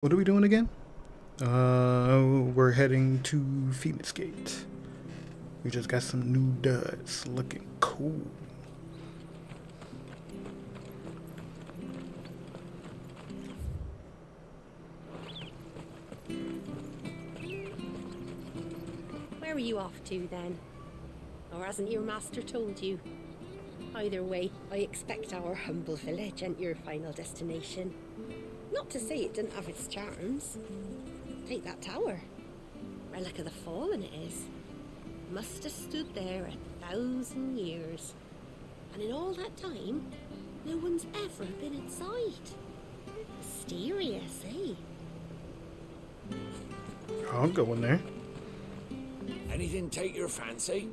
What are we doing again? We're heading to Phoenix Gate. We just got some new duds looking cool. Where are you off to then? Or hasn't your master told you? Either way, I expect our humble village ain't your final destination. Not to say it didn't have its charms. Take that tower. Relic of the Fallen it is. Must have stood there 1,000 years. And in all that time, no one's ever been inside. Mysterious, eh? I'll go in there. Anything take your fancy?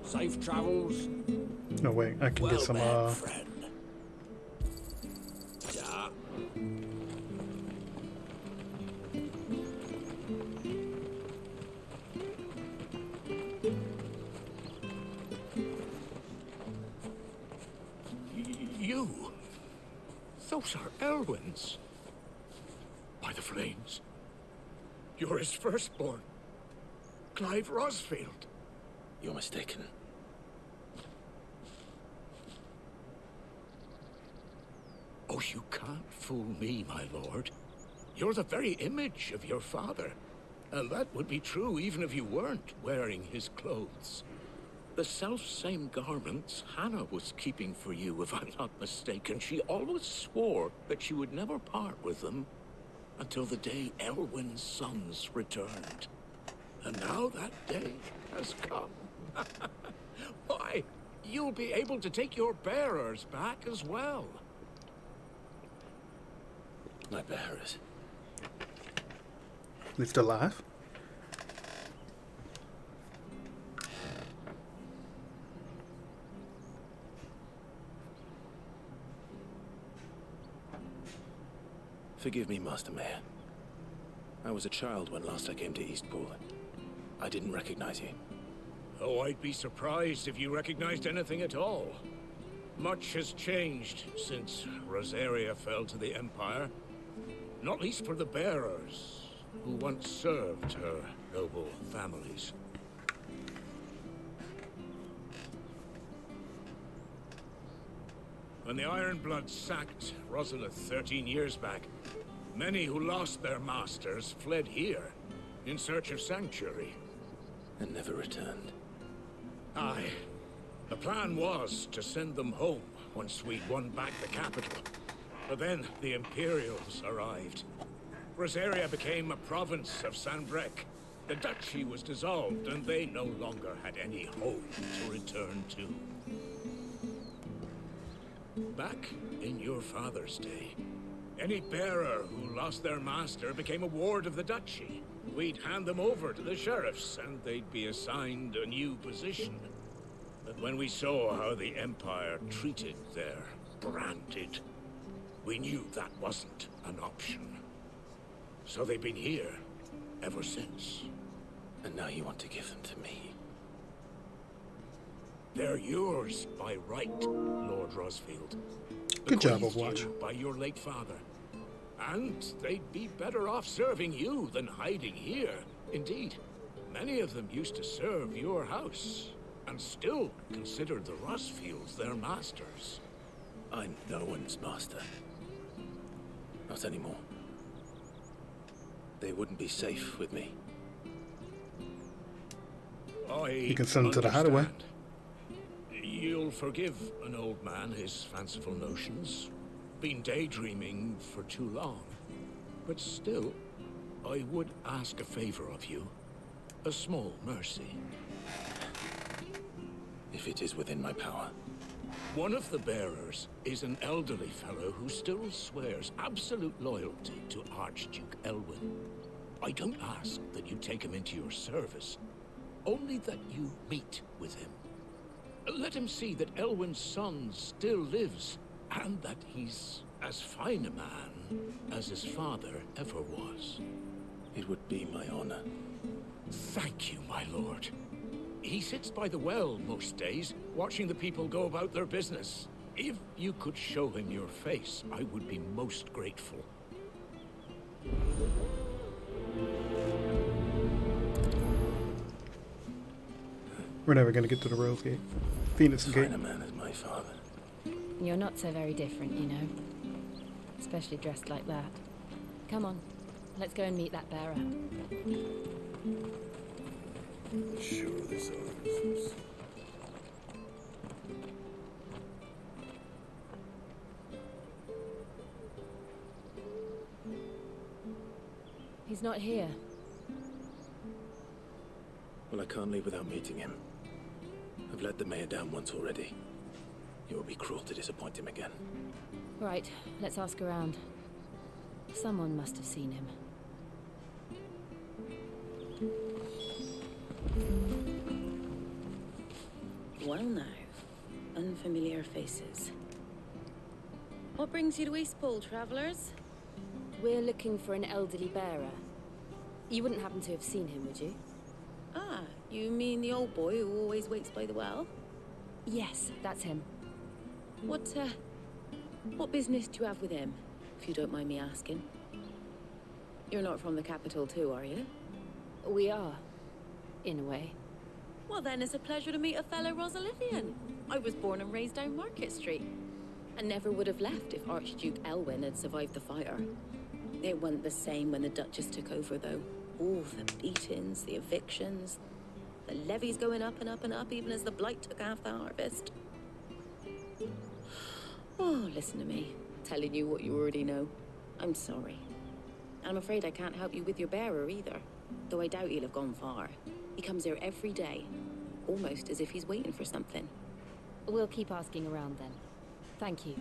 Safe travels. No, wait, I can Well get some, met, friend. Yeah. You? Those are Elwyn's. By the flames. You're his firstborn. Clive Rosfield. You're mistaken. Oh, you can't fool me, my lord. You're the very image of your father. And that would be true even if you weren't wearing his clothes. The self-same garments Hannah was keeping for you, if I'm not mistaken. She always swore that she would never part with them until the day Elwyn's sons returned. And now that day has come. Why, you'll be able to take your bearers back as well. My bearers. Lived alive. Forgive me, Master Mayor. I was a child when last I came to Eastpool. I didn't recognize you. Oh, I'd be surprised if you recognized anything at all. Much has changed since Rosaria fell to the Empire. Not least for the bearers, who once served her noble families. When the Ironbloods sacked Rosalith 13 years back, many who lost their masters fled here in search of sanctuary. And never returned. Aye. The plan was to send them home once we'd won back the capital. But then the Imperials arrived. Rosaria became a province of Sanbreque. The duchy was dissolved, and they no longer had any home to return to. Back in your father's day, any bearer who lost their master became a ward of the duchy. We'd hand them over to the sheriffs, and they'd be assigned a new position. But when we saw how the Empire treated their branded, we knew that wasn't an option. So they've been here ever since. And now you want to give them to me. They're yours by right, Lord Rosfield. Good job, Bequeathed Overwatch. you by your late father. And they'd be better off serving you than hiding here. Indeed, many of them used to serve your house, and still consider the Rosfields their masters. I'm no one's master. Not anymore. They wouldn't be safe with me. You can send them to the hideaway. Understand. You'll forgive an old man his fanciful notions. Been daydreaming for too long. But still, I would ask a favor of you. A small mercy. If it is within my power. One of the bearers is an elderly fellow who still swears absolute loyalty to Archduke Elwyn. I don't ask that you take him into your service, only that you meet with him. Let him see that Elwyn's son still lives, and that he's as fine a man as his father ever was. It would be my honor. Thank you, my lord. He sits by the well most days, watching the people go about their business. If you could show him your face, I would be most grateful. We're never gonna get to the Rose Gate. Phoenix Gate. Fine a man as my father. You're not so very different, you know. Especially dressed like that. Come on, let's go and meet that bearer. Sure, this is. He's not here. Well, I can't leave without meeting him. I've let the mayor down once already. It would be cruel to disappoint him again. Right, let's ask around. Someone must have seen him. Well now, unfamiliar faces. What brings you to Eastpool, travellers? We're looking for an elderly bearer. You wouldn't happen to have seen him, would you? Ah, you mean the old boy who always waits by the well? Yes, that's him. What business do you have with him, if you don't mind me asking? You're not from the capital too, are you? We are, in a way. Well then, it's a pleasure to meet a fellow Rosalifian. I was born and raised down Market Street, and never would have left if Archduke Elwyn had survived the fire. It wasn't the same when the Duchess took over, though. All the beatings, the evictions, the levies going up and up and up, even as the blight took half the harvest. Oh, listen to me, telling you what you already know. I'm sorry. I'm afraid I can't help you with your bearer either, though I doubt he'll have gone far. He comes here every day, almost as if he's waiting for something. We'll keep asking around then. Thank you.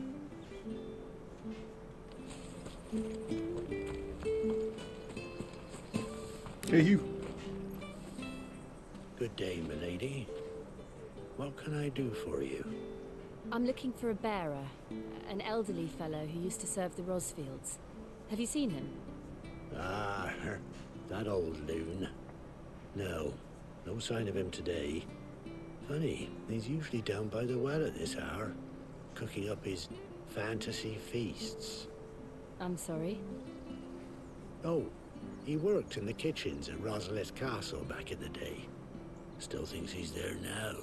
Hey, you. Good day, milady. What can I do for you? I'm looking for a bearer, an elderly fellow who used to serve the Rosfields. Have you seen him? Ah, that old loon. No sign of him today. Funny, he's usually down by the well at this hour, cooking up his fantasy feasts. I'm sorry? Oh, he worked in the kitchens at Rosalith Castle back in the day. Still thinks he's there now.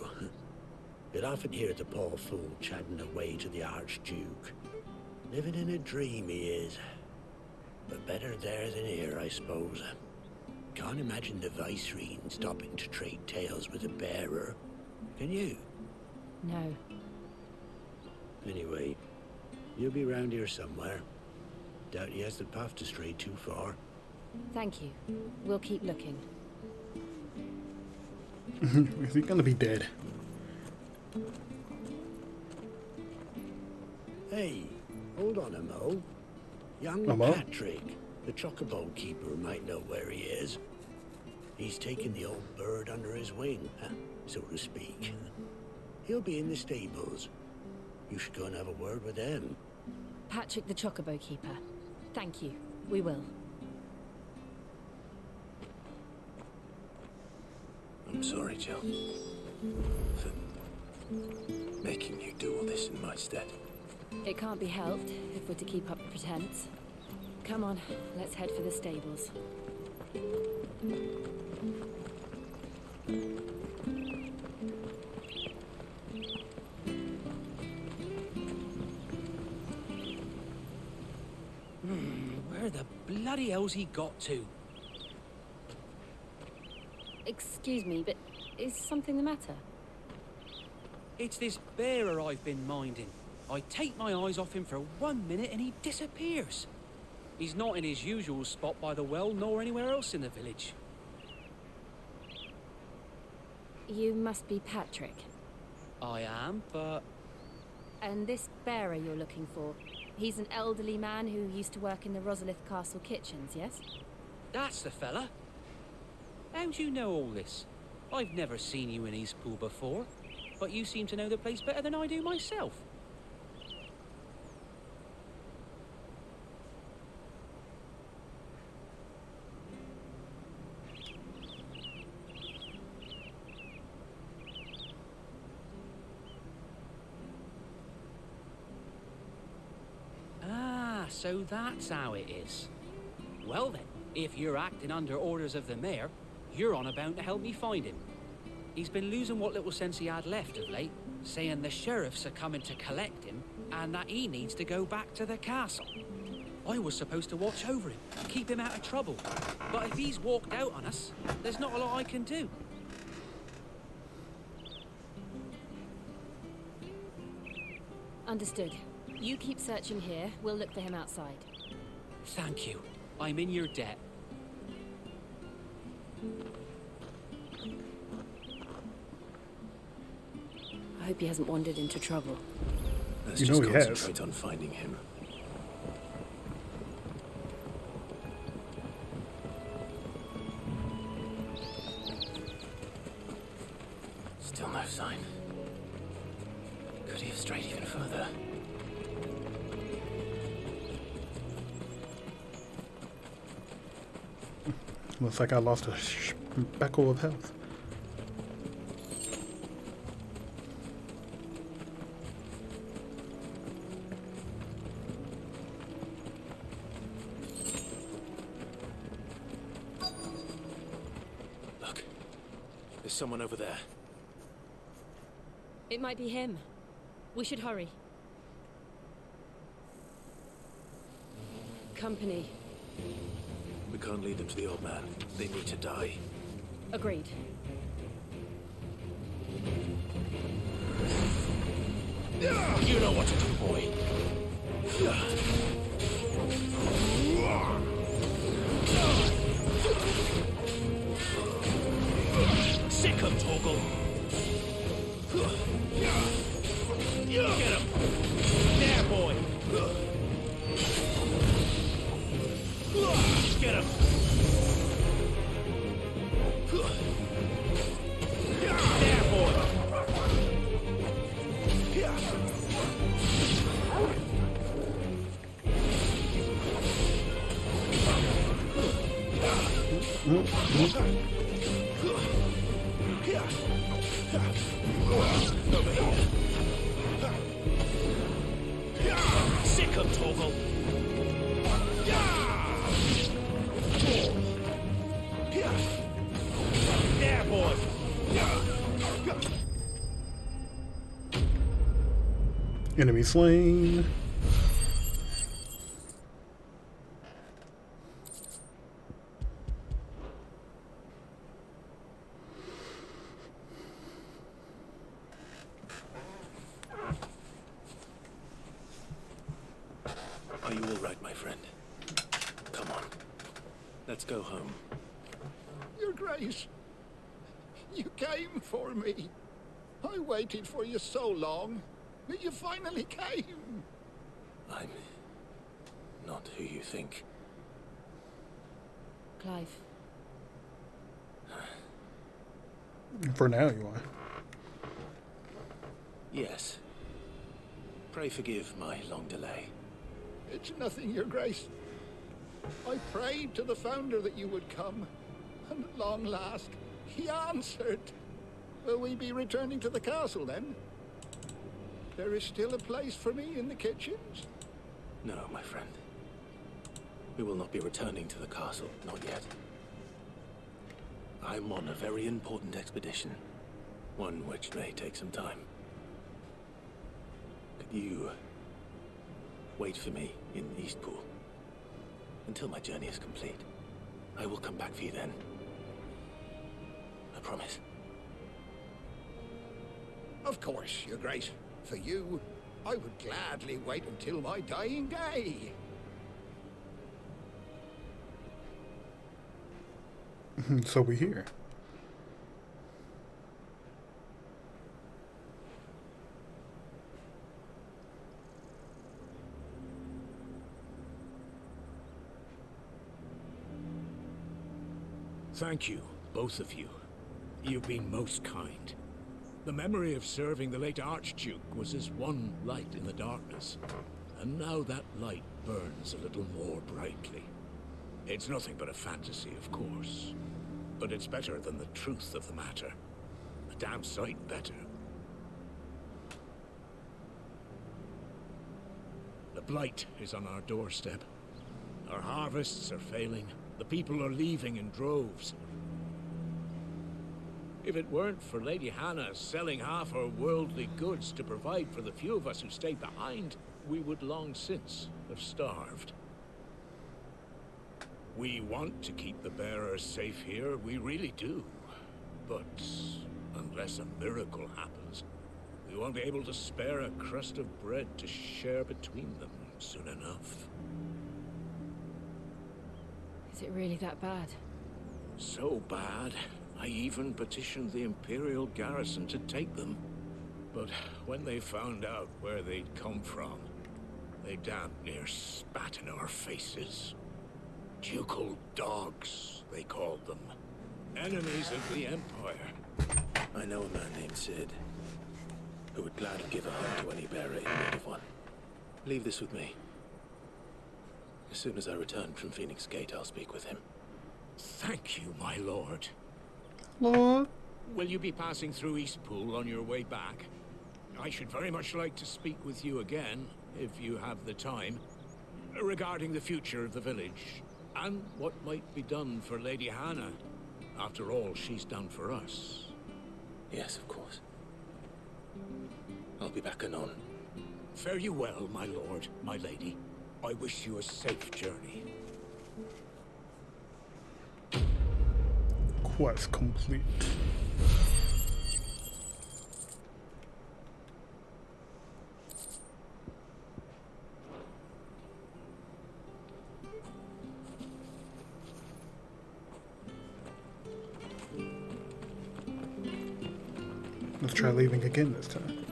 You'd often hear the poor fool chatting away to the Archduke. Living in a dream he is. But better there than here, I suppose. Can't imagine the Viceroy stopping to trade tales with a bearer. Can you? No. Anyway, you'll be round here somewhere. Doubt he has the path to stray too far. Thank you. We'll keep looking. Is he gonna be dead? Hey, hold on a mo. Young A mo? Patrick, the chocobo keeper, might know where he is. He's taken the old bird under his wing, so to speak. He'll be in the stables. You should go and have a word with them. Patrick the Chocobo Keeper. Thank you. We will. I'm sorry, Jill, for making you do all this in my stead. It can't be helped if we're to keep up the pretense. Come on, let's head for the stables. Where the bloody hell's he got to? Excuse me, but is something the matter? It's this bearer I've been minding. I take my eyes off him for 1 minute and he disappears. He's not in his usual spot by the well, nor anywhere else in the village. You must be Patrick. I am, but... And this bearer you're looking for, he's an elderly man who used to work in the Rosalith Castle kitchens, yes? That's the fella. How do you know all this? I've never seen you in Eastpool before, but you seem to know the place better than I do myself. So that's how it is. Well then, if you're acting under orders of the mayor, you're on about to help me find him. He's been losing what little sense he had left of late, saying the sheriffs are coming to collect him and that he needs to go back to the castle. I was supposed to watch over him, keep him out of trouble. But if he's walked out on us, there's not a lot I can do. Understood. You keep searching here, we'll look for him outside. Thank you. I'm in your debt. I hope he hasn't wandered into trouble. Let's You just know he has. concentrate on finding him. Still no sign. Could he have strayed even further? Looks like I lost a speckle of health. Look. There's someone over there. It might be him. We should hurry. Company. We can't lead them to the old man. They need to die. Agreed. You know what to do, boy. Sick him, Torgal. Get him. There, boy. Get him. There, boy. Over here. Sick him, Torgal. There, boy. Enemy slain. Are you all right, my friend? Come on. Let's go home. Your Grace, you came for me. I waited for you so long, but you finally came. I'm not who you think. Clive. For now, you are. Yes. Pray forgive my long delay. It's nothing, Your Grace. I prayed to the Founder that you would come, and at long last, he answered. Will we be returning to the castle, then? There is still a place for me in the kitchens? No, my friend. We will not be returning to the castle, not yet. I'm on a very important expedition. One which may take some time. Could you wait for me in Eastpool until my journey is complete? I will come back for you then. I promise. Of course, Your Grace. For you, I would gladly wait until my dying day. So we here. Thank you, both of you. You've been most kind. The memory of serving the late Archduke was as one light in the darkness. And now that light burns a little more brightly. It's nothing but a fantasy, of course. But it's better than the truth of the matter. A damn sight better. The blight is on our doorstep. Our harvests are failing. The people are leaving in droves. If it weren't for Lady Hannah selling half her worldly goods to provide for the few of us who stayed behind, we would long since have starved. We want to keep the bearers safe here, we really do. But unless a miracle happens, we won't be able to spare a crust of bread to share between them soon enough. Is it really that bad? So bad, I even petitioned the Imperial garrison to take them. But when they found out where they'd come from, they damn near spat in our faces. Ducal dogs, they called them. Enemies of the Empire. I know a man named Sid, who would gladly give a home to any bearer in need of one. Leave this with me. As soon as I return from Phoenix Gate, I'll speak with him. Thank you, my lord. Lord. Will you be passing through Eastpool on your way back? I should very much like to speak with you again, if you have the time, regarding the future of the village, and what might be done for Lady Hannah. After all, she's done for us. Yes, of course. I'll be back anon. Fare you well, my lord, my lady. I wish you a safe journey. Quest complete. Let's try leaving again this time.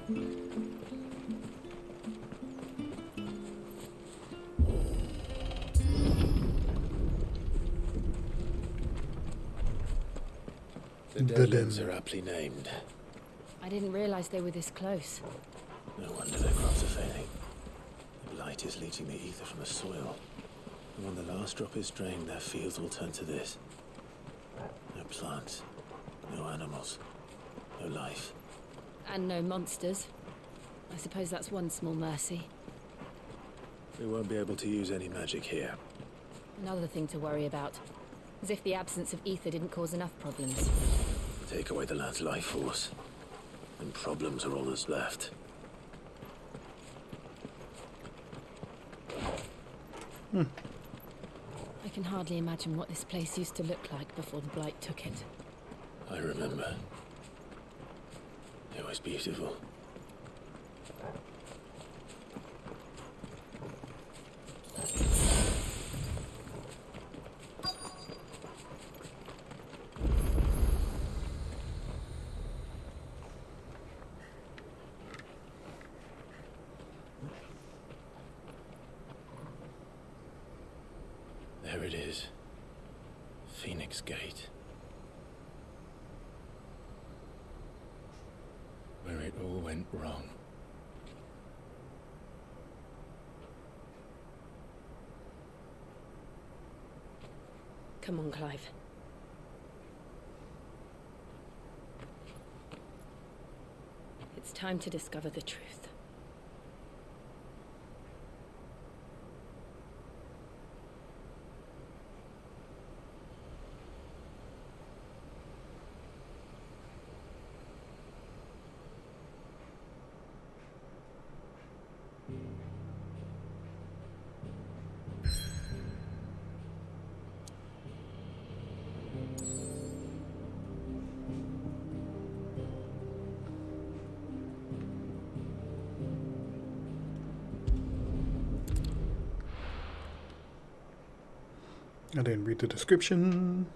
The Deadlands are aptly named. I didn't realize they were this close. No wonder their crops are failing. The blight is leaching the ether from the soil. And when the last drop is drained, their fields will turn to this. No plants, no animals, no life. And no monsters. I suppose that's one small mercy. We won't be able to use any magic here. Another thing to worry about. As if the absence of ether didn't cause enough problems. Take away the lad's life force, and problems are all that's left. I can hardly imagine what this place used to look like before the blight took it. I remember. It was beautiful. There it is. Phoenix Gate. Where it all went wrong. Come on, Clive. It's time to discover the truth. I didn't read the description.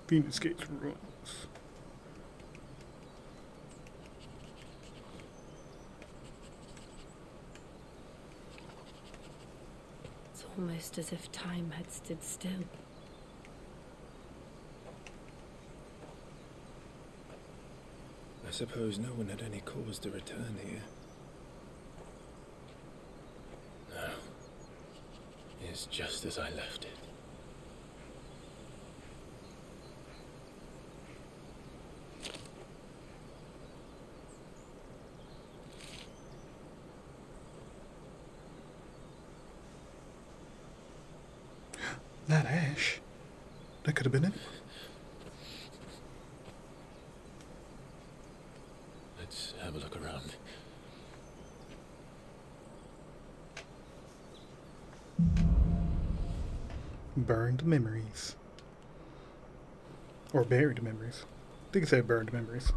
Phoenix Gate ruins. It's almost as if time had stood still. I suppose no one had any cause to return here. It's just as I left it. That ash. That could have been it. Let's have a look around. Burned memories. Or buried memories. I think it said burned memories.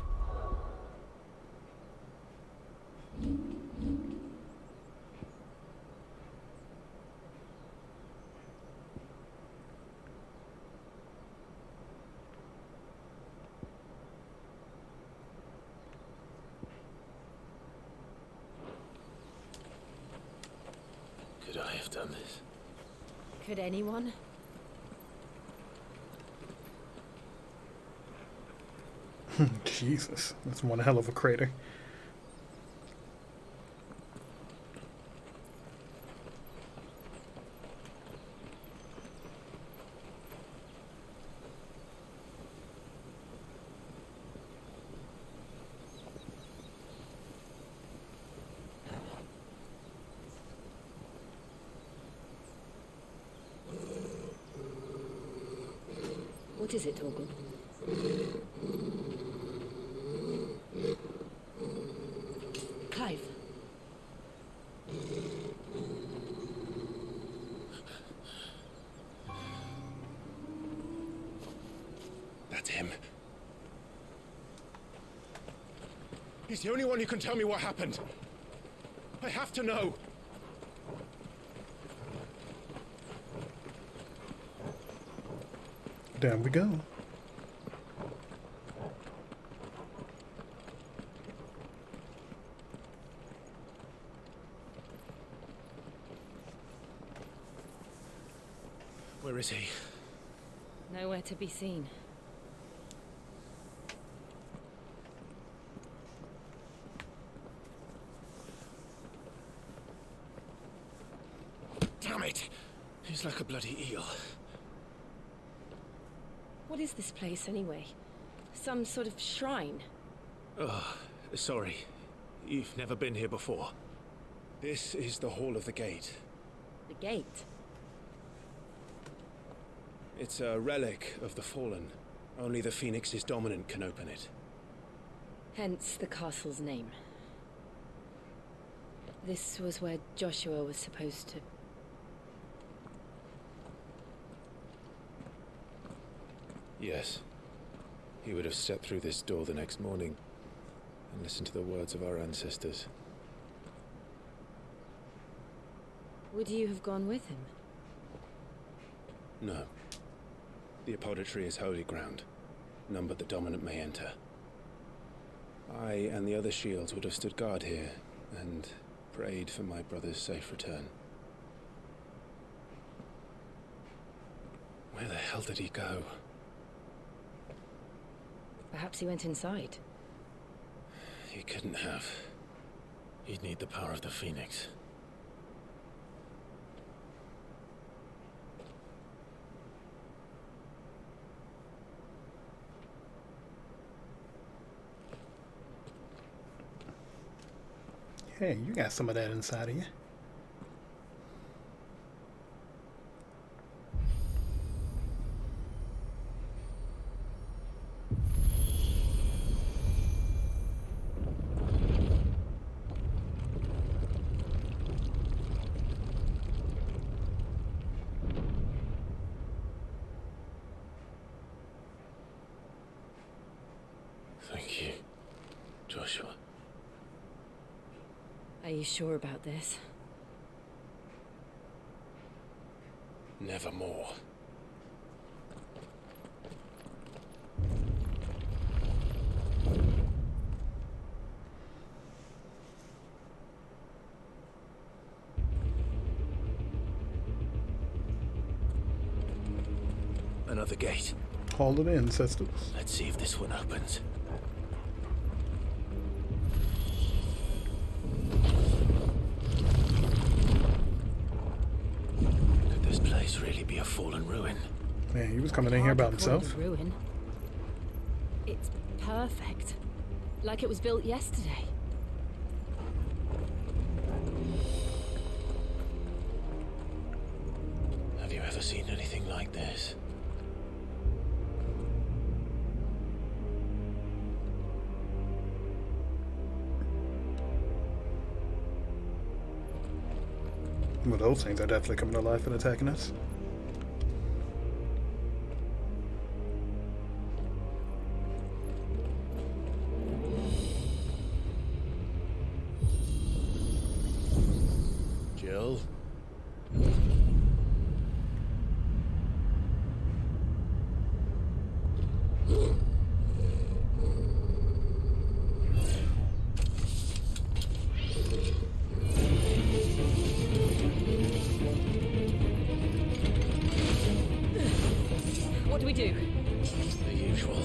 Could I have done this? Could anyone? Jesus, that's one hell of a crater. What is it, Torgal? Clive. That's him. He's the only one who can tell me what happened. I have to know. Down we go. Where is he? Nowhere to be seen. Damn it! He's like a bloody eel. What is this place, anyway? Some sort of shrine? Oh, sorry. You've never been here before. This is the Hall of the Gate. The gate? It's a relic of the Fallen. Only the Phoenix's dominant can open it. Hence the castle's name. This was where Joshua was supposed to... Yes. He would have stepped through this door the next morning and listened to the words of our ancestors. Would you have gone with him? No. The apodatory is holy ground. None but the dominant may enter. I and the other shields would have stood guard here and prayed for my brother's safe return. Where the hell did he go? Perhaps he went inside. He couldn't have. He'd need the power of the Phoenix. Hey, you got some of that inside of you. Thank you, Joshua. Are you sure about this? Nevermore. Another gate. Haul it in, sisters. Let's see if this one opens. Could this place really be a fallen ruin? Man, he was coming in here by Hard to call it himself. a ruin. It's perfect. Like it was built yesterday. Have you ever seen anything like this? Well, those things are definitely coming to life and attacking us. Jill? What do we do? The usual.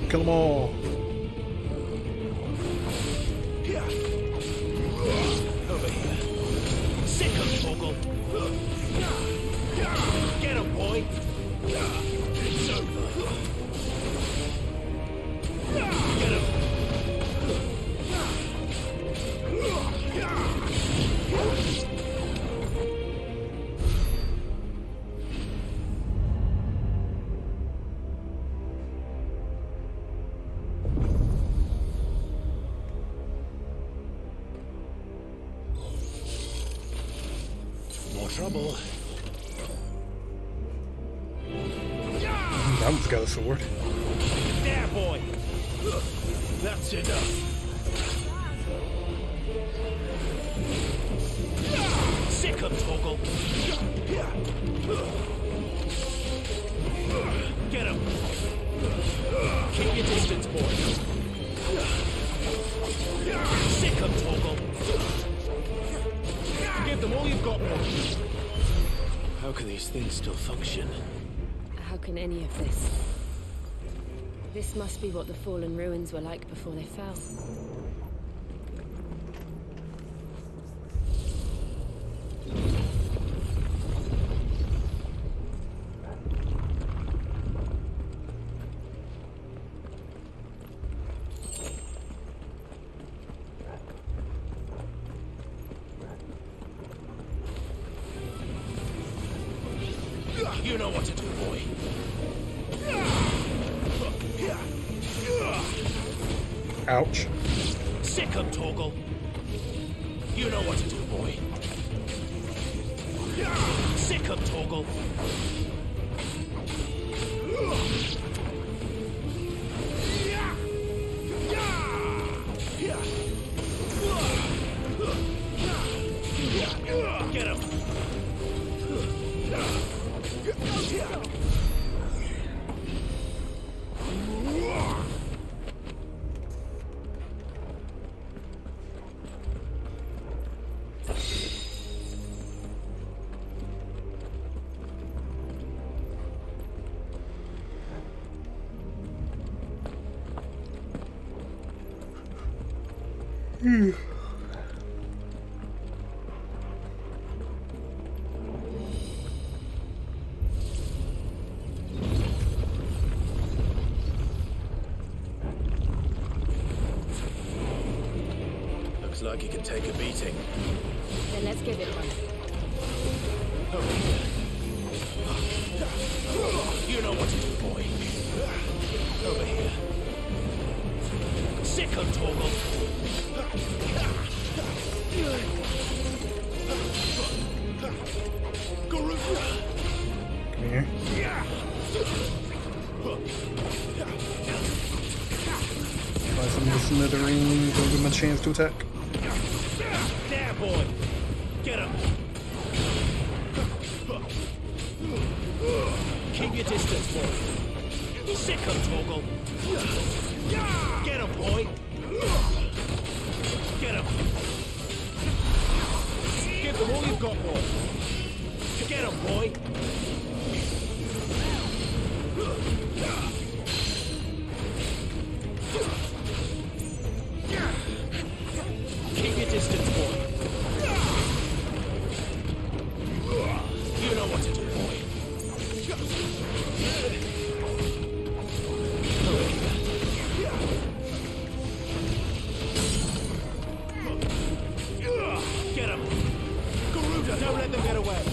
Kill them all. Over here. Sick of Toggle. Get him, boy. It's over. Get him. More trouble. That one's got a sword. There, boy. That's enough. Sick of Toggle. Get him. Keep your distance, boy. Sick of Toggle. Give them all you've got, boy. How can these things still function? How can any of this? This must be what the fallen ruins were like before they fell. You know what to do, boy. Ouch. Sick of Toggle. You know what to do, boy. Sick of Toggle. Get him. Looks like he can take a beating. Then let's give it one. You know what to do, boy. Over here. Sick of Toggle. Come here. Try some of the smithereens. Don't give him a chance to attack. There, boy. Get him. Keep your distance, boy. Sick of Toggle. Get him, boy. Get him. Give them all you've got, boy. Get him, boy. Keep your distance, boy. Don't let them get away.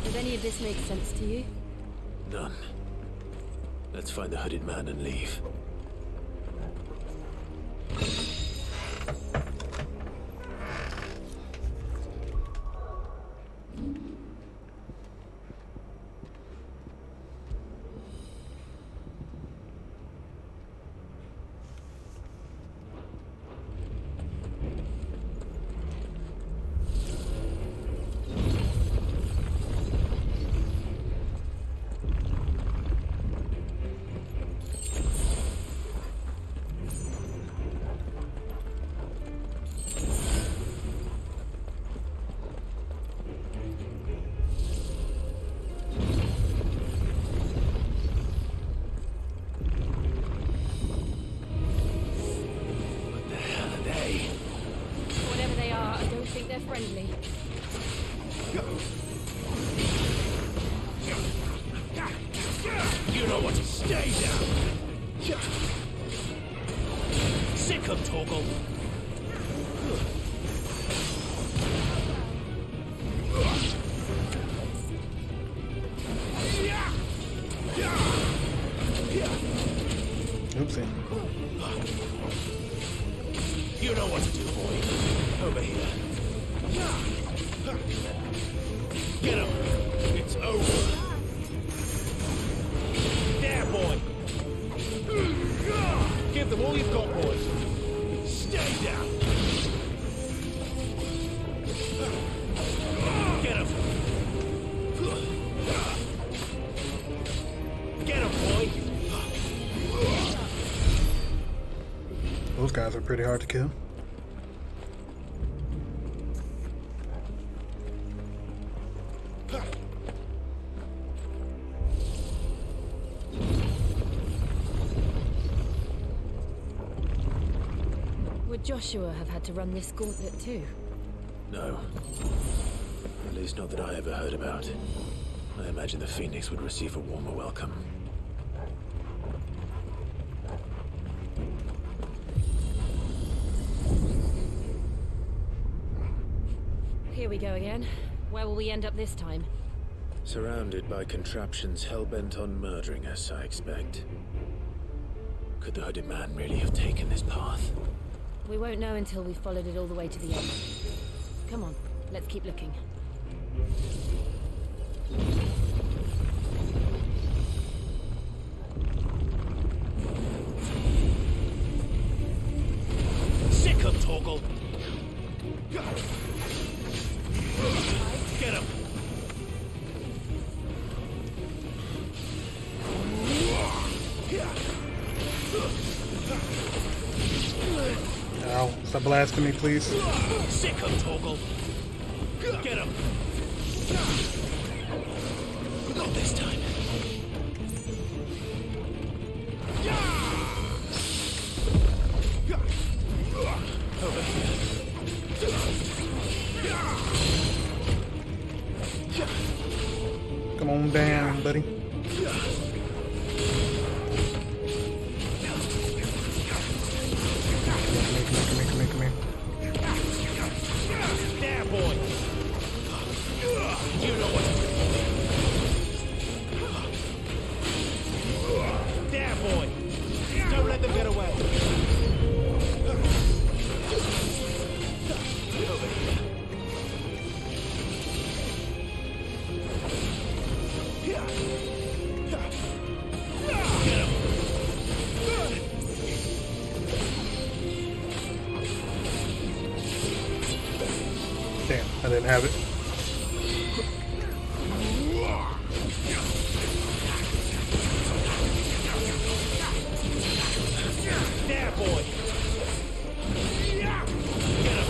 Does any of this make sense to you? None. Let's find the hooded man and leave. Whatever they are, I don't think they're friendly. You know what? Stay down. Sick of Torgal. Oopsie. You know what to do, boy. Over here. Get him. It's over. There, boy. Give them all you've got, boys. Stay down. Get him. Get him, boy. Those guys are pretty hard to kill. Would Joshua have had to run this gauntlet too? No. At least not that I ever heard about. I imagine the Phoenix would receive a warmer welcome. Here we go again. Where will we end up this time? Surrounded by contraptions hell-bent on murdering us, I expect. Could the hooded man really have taken this path? We won't know until we've followed it all the way to the end. Come on, let's keep looking. Sick of Torgal. Get him. Ow. Stop blasting me, please. Sick of Torgal. Get him. Not this time. Over here. Come on down, buddy. Come here. There, boy. You know what to do. There, boy. Don't let them get away. Over here. Get him. Damn, I didn't have it. There, boy. Get him.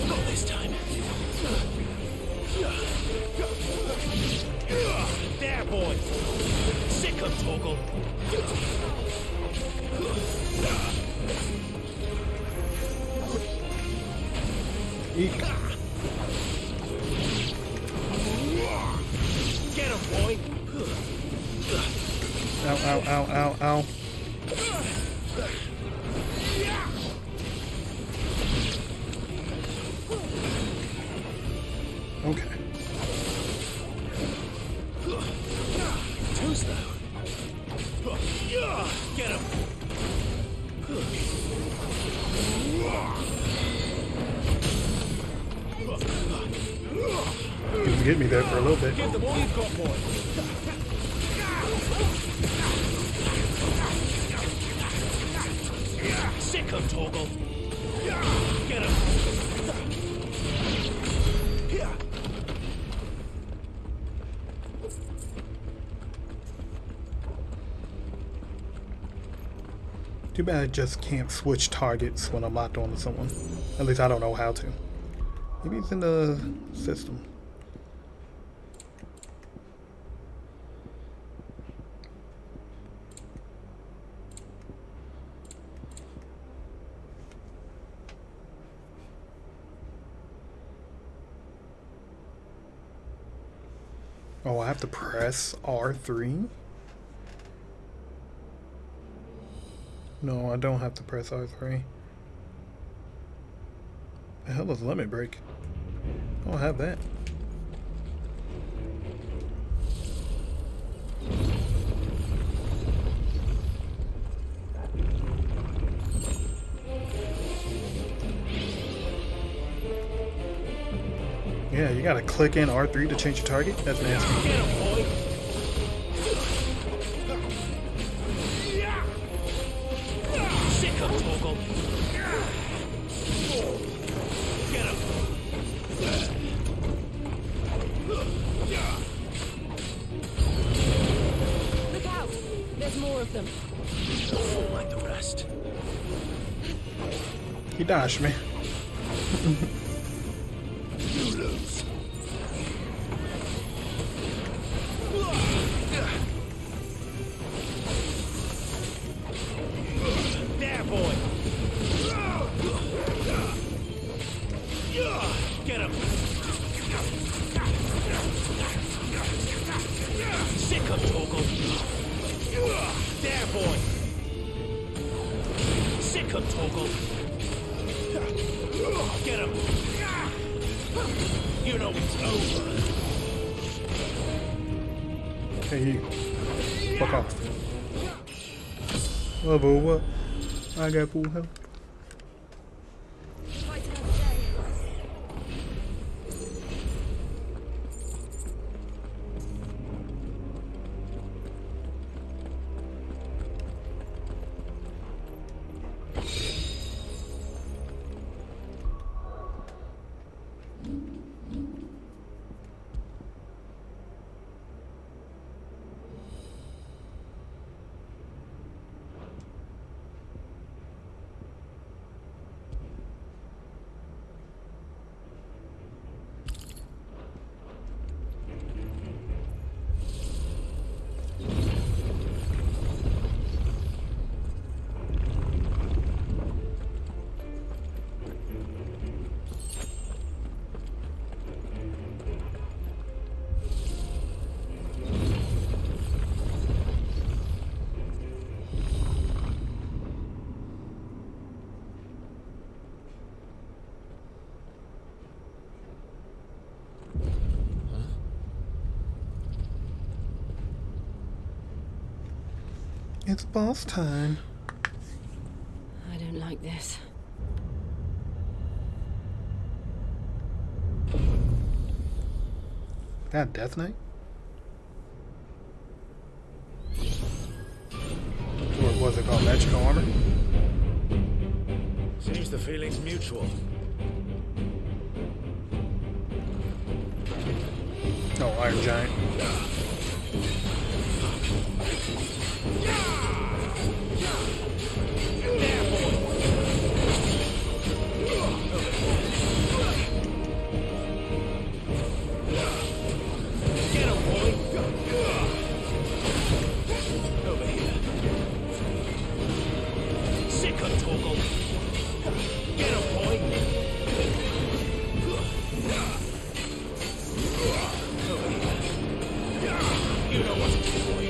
Not this time. There, boy. Sick of Torgal. Eek. Get him, boy. Ow, ow, ow, ow. Okay. Too slow. Get him. Didn't get me there for a little bit. Give them all you've got, boy. Sick him, Torgal. Get him. Too bad I just can't switch targets when I'm locked onto someone. At least I don't know how to. Maybe it's in the system. Oh, I have to press R3? No, I don't have to press R3. The hell is limit break? I don't have that. Yeah, you gotta click in R3 to change your target? That's nasty. Get him, boy. Sick him, Torgal. Get him. Look out! There's more of them. Fall like the rest. He dodged me. You lose. There, boy. Get him. Sick him, Torgal. There, boy. Sick him, Torgal. Get him. You know it's over. Hey, you. Fuck off. Level what? I got full health. Fight another day. It's boss time. I don't like this. That Death Knight? Or was it called Magical Armor? Seems the feeling's mutual. Oh, Iron Giant. Get him, boy. Over here. Sick him, Torgal. Get him, boy. Over here. You know what to do, boy.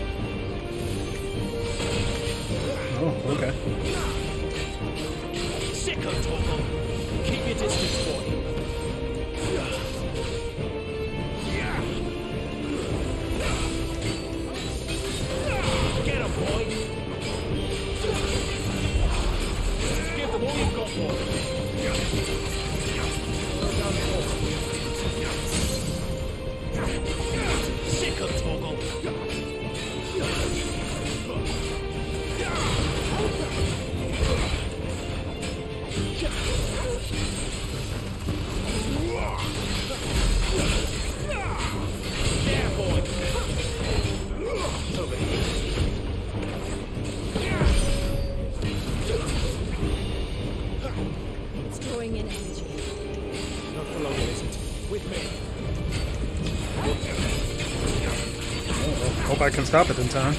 Hope I can stop it in time.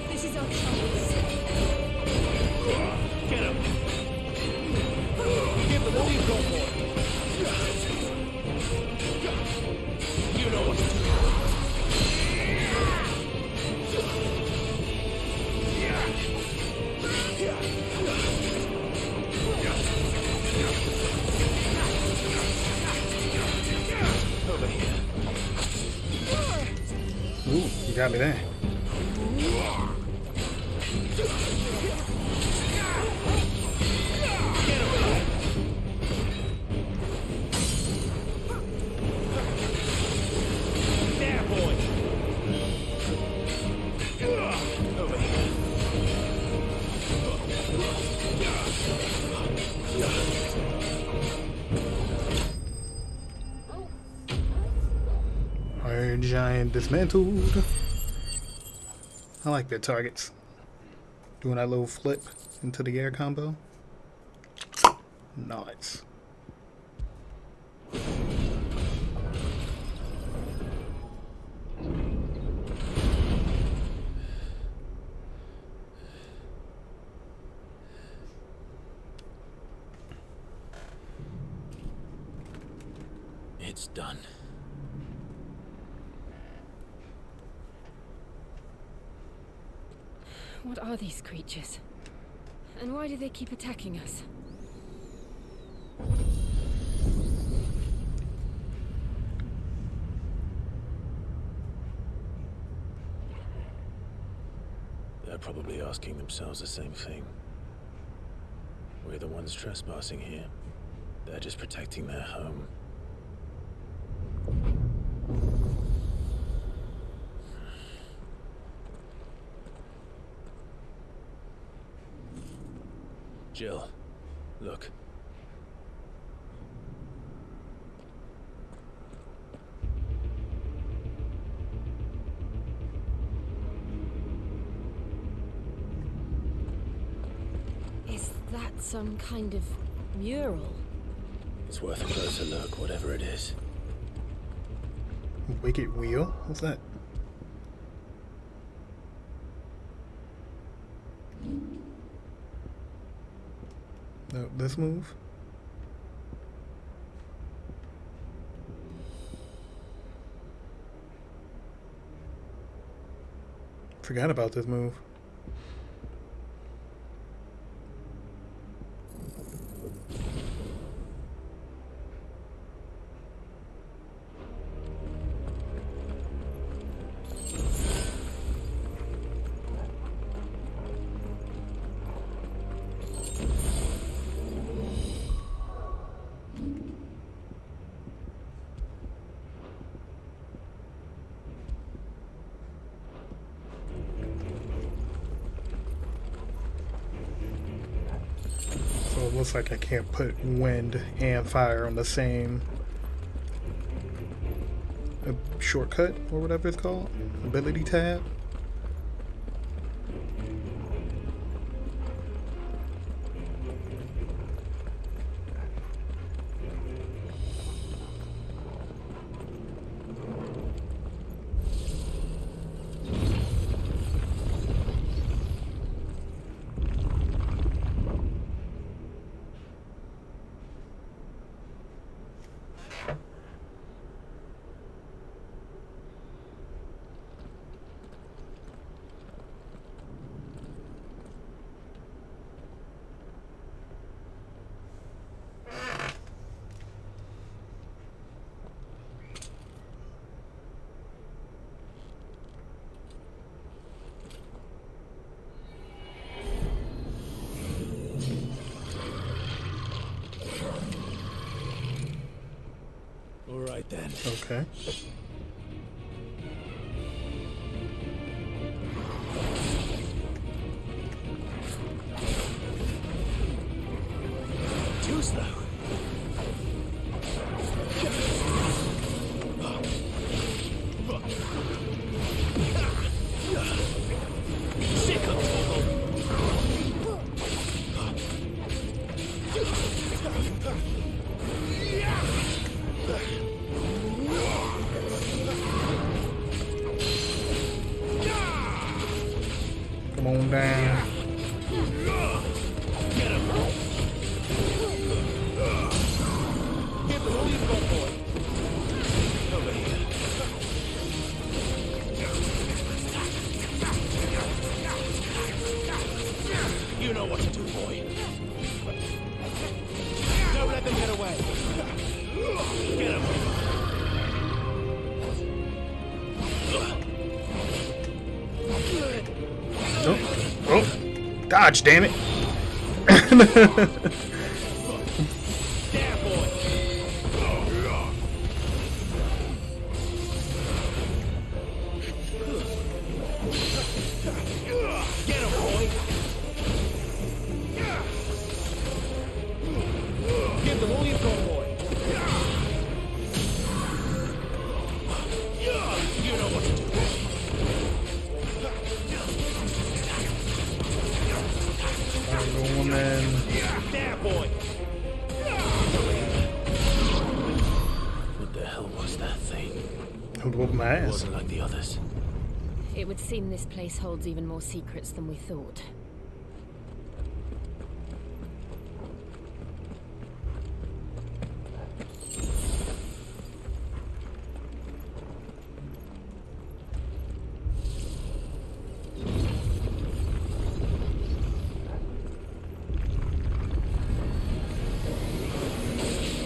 This is our chance. Get him! Give them all you've got for it. You know what to do. Over here. Ooh, you got me there. There, boy. Over here. Iron Giant dismantled. I like their targets. Doing that little flip into the air combo. Nice. It's done. What are these creatures? And why do they keep attacking us? They're probably asking themselves the same thing. We're the ones trespassing here. They're just protecting their home. Jill, look. Is that some kind of mural? It's worth a closer look, whatever it is. Wicked Wheel? What's that? No, this move? Forgot about this move. So it looks like I can't put wind and fire on the same shortcut or whatever it's called. Ability tab. All right then. Okay. Too slow. Come on down. Get him! Give them all you've got, boy. Over here. You know what to do, boy. Don't let them get away. Get him. Oh, oh, dodge, damn it. There, boy. Get him, boy. Give them all you've got, boy. You know what to do. Woman. There, boy. What the hell was that thing? Would whoop my It ass. wasn't like the others. It would seem this place holds even more secrets than we thought.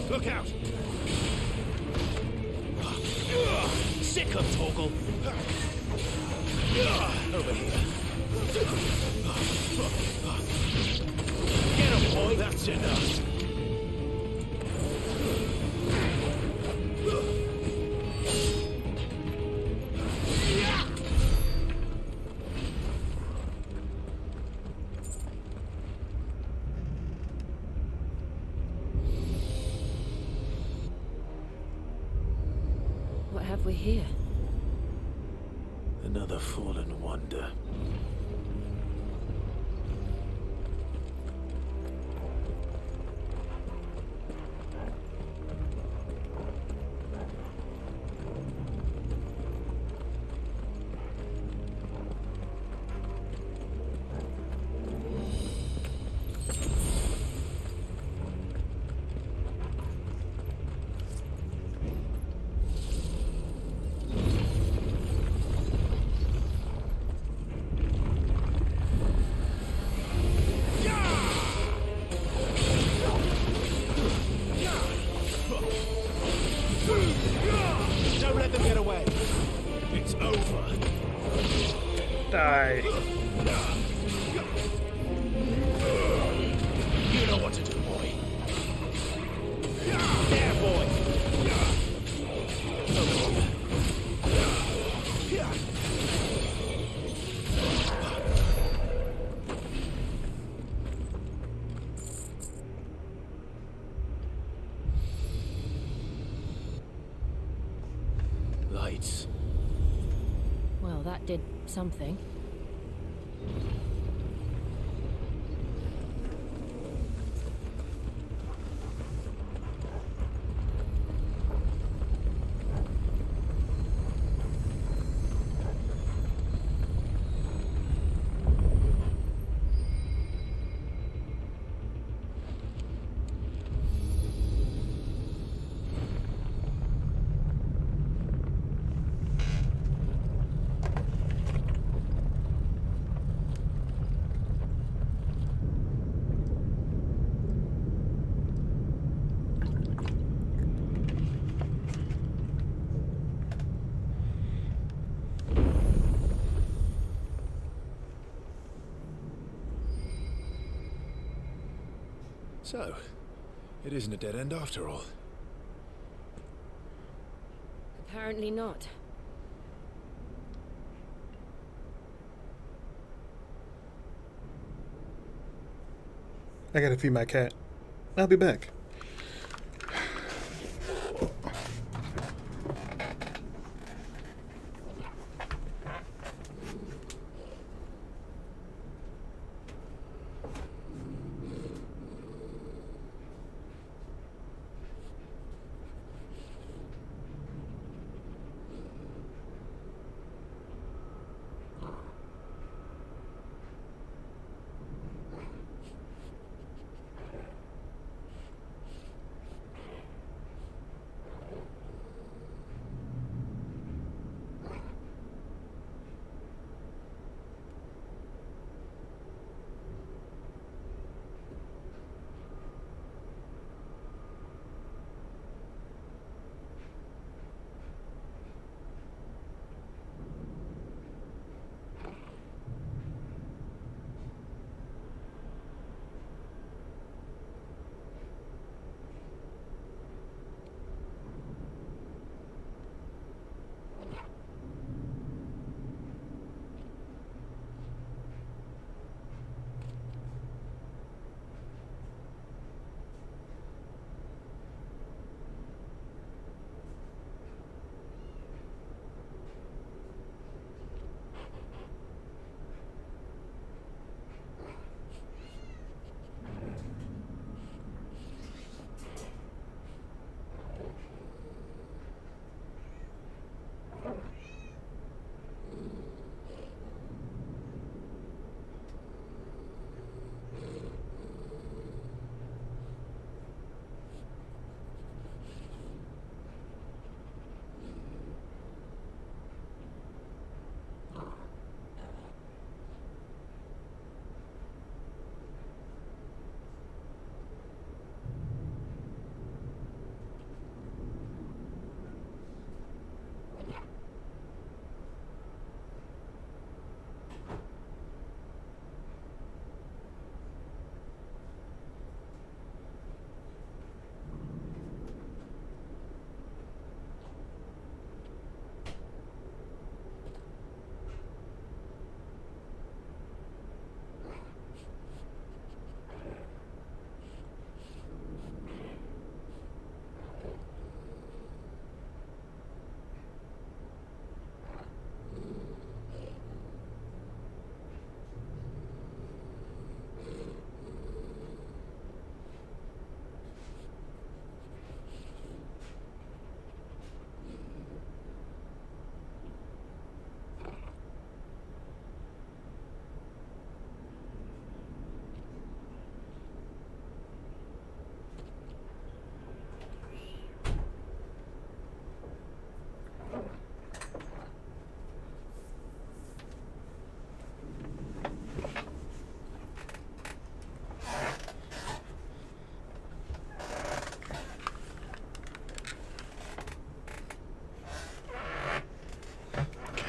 Look out! Sick of Torgal! Over here. Get him, boy! That's enough! What have we here? Another fallen wonder. Don't let them get away! It's over! Die. You know what to do, boy! There, boy! Lights. Well, that did something. So, it isn't a dead end after all. Apparently not. I gotta feed my cat. I'll be back.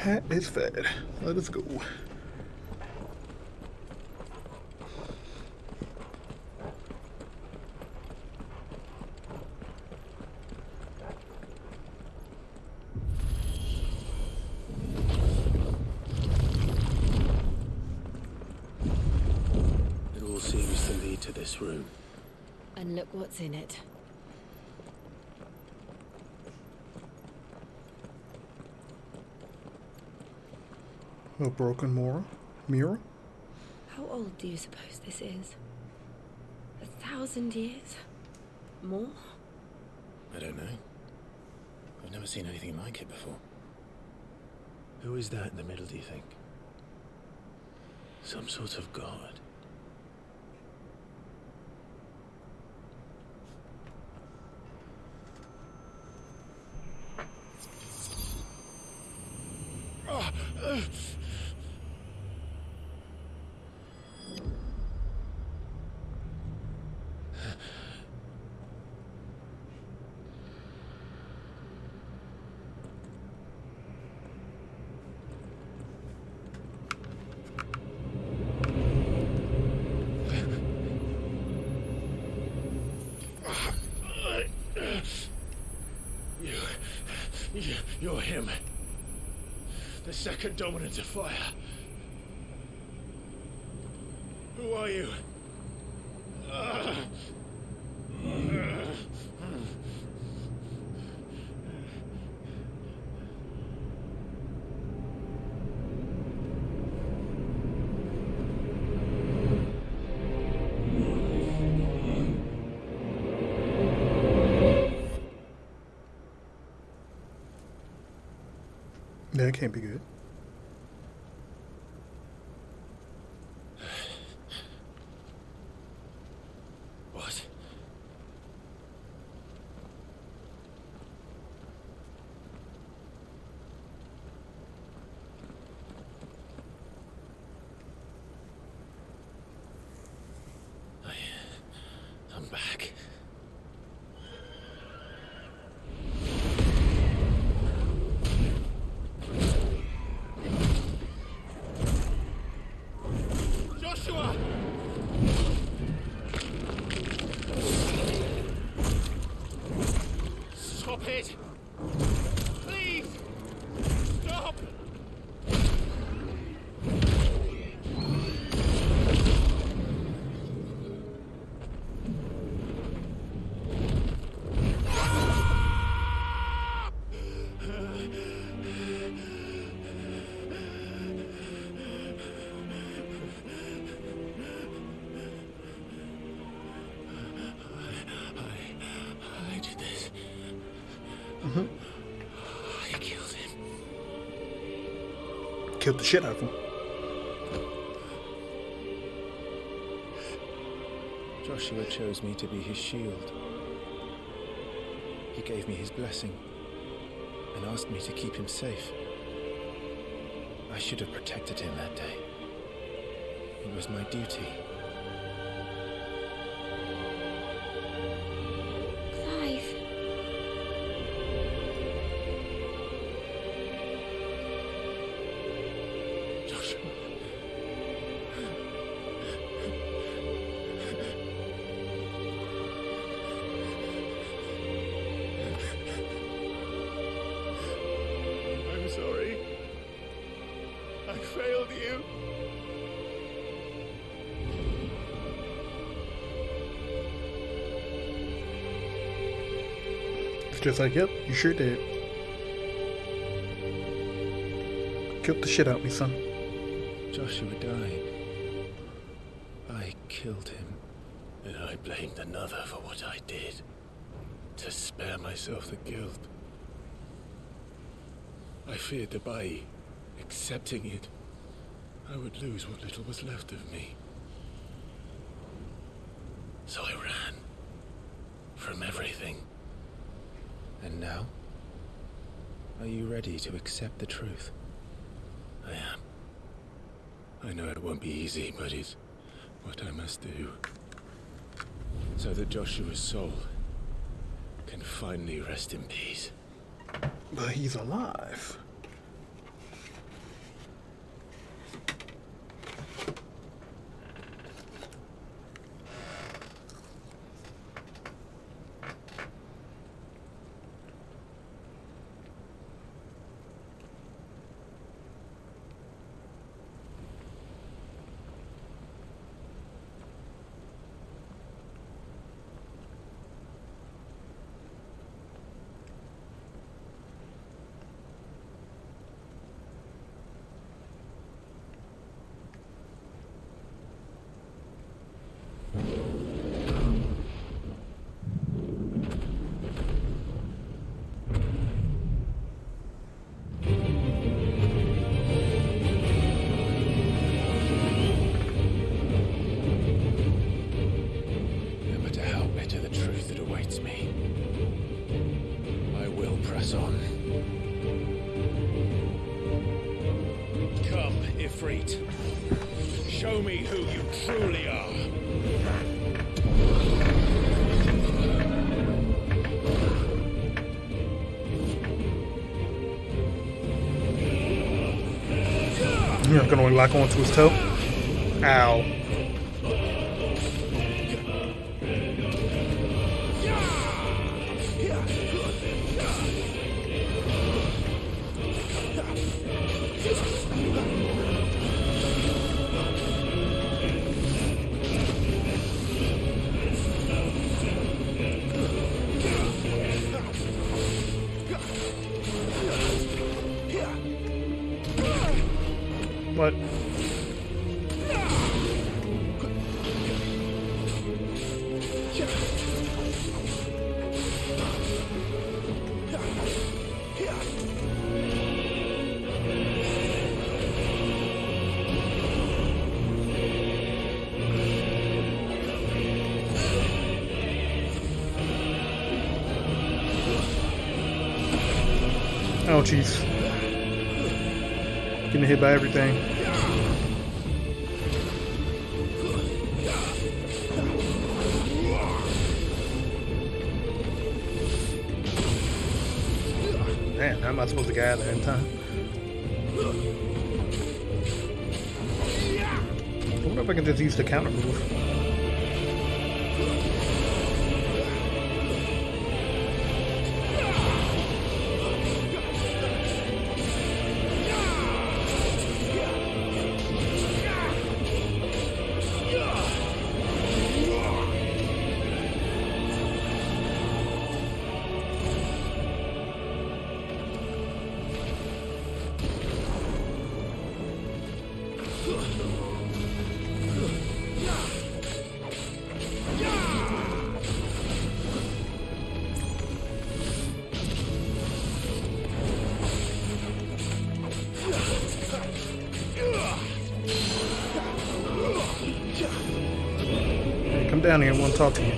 cat is fed. Let us go. It all seems to lead to this room. And look what's in it. A broken mirror? How old do you suppose this is? 1,000 years? More? I don't know. I've never seen anything like it before. Who is that in the middle, do you think? Some sort of god? You're him. The second dominant of fire. Who are you? That can't be good. What? I'm back. Joshua! Stop it! Please! Stop! I did this. I killed him. Killed the shit out of him. Joshua chose me to be his shield. He gave me his blessing and asked me to keep him safe. I should have protected him that day. It was my duty. Clive. Joshua. I'm sorry. I failed you. It's just like, yep, you sure did. Killed the shit out of me, son. Joshua died. I killed him. And I blamed another for what I did. To spare myself the guilt. I feared that by accepting it, I would lose what little was left of me. So I ran. From everything. And now? Are you ready to accept the truth? I am. I know it won't be easy, but it's what I must do. So that Joshua's soul can finally rest in peace. But he's alive. Ifrit. Show me who you truly are. You're not gonna lock onto his toe. Ow. What? Oh, jeez. Getting hit by everything. Man, how am I supposed to get out of there in time? I wonder if I can just use the counter move. Hey, come down here, I want to talk to you.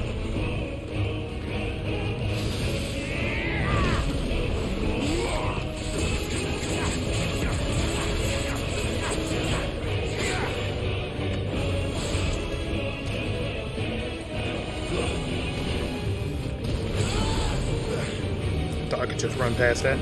Thought I could just run past that.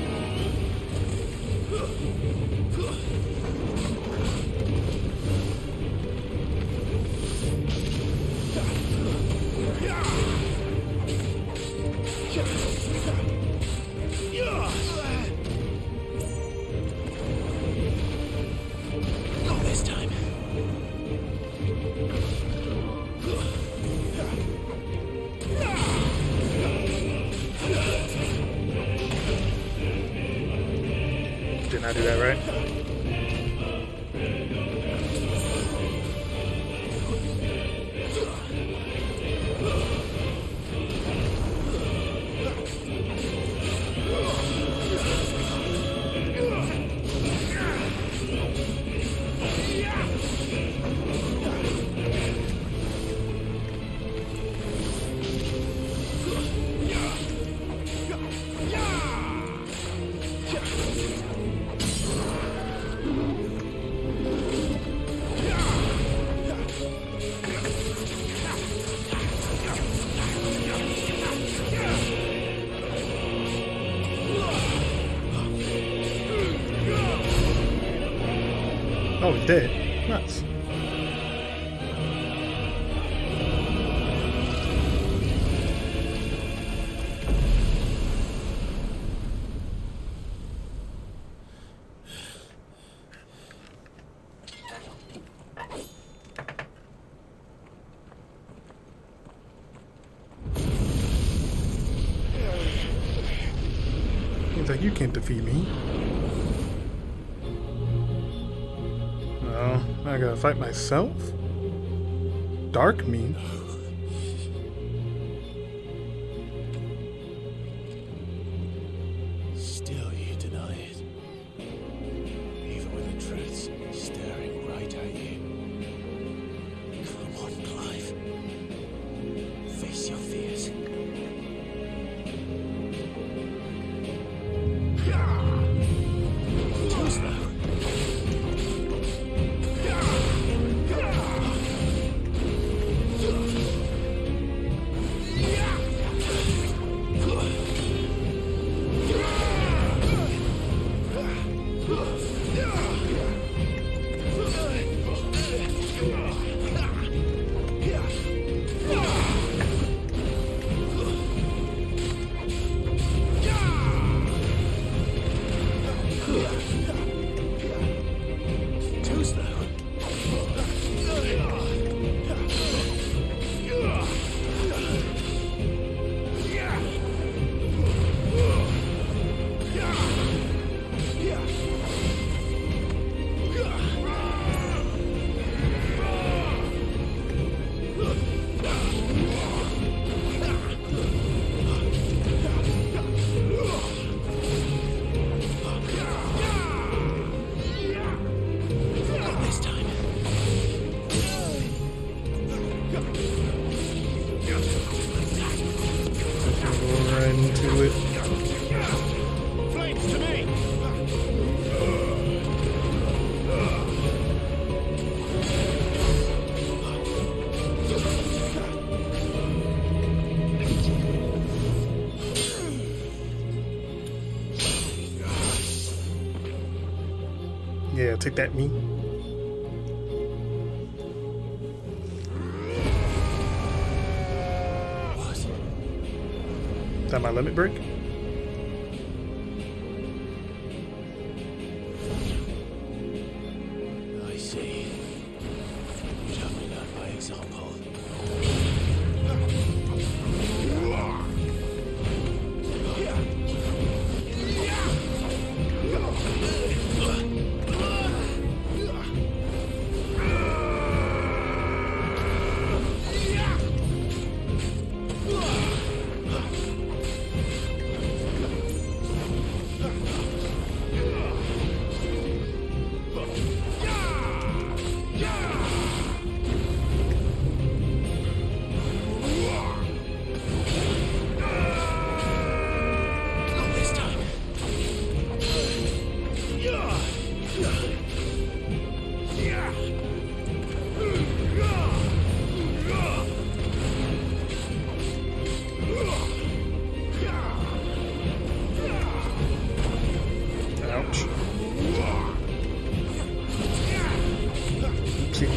Not this time. Didn't I do that right? Oh, he's dead. Nice. He's like, you can't defeat me. Oh, I gotta fight myself? Dark me? Still you deny it. Even with the truths staring right at you. Come on, Clive. Face your fears. Too slow. Yeah, take that, me. What? Is that my limit break? I see. You'd have me learn by example. Not this time. Ouch. Oopsie.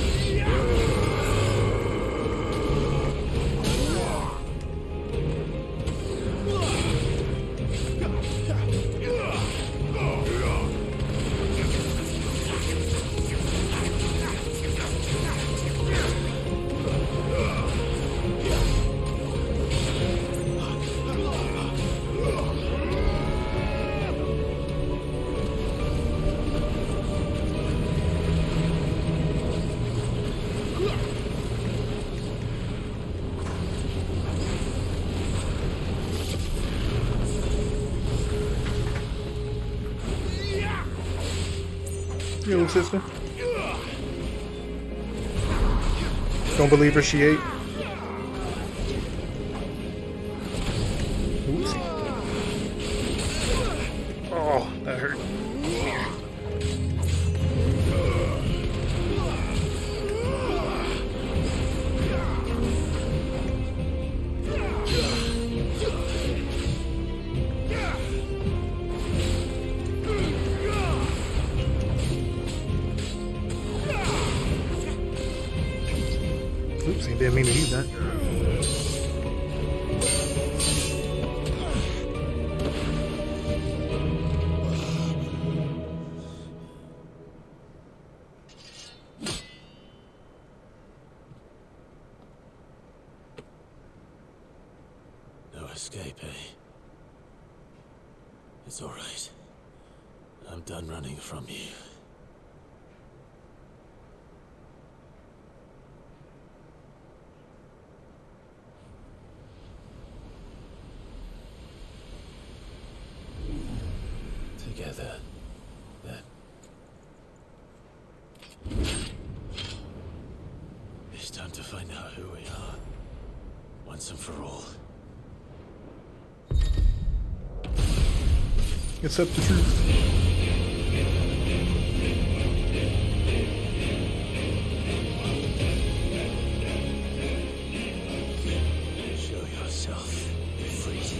You little sister. Don't believe her, she ate. Oops. Oh, that hurt. Oops, he didn't mean to use that. No escape, eh? It's all right. I'm done running from you. Together, then. It's time to find out who we are, once and for all. Accept the truth. Show yourself, freak.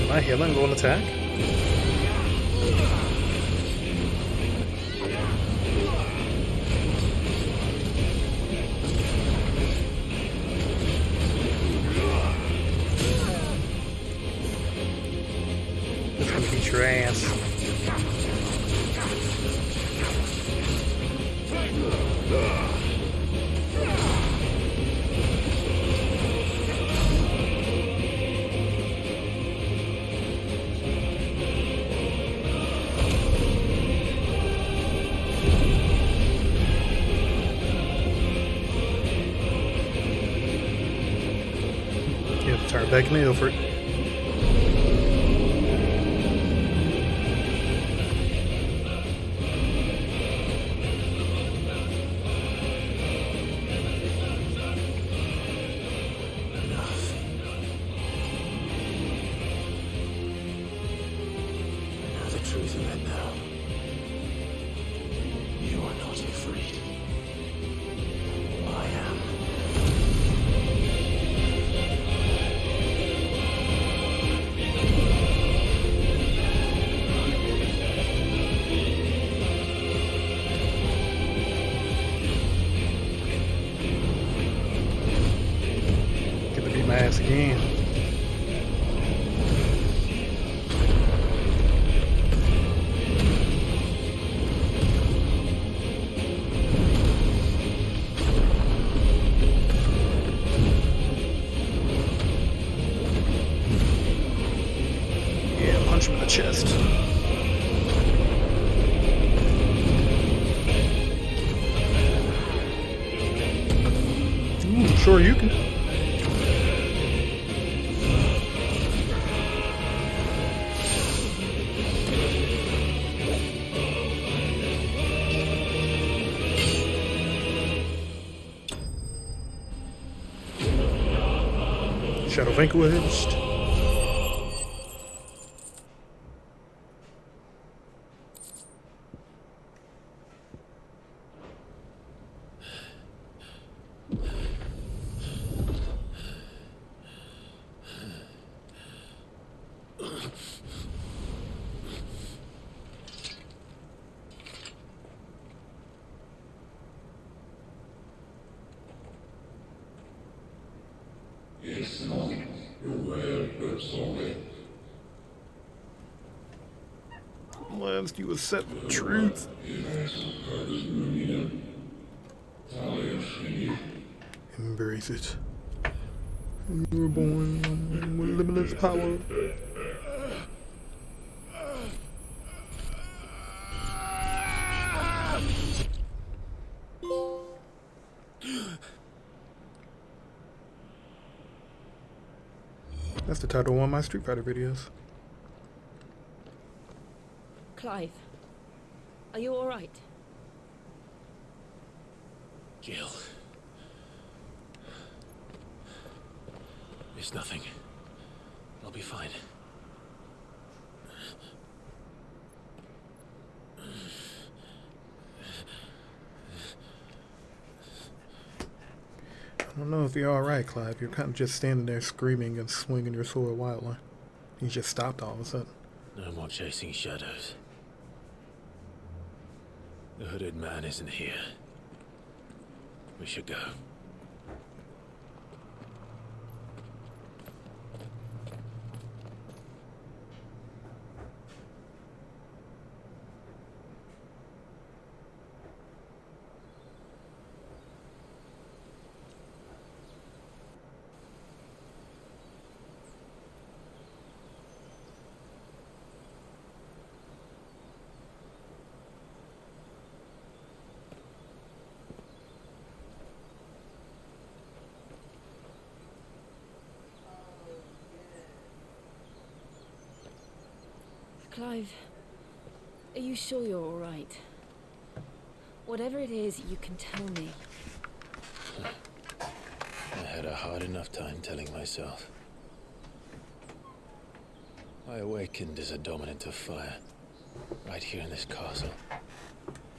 My healing will attack. Time to beat your ass. You have to turn back and nail for it. Truth of it now. You are not afraid. I am. Gonna beat my ass again. Punch him in the chest. Ooh, sure you can. Shadow vanquished. Last you accept the truth. Embrace it. You were born with limitless power. That's the title of one of my Street Fighter videos. Clive, are you all right? Jill. It's nothing. I'll be fine. I don't know if you're alright, Clive. You're kind of just standing there screaming and swinging your sword wildly. You just stopped all of a sudden. No more chasing shadows. The hooded man isn't here. We should go. Clive, are you sure you're all right? Whatever it is, you can tell me. I had a hard enough time telling myself. I awakened as a dominant of fire, right here in this castle,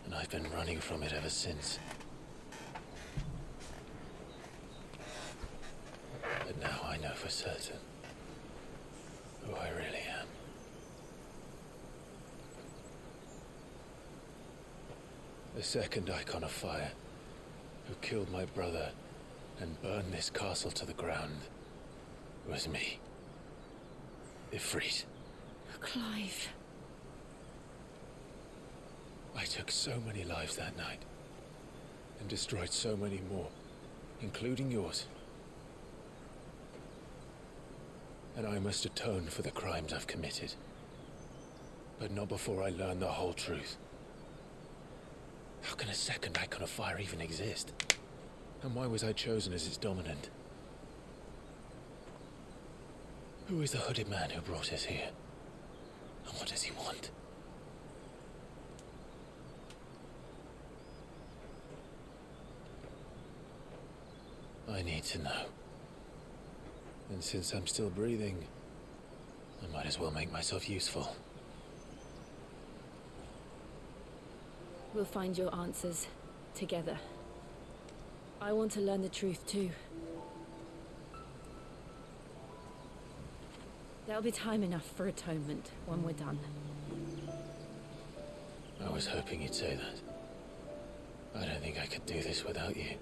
and I've been running from it ever since. But now I know for certain who I really am. The second icon of fire, who killed my brother and burned this castle to the ground, was me. Ifrit. Clive. I took so many lives that night, and destroyed so many more, including yours. And I must atone for the crimes I've committed. But not before I learn the whole truth. How can a second icon of fire even exist? And why was I chosen as its dominant? Who is the hooded man who brought us here? And what does he want? I need to know. And since I'm still breathing, I might as well make myself useful. We'll find your answers together. I want to learn the truth too. There'll be time enough for atonement when we're done. I was hoping you'd say that. I don't think I could do this without you.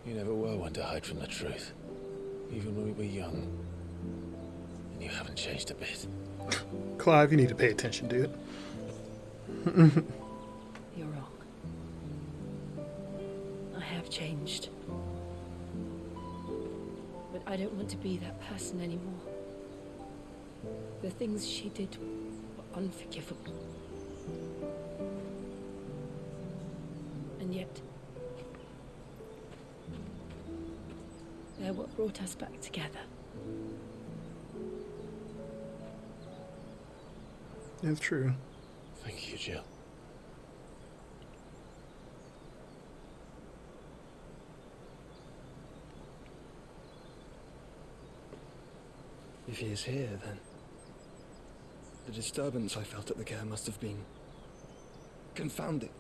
You never were one to hide from the truth. Even when we were young. And you haven't changed a bit. Clive, you need to pay attention, dude. You're wrong. I have changed. But I don't want to be that person anymore. The things she did were unforgivable. And yet, they're what brought us back together. That's true. Thank you, Jill. If he is here, then the disturbance I felt at the care must have been confounding.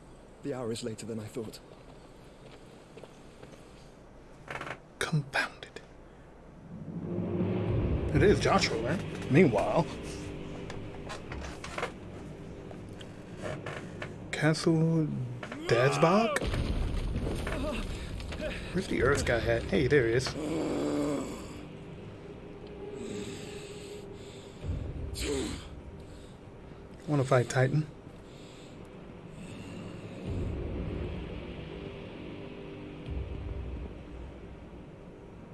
The hour is later than I thought. Confounded. It is Joshua, right? Meanwhile, Castle Dadsbog? Where's the Earth guy at? Hey, there he is. Wanna fight Titan?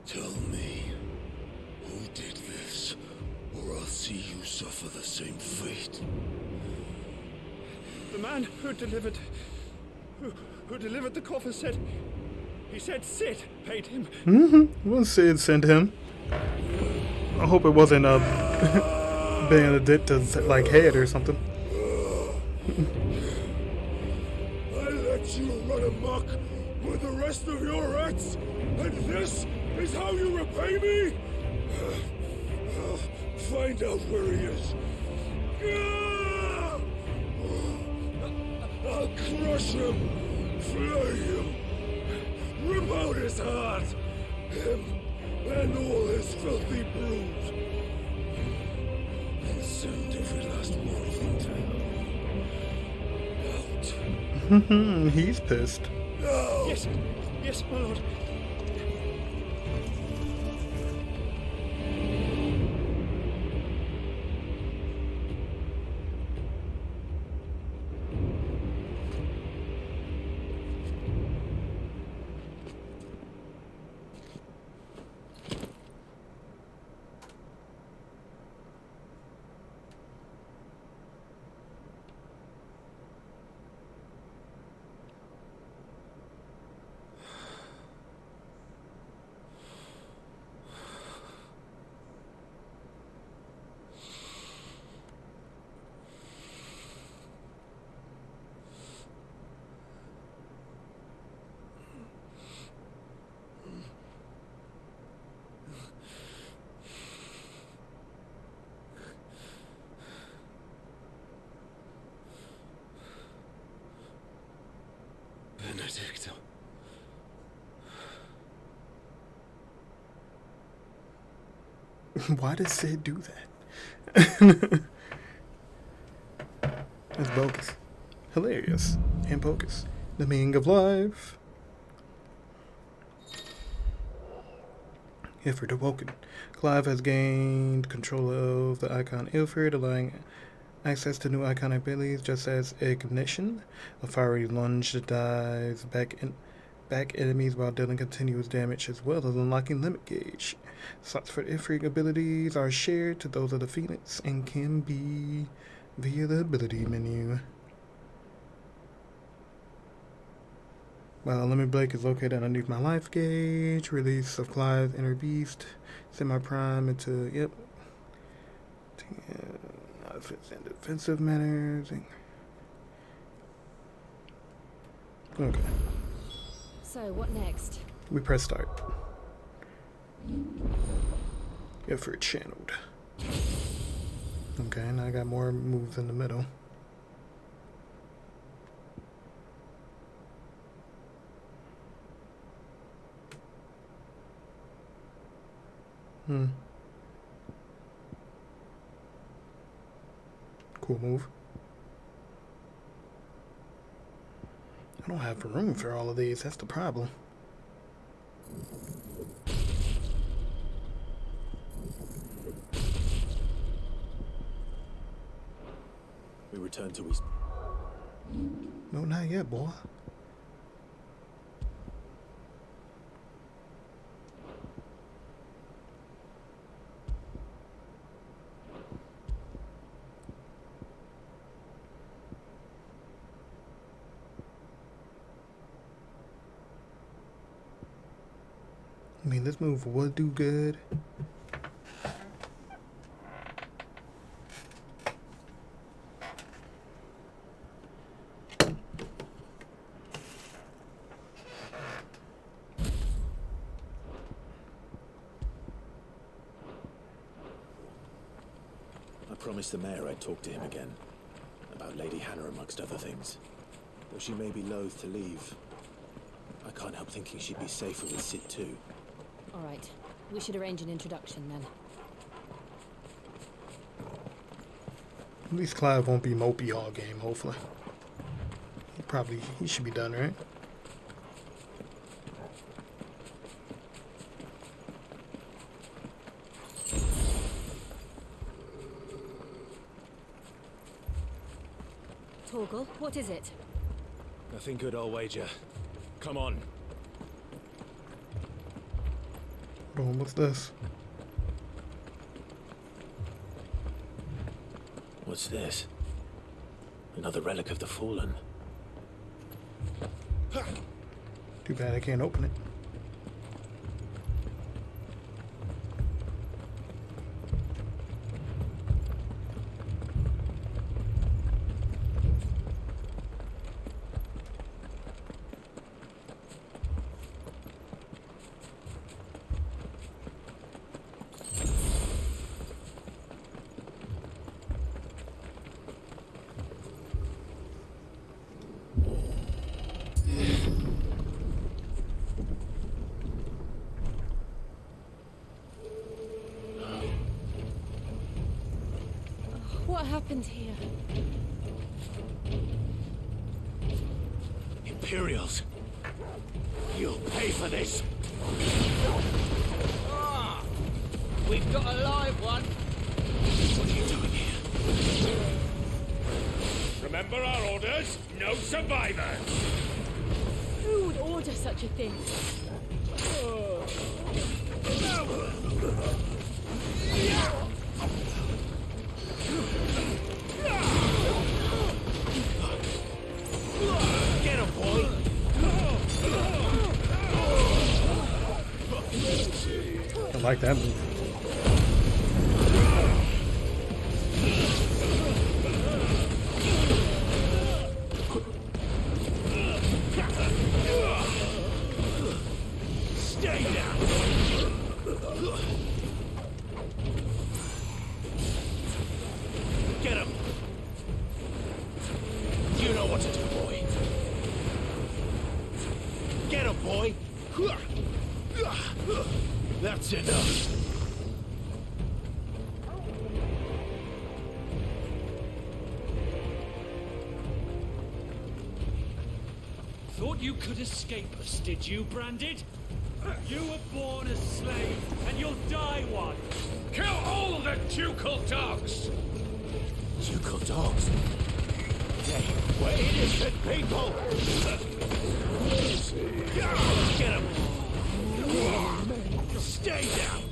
Tell me, who did this, or I'll see you suffer the same fate. The man who delivered the coffin said, he said Sid paid him. Well, Sid sent him. I hope it wasn't Benedicta's like head or something. I let you run amok with the rest of your rats, and this is how you repay me? Find out where he is. I'll crush him, flay him, rip out his heart, him and all his filthy brood, and send every last one of them to hell. Out. He's pissed. No! Yes, my lord. Benedicta. Why does Sid do that? That's bogus. Hilarious. And bogus. The meaning of life. Ilford awoken. Clive has gained control of the icon Ilford, allowing Access to new iconic abilities, just as Ignition, a fiery lunge that dives back enemies while dealing continuous damage, as well as unlocking limit gauge. Slots for Ifrit abilities are shared to those of the Phoenix and can be via the ability menu. While limit break is located underneath my life gauge, release of Clive's inner beast, semi-prime into, yep. Outfits and defensive manners. Okay. So, what next? We press start. Effort channeled. Okay, now I got more moves in the middle. Cool move. I don't have room for all of these, that's the problem. We return to East. No, not yet, boy. I mean, this move would do good. I promised the mayor I'd talk to him again. About Lady Hannah amongst other things. Though she may be loath to leave, I can't help thinking she'd be safer with Sid too. All right. We should arrange an introduction then. At least Clive won't be mopey all game, hopefully. He should be done, right? Torgal, what is it? Nothing good, I'll wager. Come on. Hold on, what's this? What's this? Another relic of the Fallen. Too bad I can't open it. What happened here? Imperials! You'll pay for this! Ah! We've got a live one! What are you doing here? Remember our orders? No survivors! Who would order such a thing? Get him, boy! I like that move. Stay down! Get him! You know what to do, boy. Get him, boy! That's enough. Thought you could escape us, did you, Branded? You were born a slave, and you'll die one! Kill all the ducal dogs! You killed dogs. They were innocent people. Get him. Stay down.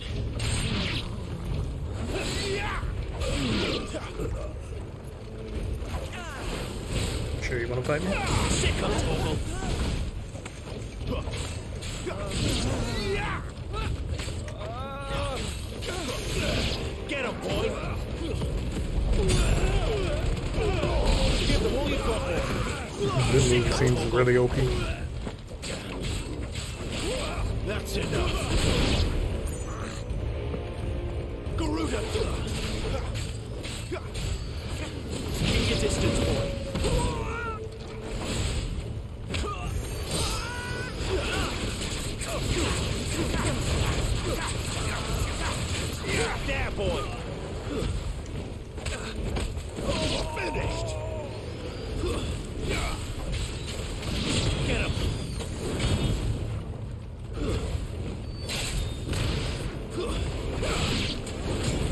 Sure you want to fight me? Sick of Torgal. Get him, boy. Give them all you've got, boy. This movie seems really OP. That's enough. Garuda! Keep your distance, boy. There, boy. Finished. Get him.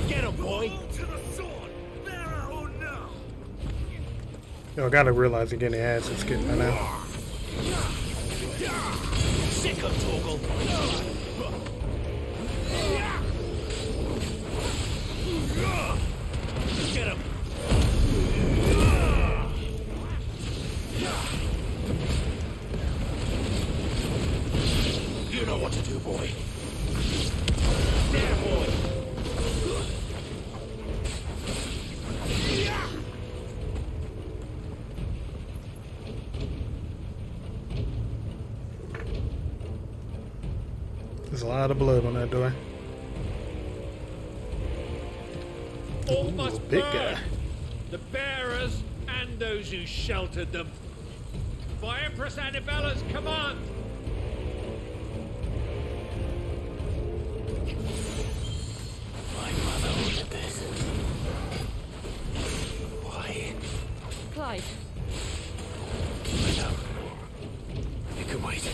Get him, boy. To the sword. There or no. Yo, I gotta realize you're getting ass it's getting right now. Sick of Torgal. Get him. You know what to do, boy. There, boy. There's a lot of blood on that door. All must Big burn. guy. The bearers and those who sheltered them. By Empress Annabella's command. My mother ordered this. Why? Clyde, I know. You can wait.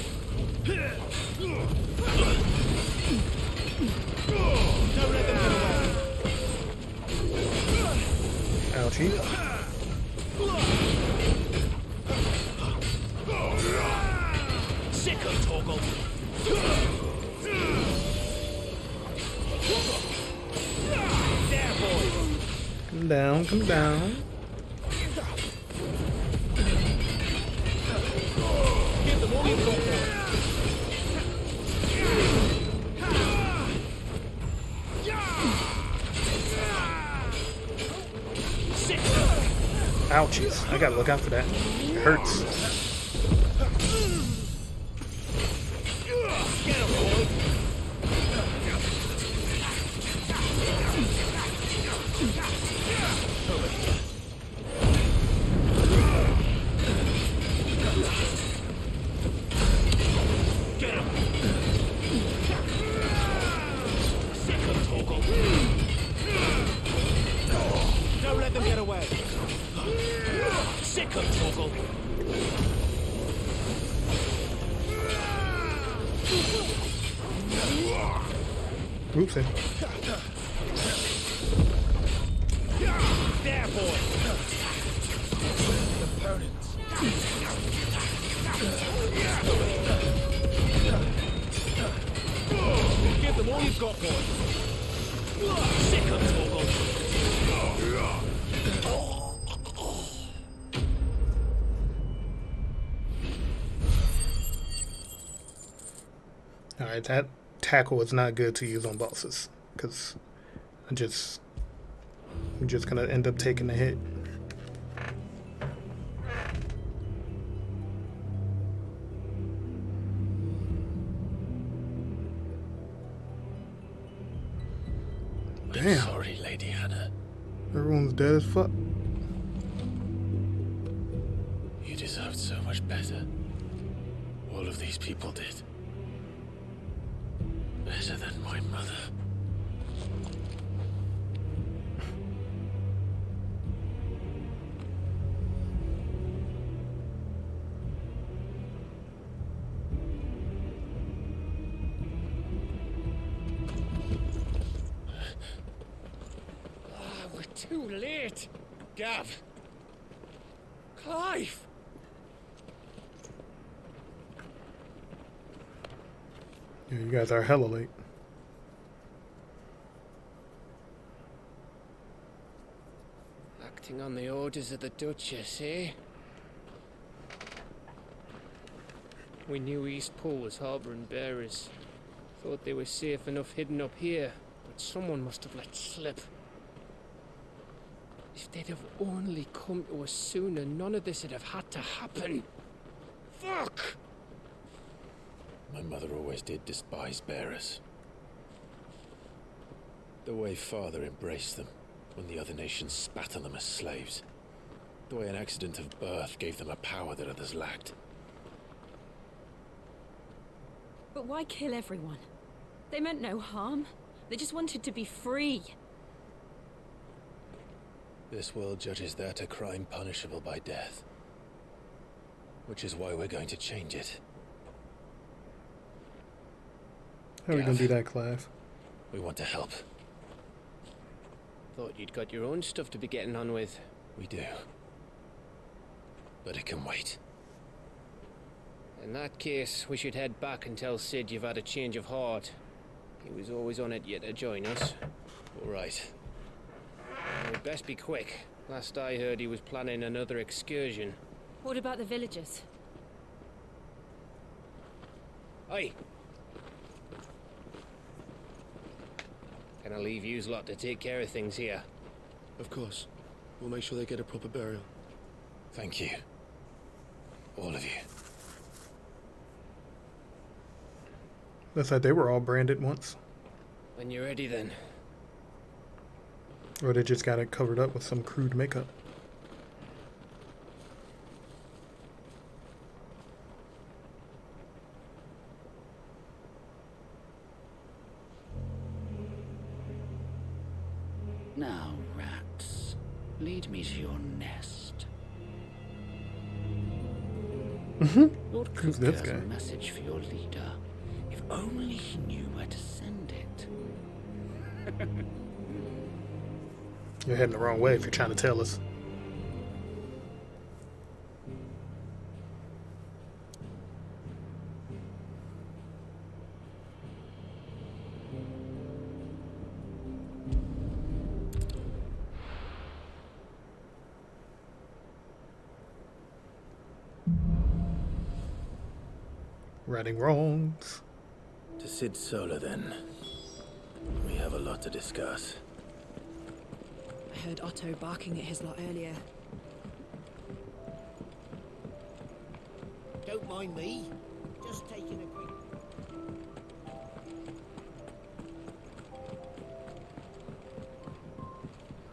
Don't let them get away. Ouchie. Sick of Torgal. There, boy. Come down, come down. Give them all you've got, boy. Sick of. Ouchies. I gotta look out for that. It hurts. Get him, boy. Get him. Sick of Torgal. Don't let them get away. Sick of Torgal. Oopsie. There, boy. Give them all you've got, boy. Sick of Torgal. Alright, that tackle is not good to use on bosses. Because I'm just gonna end up taking the hit. I'm Damn. sorry, Lady Hannah. Everyone's dead as fuck. You deserved so much better. All of these people did. Better than my mother. We're too late. Gav! Clive! Yeah, you guys are hella late. Acting on the orders of the Duchess, eh? We knew Eastpool was harbouring bearers. Thought they were safe enough hidden up here, but someone must have let slip. If they'd have only come to us sooner, none of this would have had to happen. Fuck! My mother always did despise bearers. The way Father embraced them when the other nations spat on them as slaves. The way an accident of birth gave them a power that others lacked. But why kill everyone? They meant no harm. They just wanted to be free. This world judges that a crime punishable by death. Which is why we're going to change it. How are we gonna do that, Clive? We want to help. Thought you'd got your own stuff to be getting on with. We do. But it can wait. In that case, we should head back and tell Sid you've had a change of heart. He was always on it yet to join us. All right. We'd best be quick. Last I heard, he was planning another excursion. What about the villagers? Aye. Can I leave yous lot to take care of things here? Of course. We'll make sure they get a proper burial. Thank you. All of you. Looks like they were all branded once. When you're ready then. Or they just got it covered up with some crude makeup. Now, rats, lead me to your nest. Lord Who's Cook this has a guy? message for your leader. If only he knew where to send it. You're heading the wrong way if you're trying to tell us. Righting wrongs. To Sid Solar, then. We have a lot to discuss. I heard Otto barking at his lot earlier. Don't mind me. Just taking a quick...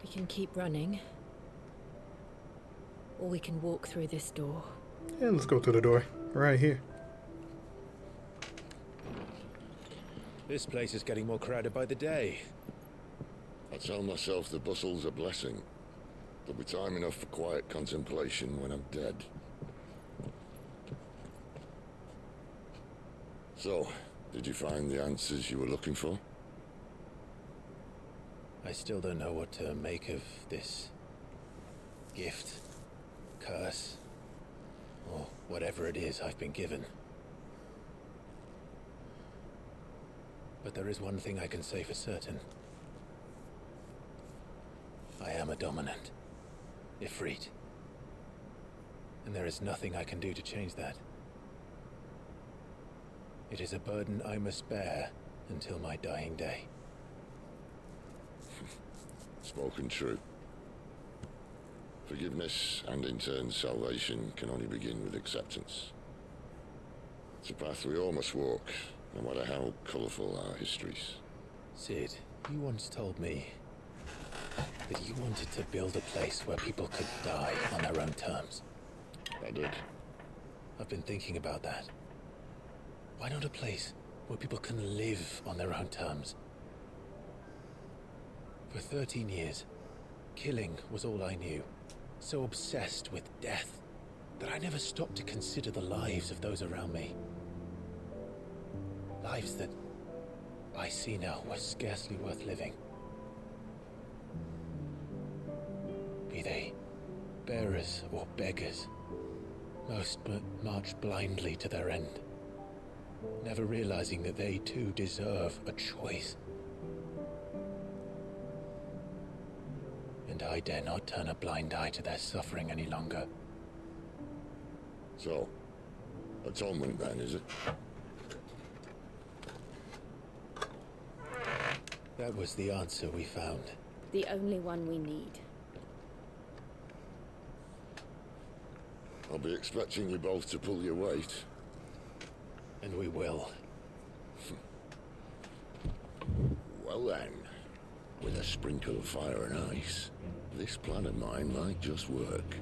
We can keep running. Or we can walk through this door. And let's go through the door. Right here. This place is getting more crowded by the day. I tell myself the bustle's a blessing. There'll be time enough for quiet contemplation when I'm dead. So, did you find the answers you were looking for? I still don't know what to make of this gift, curse, or whatever it is I've been given. But there is one thing I can say for certain. I am a dominant, Ifrit. And there is nothing I can do to change that. It is a burden I must bear until my dying day. Spoken true. Forgiveness and in turn salvation can only begin with acceptance. It's a path we all must walk, no matter how colourful our histories. Sid, you once told me that you wanted to build a place where people could die on their own terms. I did. I've been thinking about that. Why not a place where people can live on their own terms? For 13 years, killing was all I knew. So obsessed with death that I never stopped to consider the lives of those around me. Lives that I see now were scarcely worth living. Be they bearers or beggars. Most march blindly to their end, never realizing that they too deserve a choice. And I dare not turn a blind eye to their suffering any longer. So, atonement then, is it? That was the answer we found. The only one we need. I'll be expecting you both to pull your weight. And we will. Well then, with a sprinkle of fire and ice, this plan of mine might just work.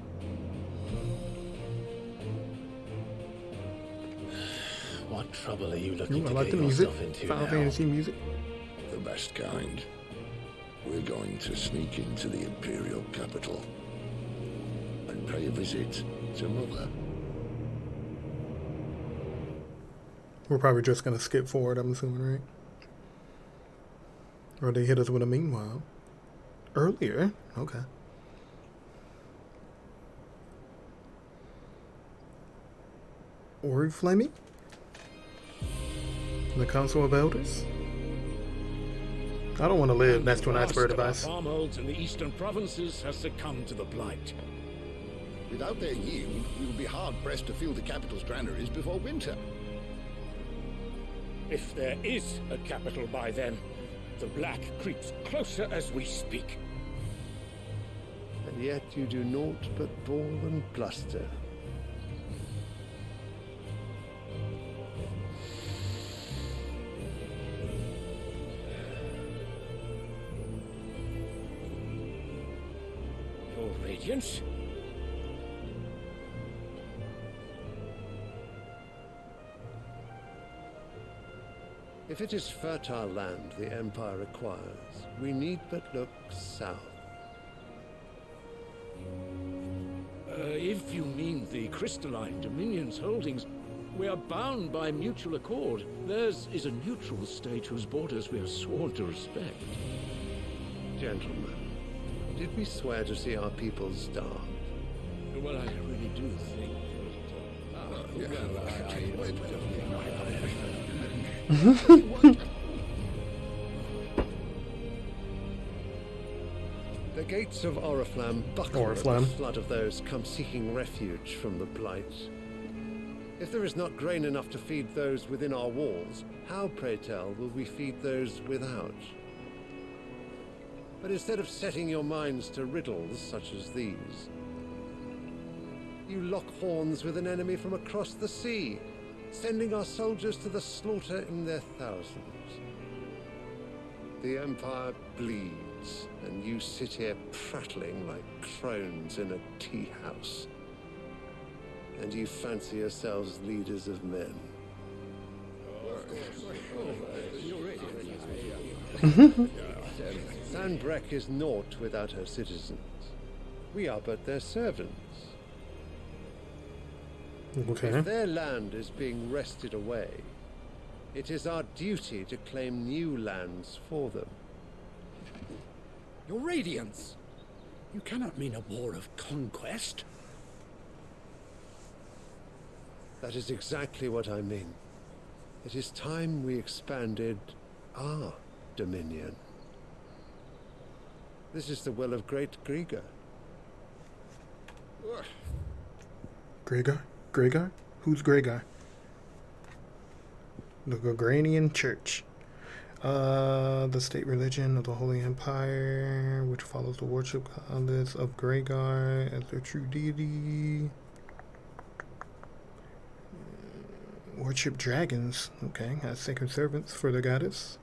What trouble are you looking I to like get the music. yourself into Final now? Fantasy music. The best kind. We're going to sneak into the Imperial capital and pay a visit to Mother. We're probably just gonna skip forward, I'm assuming, right? Or they hit us with a meanwhile. Earlier? Okay. Oriflamme? The Council of Elders? I don't want to live next to an iceberg device. Farmholds in the eastern provinces has succumbed to the blight. Without their yield, we will be hard-pressed to fill the capital's granaries before winter. If there is a capital by then, the black creeps closer as we speak. And yet you do naught but bawl and bluster. Your Radiance? If it is fertile land the Empire acquires, we need but look south. If you mean the crystalline Dominion's holdings, we are bound by mutual accord. Theirs is a neutral state whose borders we are sworn to respect. Gentlemen, did we swear to see our people starve? Well, I really do think The gates of Oriflamme buckle at the flood of those come seeking refuge from the blight. If there is not grain enough to feed those within our walls, how, pray tell, will we feed those without? But instead of setting your minds to riddles such as these, you lock horns with an enemy from across the sea, sending our soldiers to the slaughter in their thousands. The Empire bleeds, and you sit here prattling like crones in a tea house. And you fancy yourselves leaders of men. Sandbreck is naught without her citizens. We are but their servants. Okay. If their land is being wrested away, it is our duty to claim new lands for them. Your Radiance! You cannot mean a war of conquest. That is exactly what I mean. It is time we expanded our dominion. This is the will of great Grieger. Grieger? Grieger? Who's Grieger? The Gregorian Church. The state religion of the Holy Empire, which follows the worship goddess of Gregar as their true deity. Worship dragons. Okay, as sacred servants for the goddess.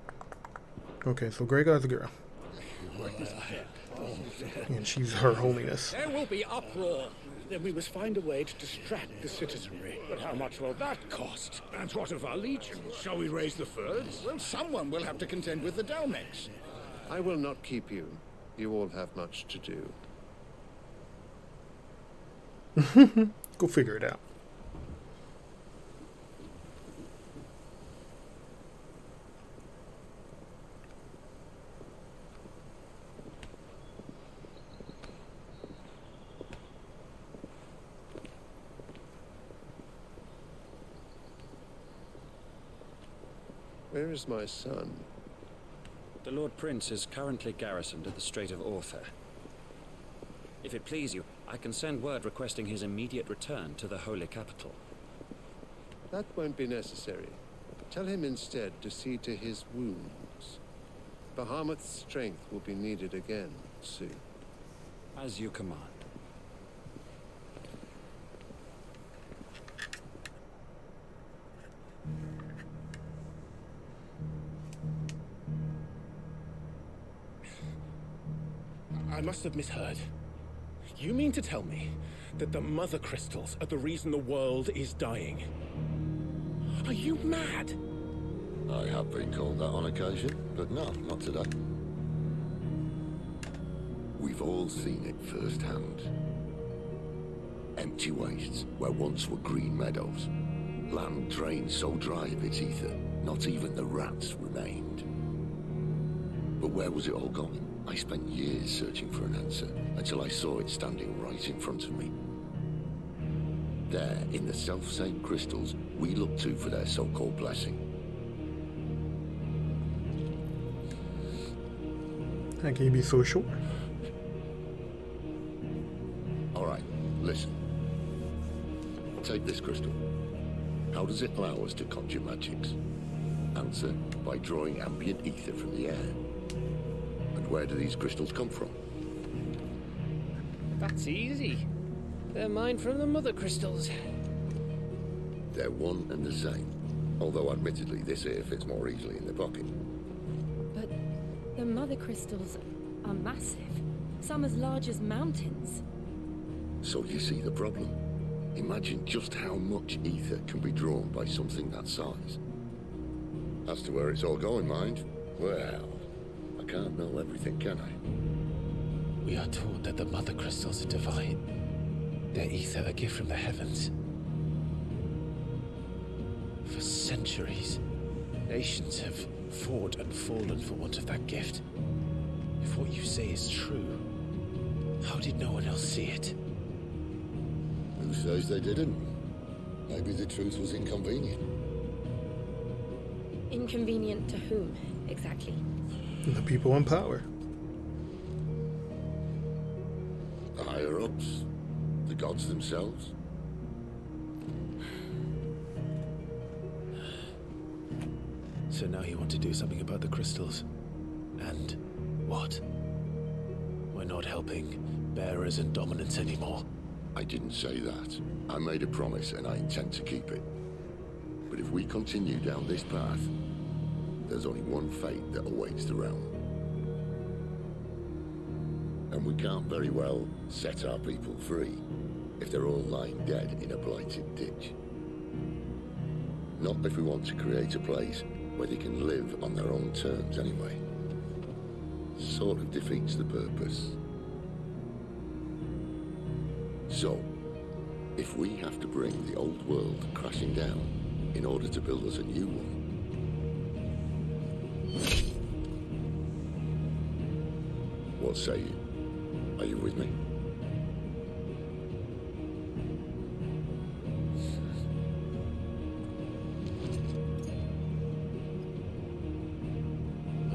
Okay, so Gregar's a girl. And she's her holiness. There will be uproar. Then we must find a way to distract the citizenry. But how much will that cost? And what of our legions? Shall we raise the furs? Well, someone will have to contend with the Dalmex. I will not keep you. You all have much to do. Go figure it out. Where is my son? The Lord Prince is currently garrisoned at the Strait of Orther. If it please you, I can send word requesting his immediate return to the Holy Capital. That won't be necessary. Tell him instead to see to his wounds. Bahamut's strength will be needed again soon. As you command. I must have misheard. You mean to tell me that the mother crystals are the reason the world is dying? Are you mad? I have been called that on occasion, but no, not today. We've all seen it firsthand. Empty wastes where once were green meadows. Land drained so dry of its ether, not even the rats remained. But where was it all going? I spent years searching for an answer, until I saw it standing right in front of me. There, in the self-same crystals we look to for their so-called blessing. How can you be so sure? Alright, listen. Take this crystal. How does it allow us to conjure magics? Answer, by drawing ambient ether from the air. And where do these crystals come from? That's easy. They're mined from the mother crystals. They're one and the same. Although admittedly this here fits more easily in the pocket. But the mother crystals are massive. Some as large as mountains. So you see the problem. Imagine just how much ether can be drawn by something that size. As to where it's all going, mind, well, I can't know everything, can I? We are taught that the mother crystals are divine. Their ether a gift from the heavens. For centuries, nations have fought and fallen for want of that gift. If what you say is true, how did no one else see it? Who says they didn't? Maybe the truth was inconvenient. Inconvenient to whom, exactly? The people in power. The higher-ups? The gods themselves? So now you want to do something about the crystals. And what? We're not helping bearers and dominants anymore. I didn't say that. I made a promise and I intend to keep it. But if we continue down this path, there's only one fate that awaits the realm. And we can't very well set our people free if they're all lying dead in a blighted ditch. Not if we want to create a place where they can live on their own terms anyway. Sort of defeats the purpose. So, if we have to bring the old world crashing down in order to build us a new one, what say you? Are you with me?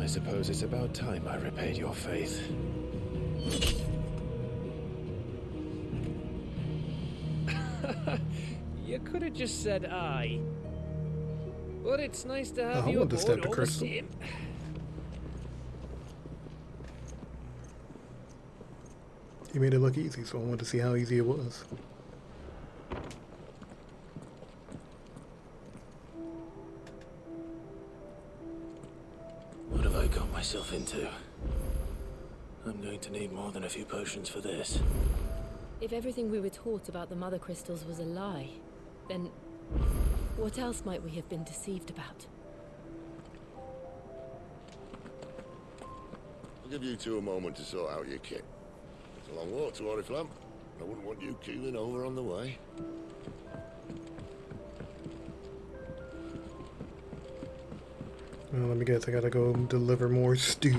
I suppose it's about time I repaid your faith. You could have just said aye. But it's nice to have I you want to aboard step to all the Crystal. same. He made it look easy, so I wanted to see how easy it was. What have I got myself into? I'm going to need more than a few potions for this. If everything we were taught about the mother crystals was a lie, then what else might we have been deceived about? I'll give you two a moment to sort out your kit. It's a long walk to Oriflamme. I wouldn't want you keeling over on the way. Well, let me guess, I gotta go deliver more stew.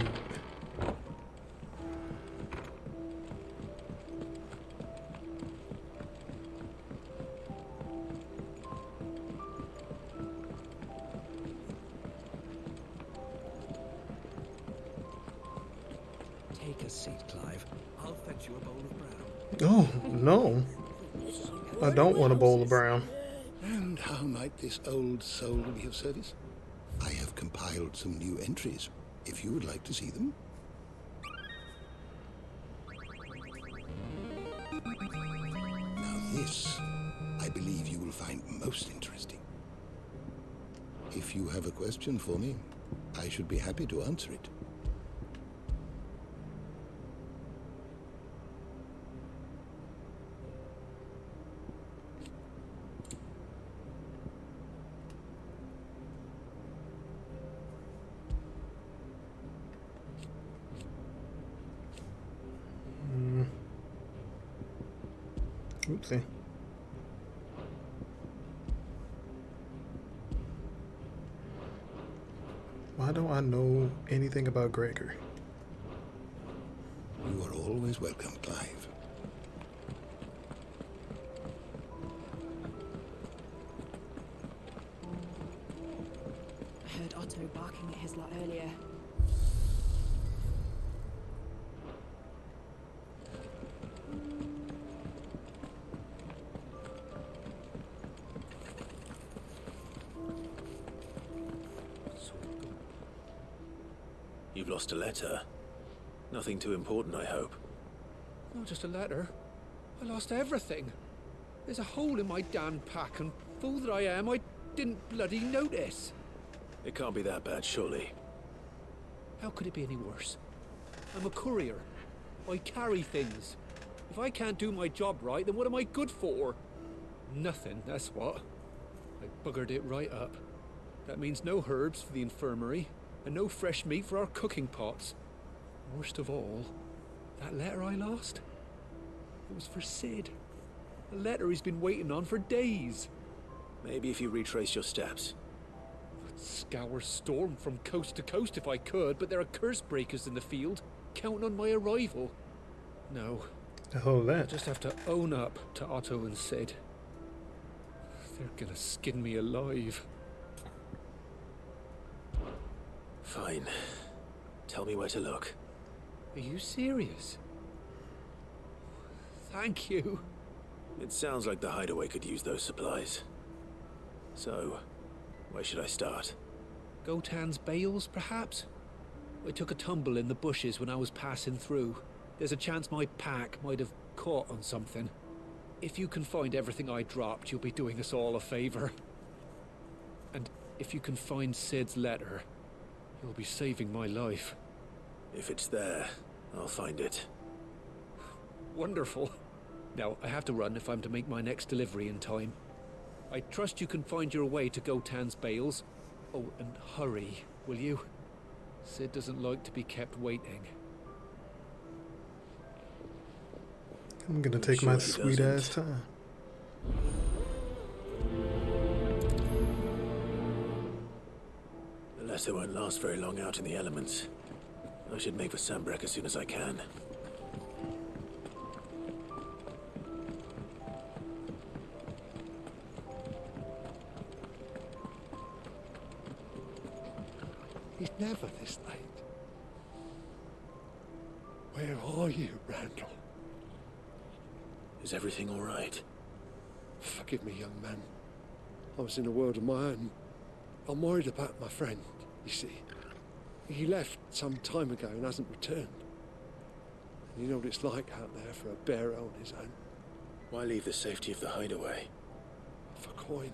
seat, Clive. I'll fetch you a bowl of brown. Oh, no. I don't want a bowl of brown. And how might this old soul be of service? I have compiled some new entries, if you would like to see them. Now this, I believe you will find most interesting. If you have a question for me, I should be happy to answer it. Oopsie. Why don't I know anything about Gregor? You are always welcome, Clive. I heard Otto barking at his lot earlier. You've lost a letter. Nothing too important, I hope. Not just a letter. I lost everything. There's a hole in my damn pack, and fool that I am, I didn't bloody notice. It can't be that bad, surely. How could it be any worse? I'm a courier. I carry things. If I can't do my job right, then what am I good for? Nothing, that's what. I buggered it right up. That means no herbs for the infirmary, and no fresh meat for our cooking pots. Worst of all, that letter I lost, it was for Sid. A letter he's been waiting on for days. Maybe if you retrace your steps. I'd scour Storm from coast to coast if I could, but there are curse breakers in the field, counting on my arrival. No. The whole that. I just have to own up to Otto and Sid. They're gonna skin me alive. Fine. Tell me where to look. Are you serious? Thank you. It sounds like the hideaway could use those supplies. So, where should I start? Gotan's bales, perhaps? I took a tumble in the bushes when I was passing through. There's a chance my pack might have caught on something. If you can find everything I dropped, you'll be doing us all a favor. And if you can find Sid's letter, you'll be saving my life. If it's there, I'll find it. Wonderful. Now, I have to run if I'm to make my next delivery in time. I trust you can find your way to Gotan's bales. Oh, and hurry, will you? Sid doesn't like to be kept waiting. I'm gonna take my sweet ass time. The letter won't last very long out in the elements. I should make for Sambrek as soon as I can. He's never this late. Where are you, Randall? Is everything all right? Forgive me, young man. I was in a world of my own. I'm worried about my friend, you see. He left some time ago and hasn't returned. And you know what it's like out there for a bearer on his own. Why leave the safety of the hideaway? For coin.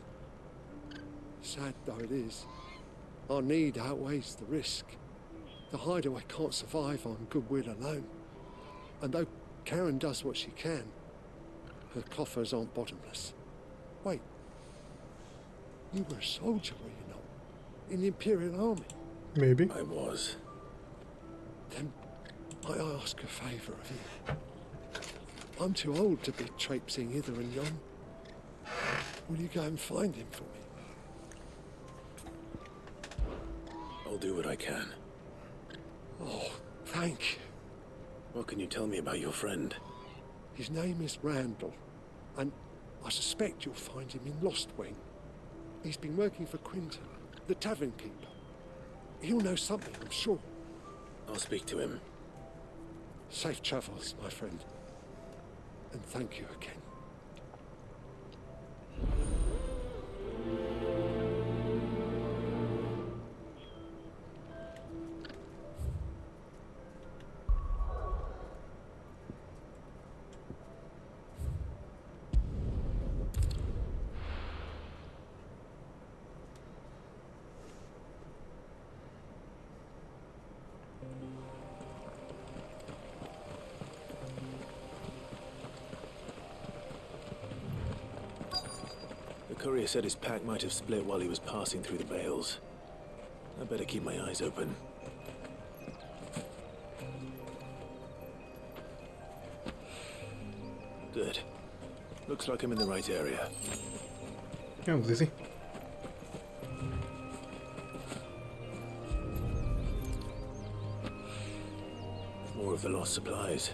Sad though it is, our need outweighs the risk. The hideaway can't survive on goodwill alone. And though Karen does what she can, her coffers aren't bottomless. Wait. You were a soldier, were you not? In the Imperial Army? Maybe. I was. Then might I ask a favour of you? I'm too old to be traipsing hither and yon. Will you go and find him for me? I'll do what I can. Oh, thank you. What can you tell me about your friend? His name is Randall, and I suspect you'll find him in Lost Wing. He's been working for Quinton, the tavern keeper. He'll know something, I'm sure. I'll speak to him. Safe travels, my friend. And thank you again. The courier said his pack might have split while he was passing through the bales. I better keep my eyes open. Good. Looks like I'm in the right area. Oh, Lizzie. More of the lost supplies.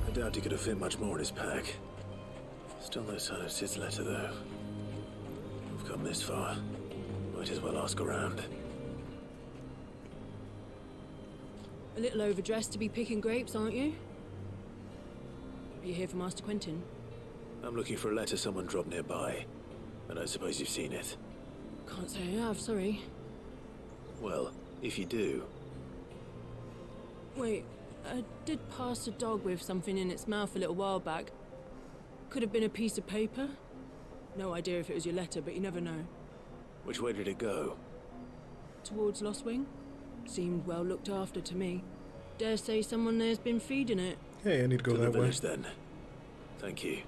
I doubt he could have fit much more in his pack. Still no sign of Sid's letter, though. We've come this far. Might as well ask around. A little overdressed to be picking grapes, aren't you? Are you here for Master Quentin? I'm looking for a letter someone dropped nearby. And I suppose you've seen it. Can't say I have, sorry. Well, if you do... Wait, I did pass a dog with something in its mouth a little while back. Could have been a piece of paper. No idea if it was your letter, but you never know. Which way did it go? Towards Lost Wing? Seemed well looked after to me. Dare say someone there's been feeding it. Hey, I need to go To the that way. village, then. Thank you.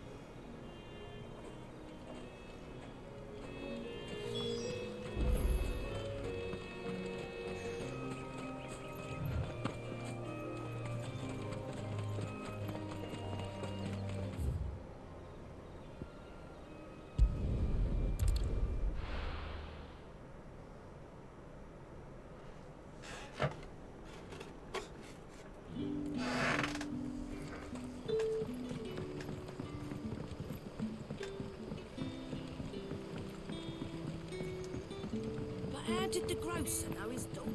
But how did the grocer know his dog?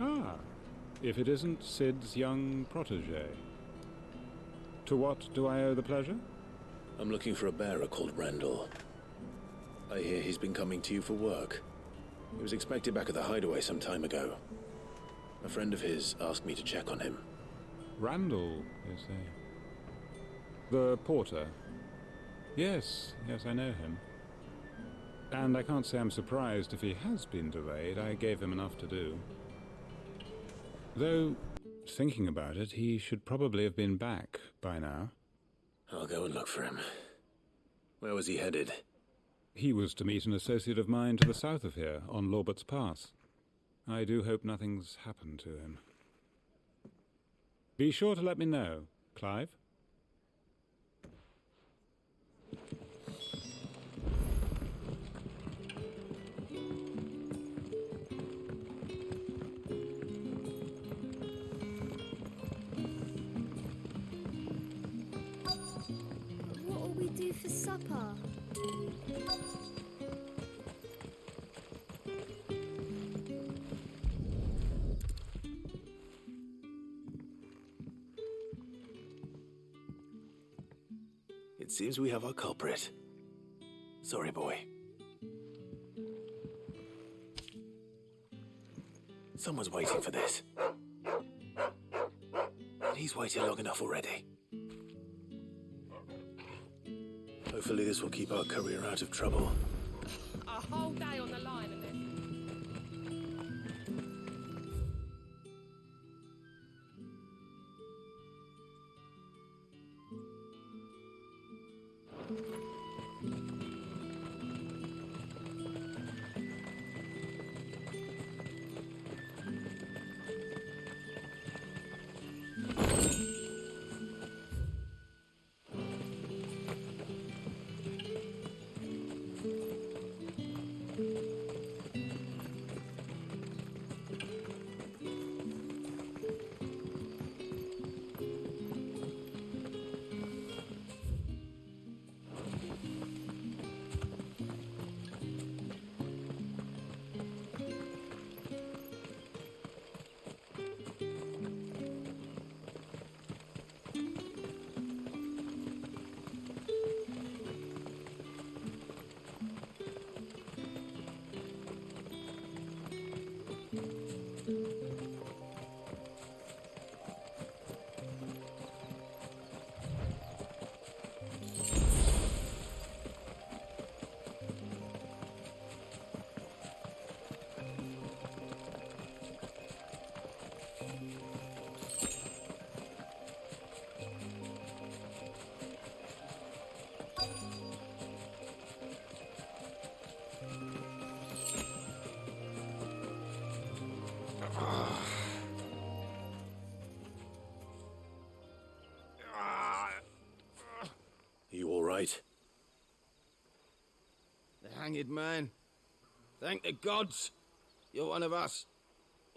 Ah, if it isn't Sid's young protege. To what do I owe the pleasure? I'm looking for a bearer called Randall. I hear he's been coming to you for work. He was expected back at the hideaway some time ago. A friend of his asked me to check on him. Randall, you say? The porter? Yes, I know him. And I can't say I'm surprised if he has been delayed. I gave him enough to do. Though, thinking about it, he should probably have been back by now. I'll go and look for him. Where was he headed? He was to meet an associate of mine to the south of here, on Lorbert's Pass. I do hope nothing's happened to him. Be sure to let me know, Clive. What'll we do for supper? It seems we have our culprit. Sorry, boy. Someone's waiting for this. And he's waited long enough already. Hopefully this will keep our courier out of trouble. A whole day on the line and then... You all right? The hanged man. Thank the gods. You're one of us.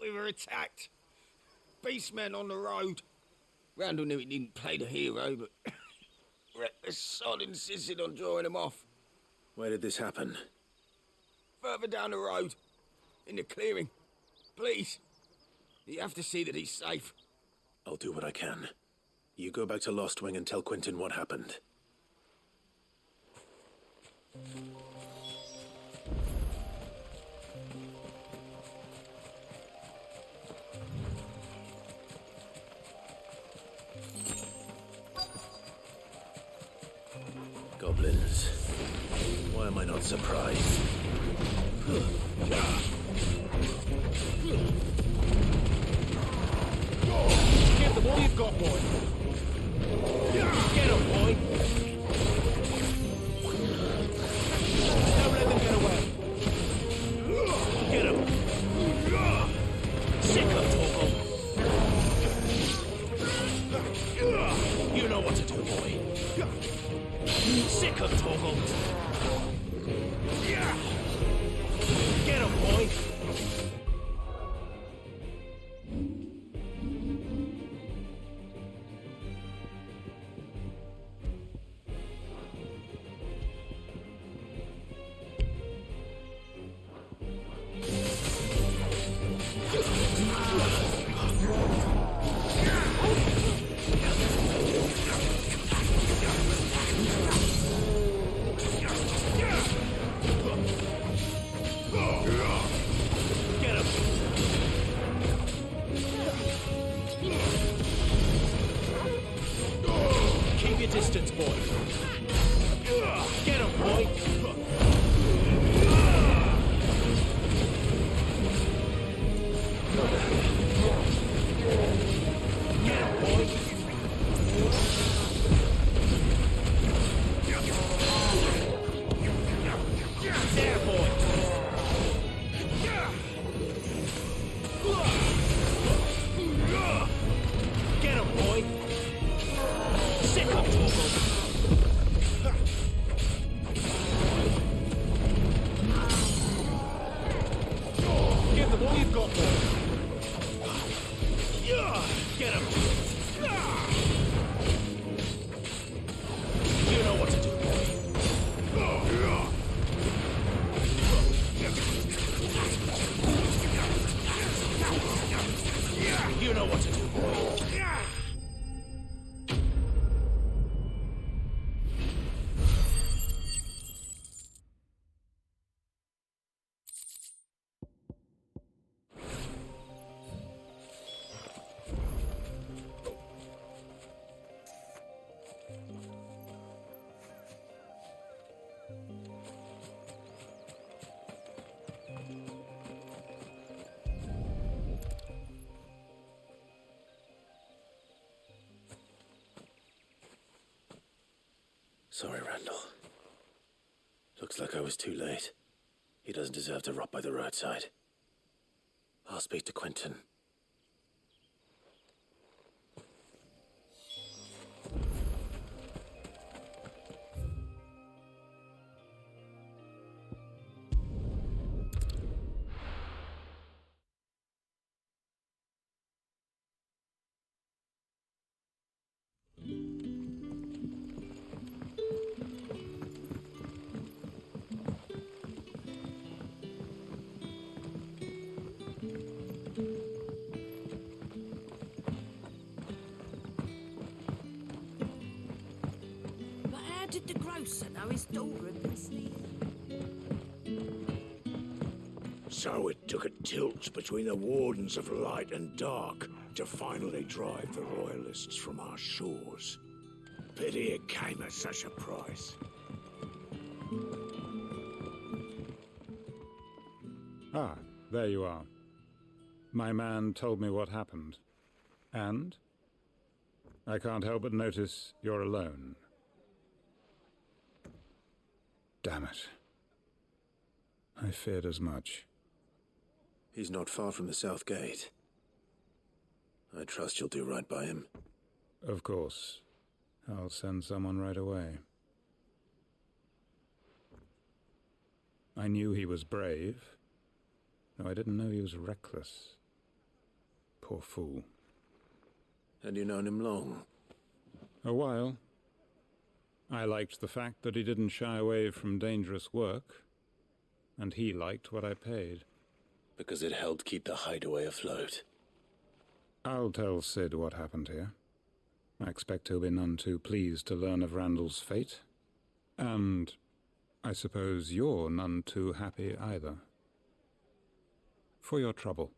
We were attacked. Beastmen on the road. Randall knew he didn't play the hero, but reckless sod insisted on drawing him off. Where did this happen? Further down the road. In the clearing. Please. You have to see that he's safe. I'll do what I can. You go back to Lost Wing and tell Quentin what happened. Goblins. Why am I not surprised? Give them all you've got, boy. Get him, boy. Don't let them get away. Get him. Sick of Torgal. You know what to do, boy. Sick of Torgal. Get him, boy. Keep your distance, boy. Get him, boy. Get him, boy. There, boy. Get him, boy. Sick of Torgal. Give them all you've got, boy. Get him. You know what to do, boy. You know what to do, boy. Sorry, Randall. Looks like I was too late. He doesn't deserve to rot by the roadside. I'll speak to Quentin. But how did the grocer know his daughter had been sneezing? So it took a tilt between the Wardens of Light and Dark to finally drive the Royalists from our shores. Pity it came at such a price. Ah, there you are. My man told me what happened. And? I can't help but notice you're alone. Damn it. I feared as much. He's not far from the south gate. I trust you'll do right by him. Of course. I'll send someone right away. I knew he was brave, though I didn't know he was reckless. Poor fool. And you known him long? A while. I liked the fact that he didn't shy away from dangerous work, and he liked what I paid. Because it helped keep the hideaway afloat. I'll tell Sid what happened here. I expect he'll be none too pleased to learn of Randall's fate. And I suppose you're none too happy either. For your trouble.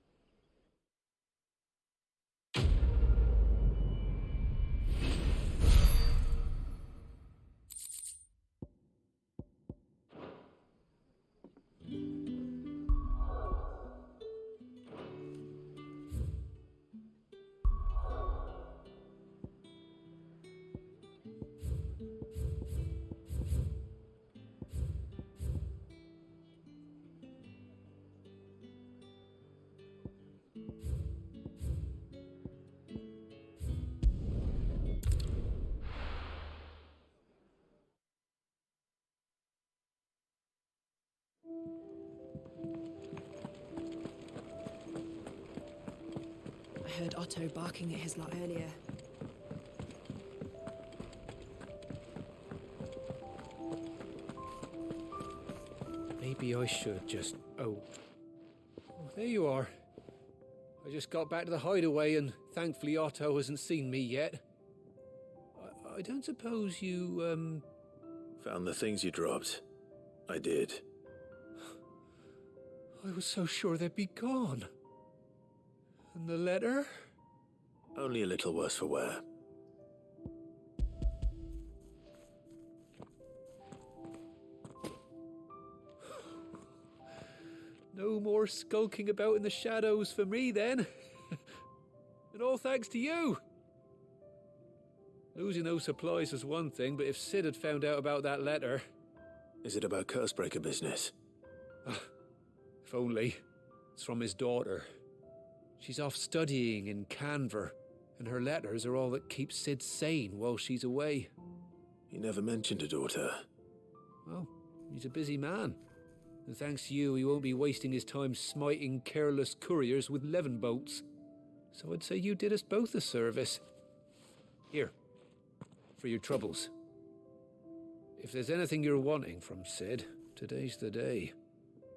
I heard Otto barking at his lot earlier. Maybe I should just... Oh, there you are. I just got back to the hideaway and thankfully Otto hasn't seen me yet. I don't suppose you, Found the things you dropped. I did. I was so sure they'd be gone. And the letter? Only a little worse for wear. No more skulking about in the shadows for me, then. And all thanks to you. Losing those supplies was one thing, but if Sid had found out about that letter... Is it about Cursebreaker business? If only. It's from his daughter. She's off studying in Canver, and her letters are all that keeps Sid sane while she's away. He never mentioned a daughter. Well, he's a busy man. And thanks to you, he won't be wasting his time smiting careless couriers with levin bolts. So I'd say you did us both a service. Here, for your troubles. If there's anything you're wanting from Sid, today's the day.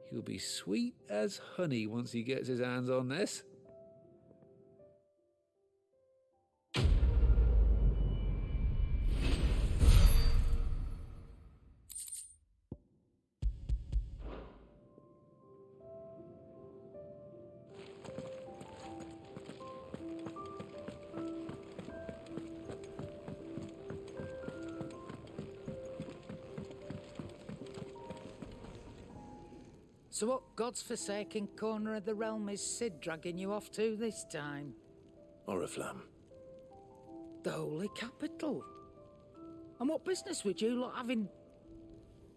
He'll be sweet as honey once he gets his hands on this. So what god's-forsaken corner of the realm is Sid dragging you off to this time? Oriflamme. The Holy Capital. And what business would you lot have in...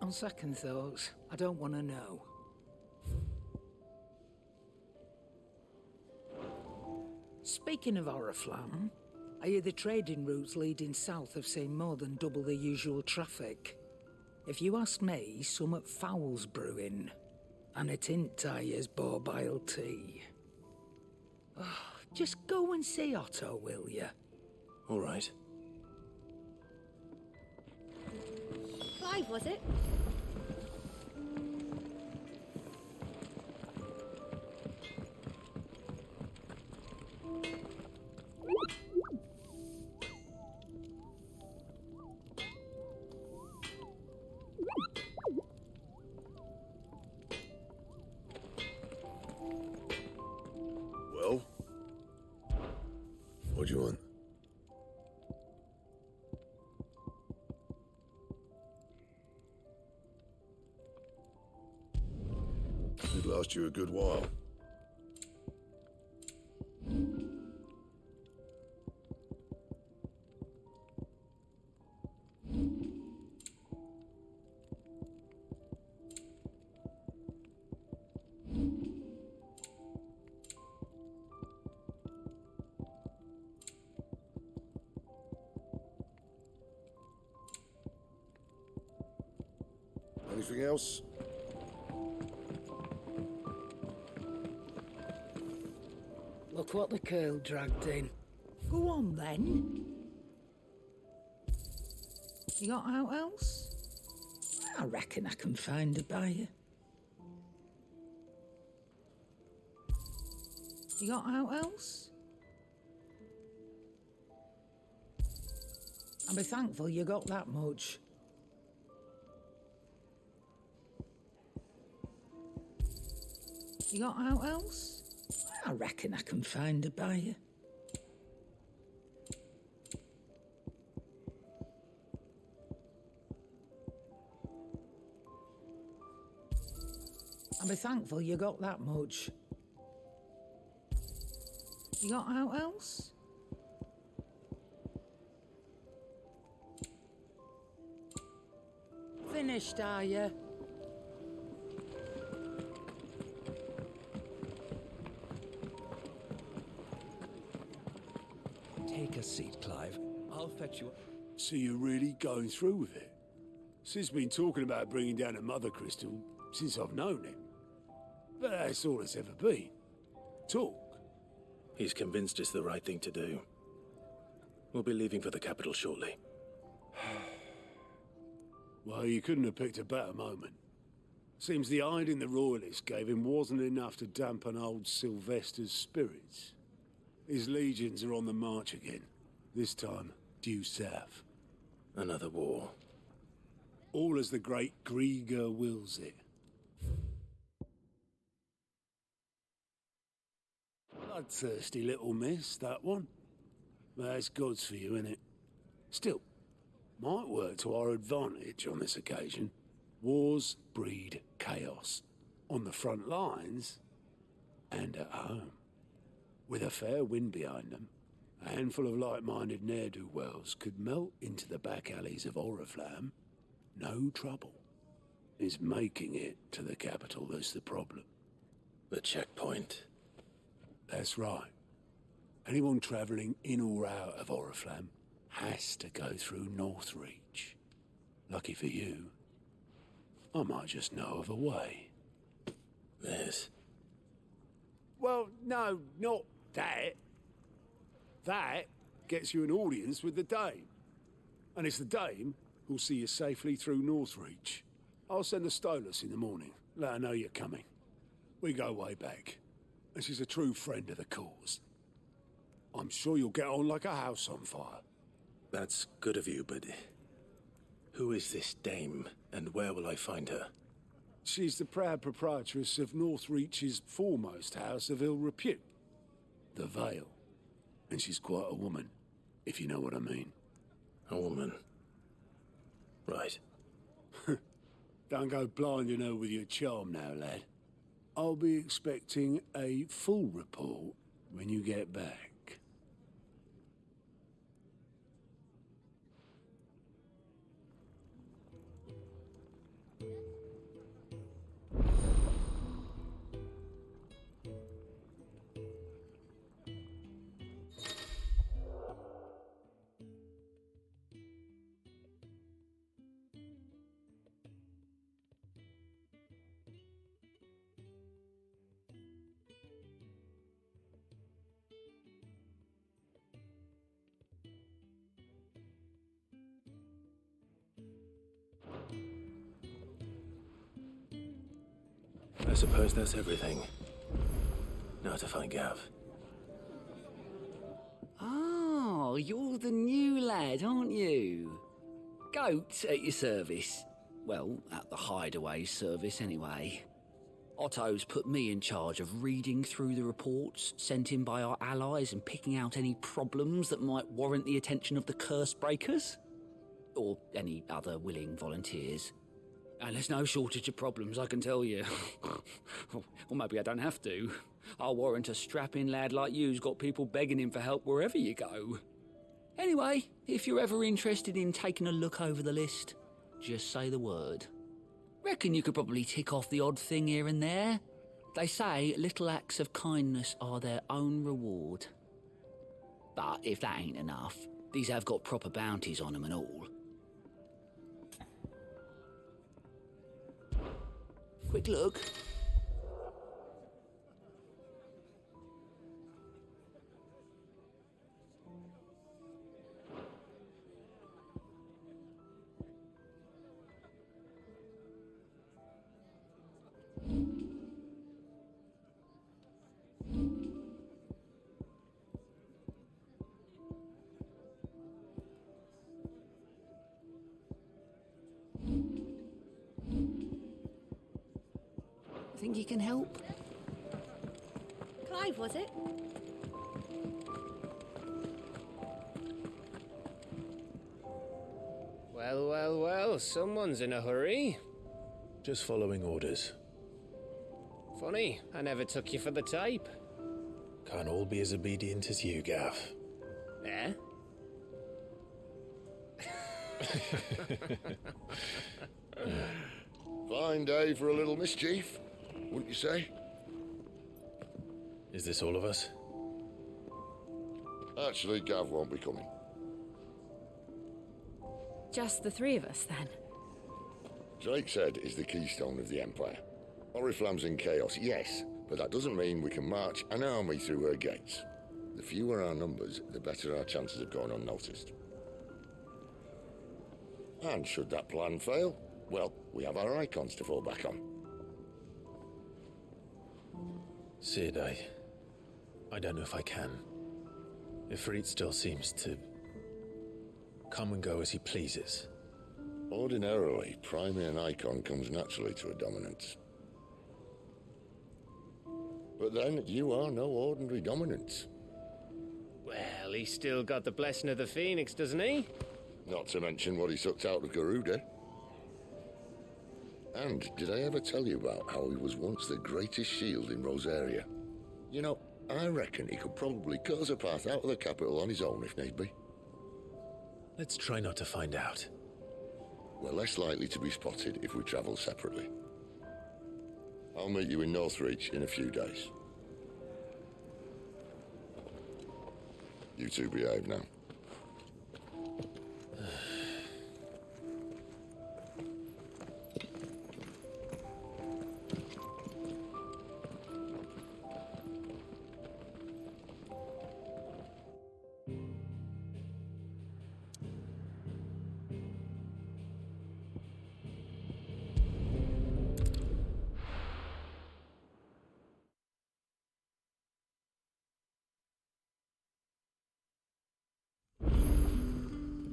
On second thoughts, I don't want to know. Speaking of Oriflamme, I hear the trading routes leading south have seen more than double the usual traffic. If you ask me, summat foul's brewing. And a tint tires borbile tea. Oh, just go and see Otto, will you? All right. Clive, was it? Well? What do you want? It'd last you a good while. Anything else? Look what the curl dragged in. Go on then. You got out else? I reckon I can find a buyer. You got out else? I'll be thankful you got that much. You got out else? I reckon I can find a buyer. I'll be thankful you got that much. You got out else? Finished, are you? Take a seat, Clive. I'll fetch you. So you're really going through with it? Sid's been talking about bringing down a mother crystal since I've known him. But that's all it's ever been. Talk. He's convinced it's the right thing to do. We'll be leaving for the capital shortly. Well, you couldn't have picked a better moment. Seems the hiding the Royalists gave him wasn't enough to dampen old Sylvester's spirits. His legions are on the march again, this time due south. Another war. All as the great Grieger wills it. Bloodthirsty little miss, that one. That's God's for you, innit? Still, might work to our advantage on this occasion. Wars breed chaos. On the front lines, and at home. With a fair wind behind them, a handful of like-minded ne'er-do-wells could melt into the back alleys of Oriflamme. No trouble. It's making it to the capital that's the problem. The checkpoint. That's right. Anyone travelling in or out of Oriflamme has to go through Northreach. Lucky for you, I might just know of a way. This? Well, no, not that. That gets you an audience with the Dame. And it's the Dame who'll see you safely through Northreach. I'll send the Stolas in the morning. Let her know you're coming. We go way back. And she's a true friend of the cause. I'm sure you'll get on like a house on fire. That's good of you, but who is this Dame, and where will I find her? She's the proud proprietress of Northreach's foremost house of ill repute, the Vale. And she's quite a woman, if you know what I mean. A woman? Right. Don't go blinding her with your charm now, lad. I'll be expecting a full report when you get back. I suppose that's everything. Now to find Gav. Oh, you're the new lad, aren't you? Goat at your service. Well, at the hideaway service anyway. Otto's put me in charge of reading through the reports sent in by our allies and picking out any problems that might warrant the attention of the curse breakers. Or any other willing volunteers. And there's no shortage of problems, I can tell you. Or maybe I don't have to. I'll warrant a strapping lad like you's got people begging him for help wherever you go. Anyway, if you're ever interested in taking a look over the list, just say the word. Reckon you could probably tick off the odd thing here and there. They say little acts of kindness are their own reward. But if that ain't enough, these have got proper bounties on them and all. Quick look. Think you can help? Clive, was it? Well, well, well, someone's in a hurry. Just following orders. Funny, I never took you for the type. Can't all be as obedient as you, Gav. Eh? Fine day for a little mischief, wouldn't you say? Is this all of us? Actually, Gav won't be coming. Just the three of us, then? Drake's Head is the keystone of the Empire. Oriflamme's in chaos, yes, but that doesn't mean we can march an army through her gates. The fewer our numbers, the better our chances of going unnoticed. And should that plan fail, well, we have our icons to fall back on. Sid, I don't know if I can. Ifrit still seems to come and go as he pleases. Ordinarily, priming an icon comes naturally to a dominance. But then, you are no ordinary dominance. Well, he's still got the blessing of the Phoenix, doesn't he? Not to mention what he sucked out of Garuda. And did I ever tell you about how he was once the greatest shield in Rosaria? You know, I reckon he could probably cut us a path out of the capital on his own if need be. Let's try not to find out. We're less likely to be spotted if we travel separately. I'll meet you in Northreach in a few days. You two behave now.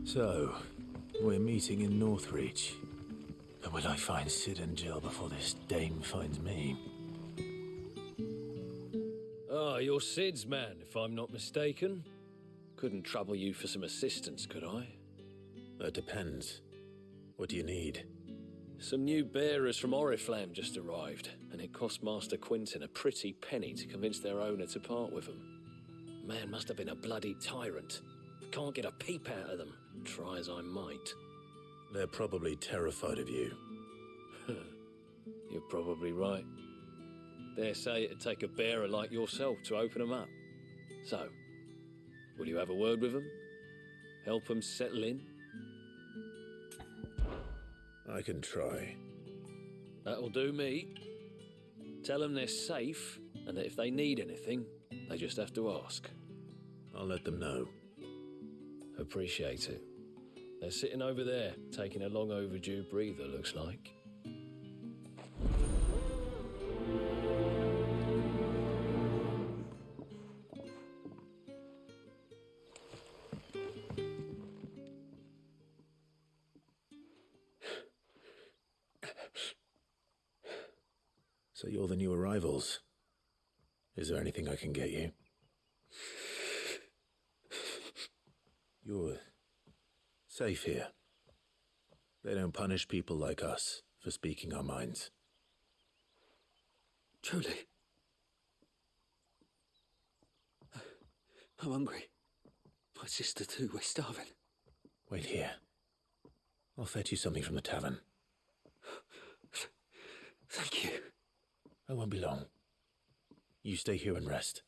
So, we're meeting in Northreach. But will I find Sid and Jill before this dame finds me? Ah, you're Sid's man, if I'm not mistaken. Couldn't trouble you for some assistance, could I? That depends. What do you need? Some new bearers from Oriflamme just arrived, and it cost Master Quinton a pretty penny to convince their owner to part with them. Man must have been a bloody tyrant. Can't get a peep out of them, try as I might. They're probably terrified of you. You're probably right. Dare say it'd take a bearer like yourself to open them up. So, will you have a word with them? Help them settle in? I can try. That'll do me. Tell them they're safe, and that if they need anything, they just have to ask. I'll let them know. Appreciate it. They're sitting over there, taking a long overdue breather, looks like. So you're the new arrivals. Is there anything I can get you? You're safe here. They don't punish people like us for speaking our minds. Truly. I'm hungry. My sister too, we're starving. Wait here. I'll fetch you something from the tavern. Thank you. I won't be long. You stay here and rest.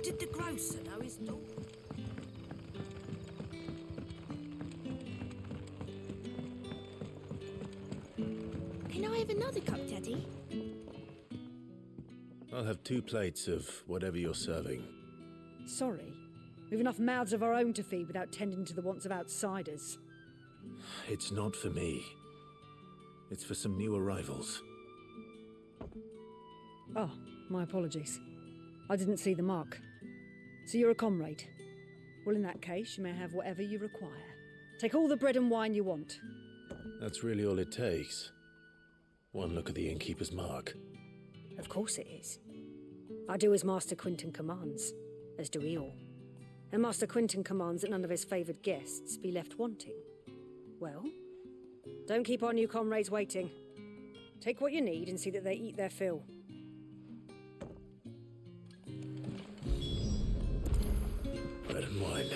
Did the grocer know his daughter? Can I have another cup, Daddy? I'll have 2 plates of whatever you're serving. Sorry. We've enough mouths of our own to feed without tending to the wants of outsiders. It's not for me. It's for some new arrivals. Oh, my apologies. I didn't see the mark. So you're a comrade? Well, in that case, you may have whatever you require. Take all the bread and wine you want. That's really all it takes. One look at the innkeeper's mark. Of course it is. I do as Master Quinton commands, as do we all. And Master Quinton commands that none of his favoured guests be left wanting. Well, don't keep our new comrades waiting. Take what you need and see that they eat their fill. Bread and wine.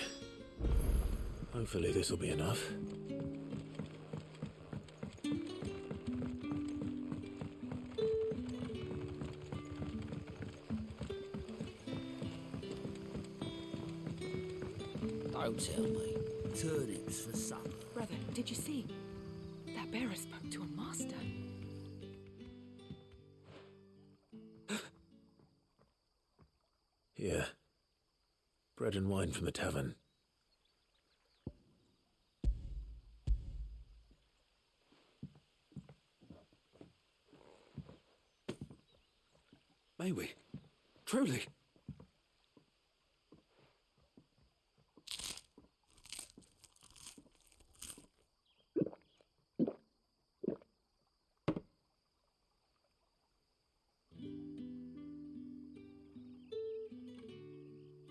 Hopefully this'll be enough. Don't tell me. Turnips for supper. Brother, did you see? That bearer spoke to a master. Here. Bread and wine from the tavern. May we? Truly?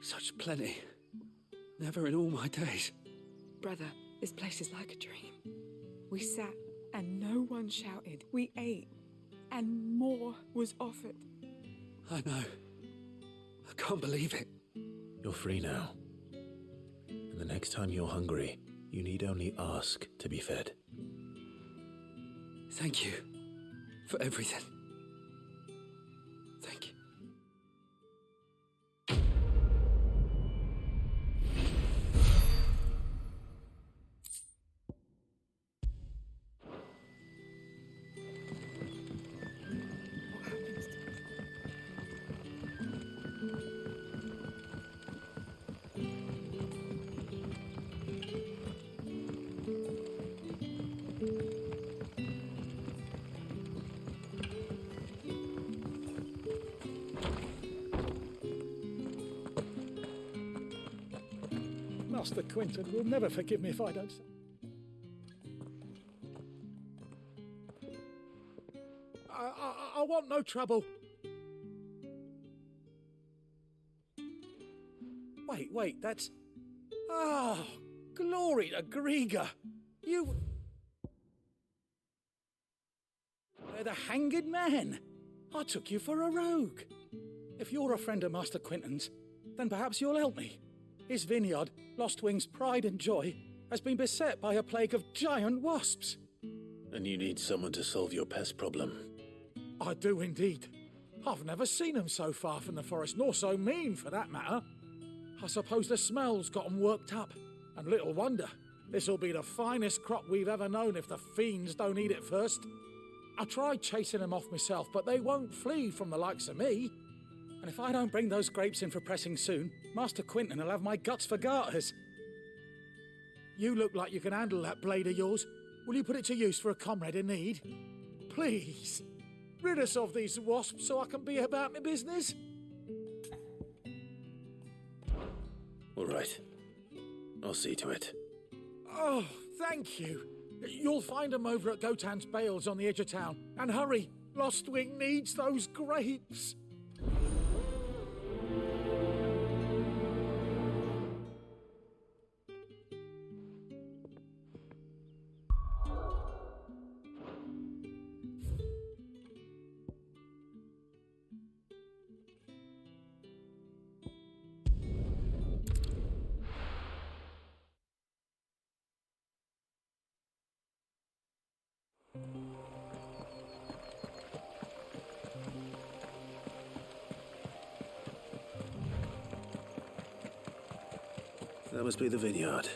Such plenty. Never in all my days. Brother, this place is like a dream. We sat and no one shouted. We ate and more was offered. I know. I can't believe it. You're free now. And the next time you're hungry, you need only ask to be fed. Thank you for everything. Thank you. Master Quinton will never forgive me if I don't. I want no trouble. Wait, that's... Oh, glory to Griga. You... They're the hanged man. I took you for a rogue. If you're a friend of Master Quinton's, then perhaps you'll help me. His vineyard, Lostwing's pride and joy, has been beset by a plague of giant wasps. And you need someone to solve your pest problem. I do indeed. I've never seen them so far from the forest, nor so mean for that matter. I suppose the smell's got 'em worked up. And little wonder. This'll be the finest crop we've ever known if the fiends don't eat it first. I tried chasing them off myself, but they won't flee from the likes of me. And if I don't bring those grapes in for pressing soon, Master Quinton will have my guts for garters. You look like you can handle that blade of yours. Will you put it to use for a comrade in need? Please, rid us of these wasps so I can be about my business. All right. I'll see to it. Oh, thank you. You'll find them over at Gotan's Bales on the edge of town. And hurry, Lostwing needs those grapes. That must be the vineyard.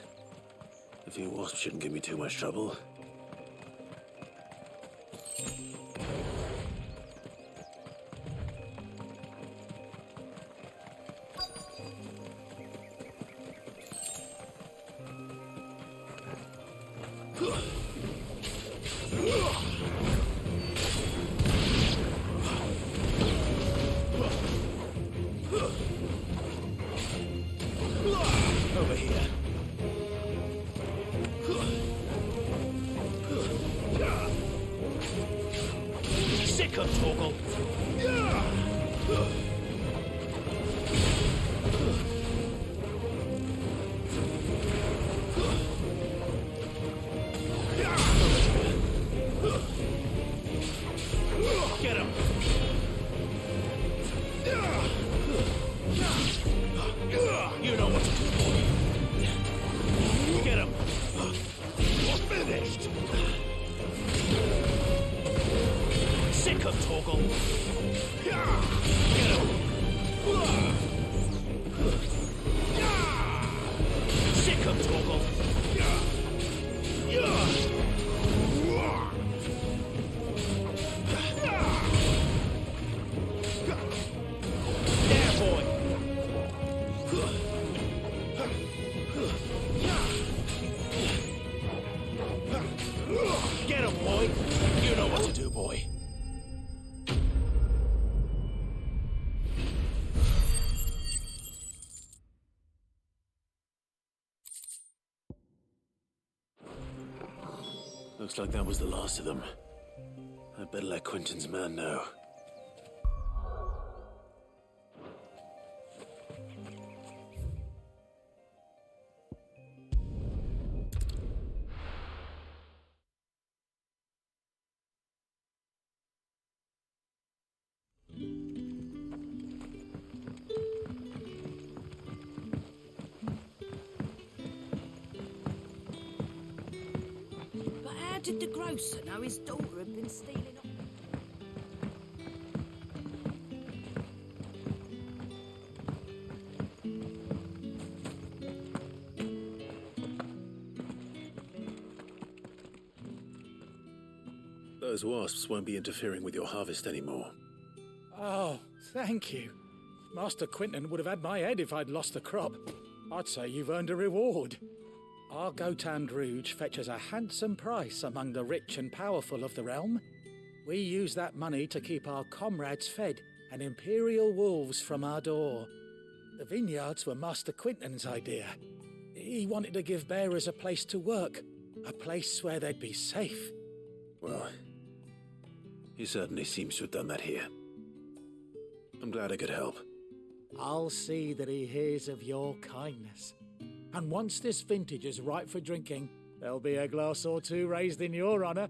A few wasps shouldn't give me too much trouble. Over here. Sick of Torgal. Get him. You know what to do, boy. Get him. You're finished. Sick of Torgal. Get him. Sick of Torgal. There, boy. Get him, boy. You know what to do, boy. Looks like that was the last of them. I'd better let Quentin's man know. But how did the grocer know his daughter had been stealing up? Those wasps won't be interfering with your harvest anymore. Oh, thank you. Master Quinton would have had my head if I'd lost the crop. I'd say you've earned a reward. Our Gotand Rouge fetches a handsome price among the rich and powerful of the realm. We use that money to keep our comrades fed and imperial wolves from our door. The vineyards were Master Quinton's idea. He wanted to give bearers a place to work, a place where they'd be safe. Well, he certainly seems to have done that here. I'm glad I could help. I'll see that he hears of your kindness. And once this vintage is ripe for drinking, there'll be a glass or two raised in your honor.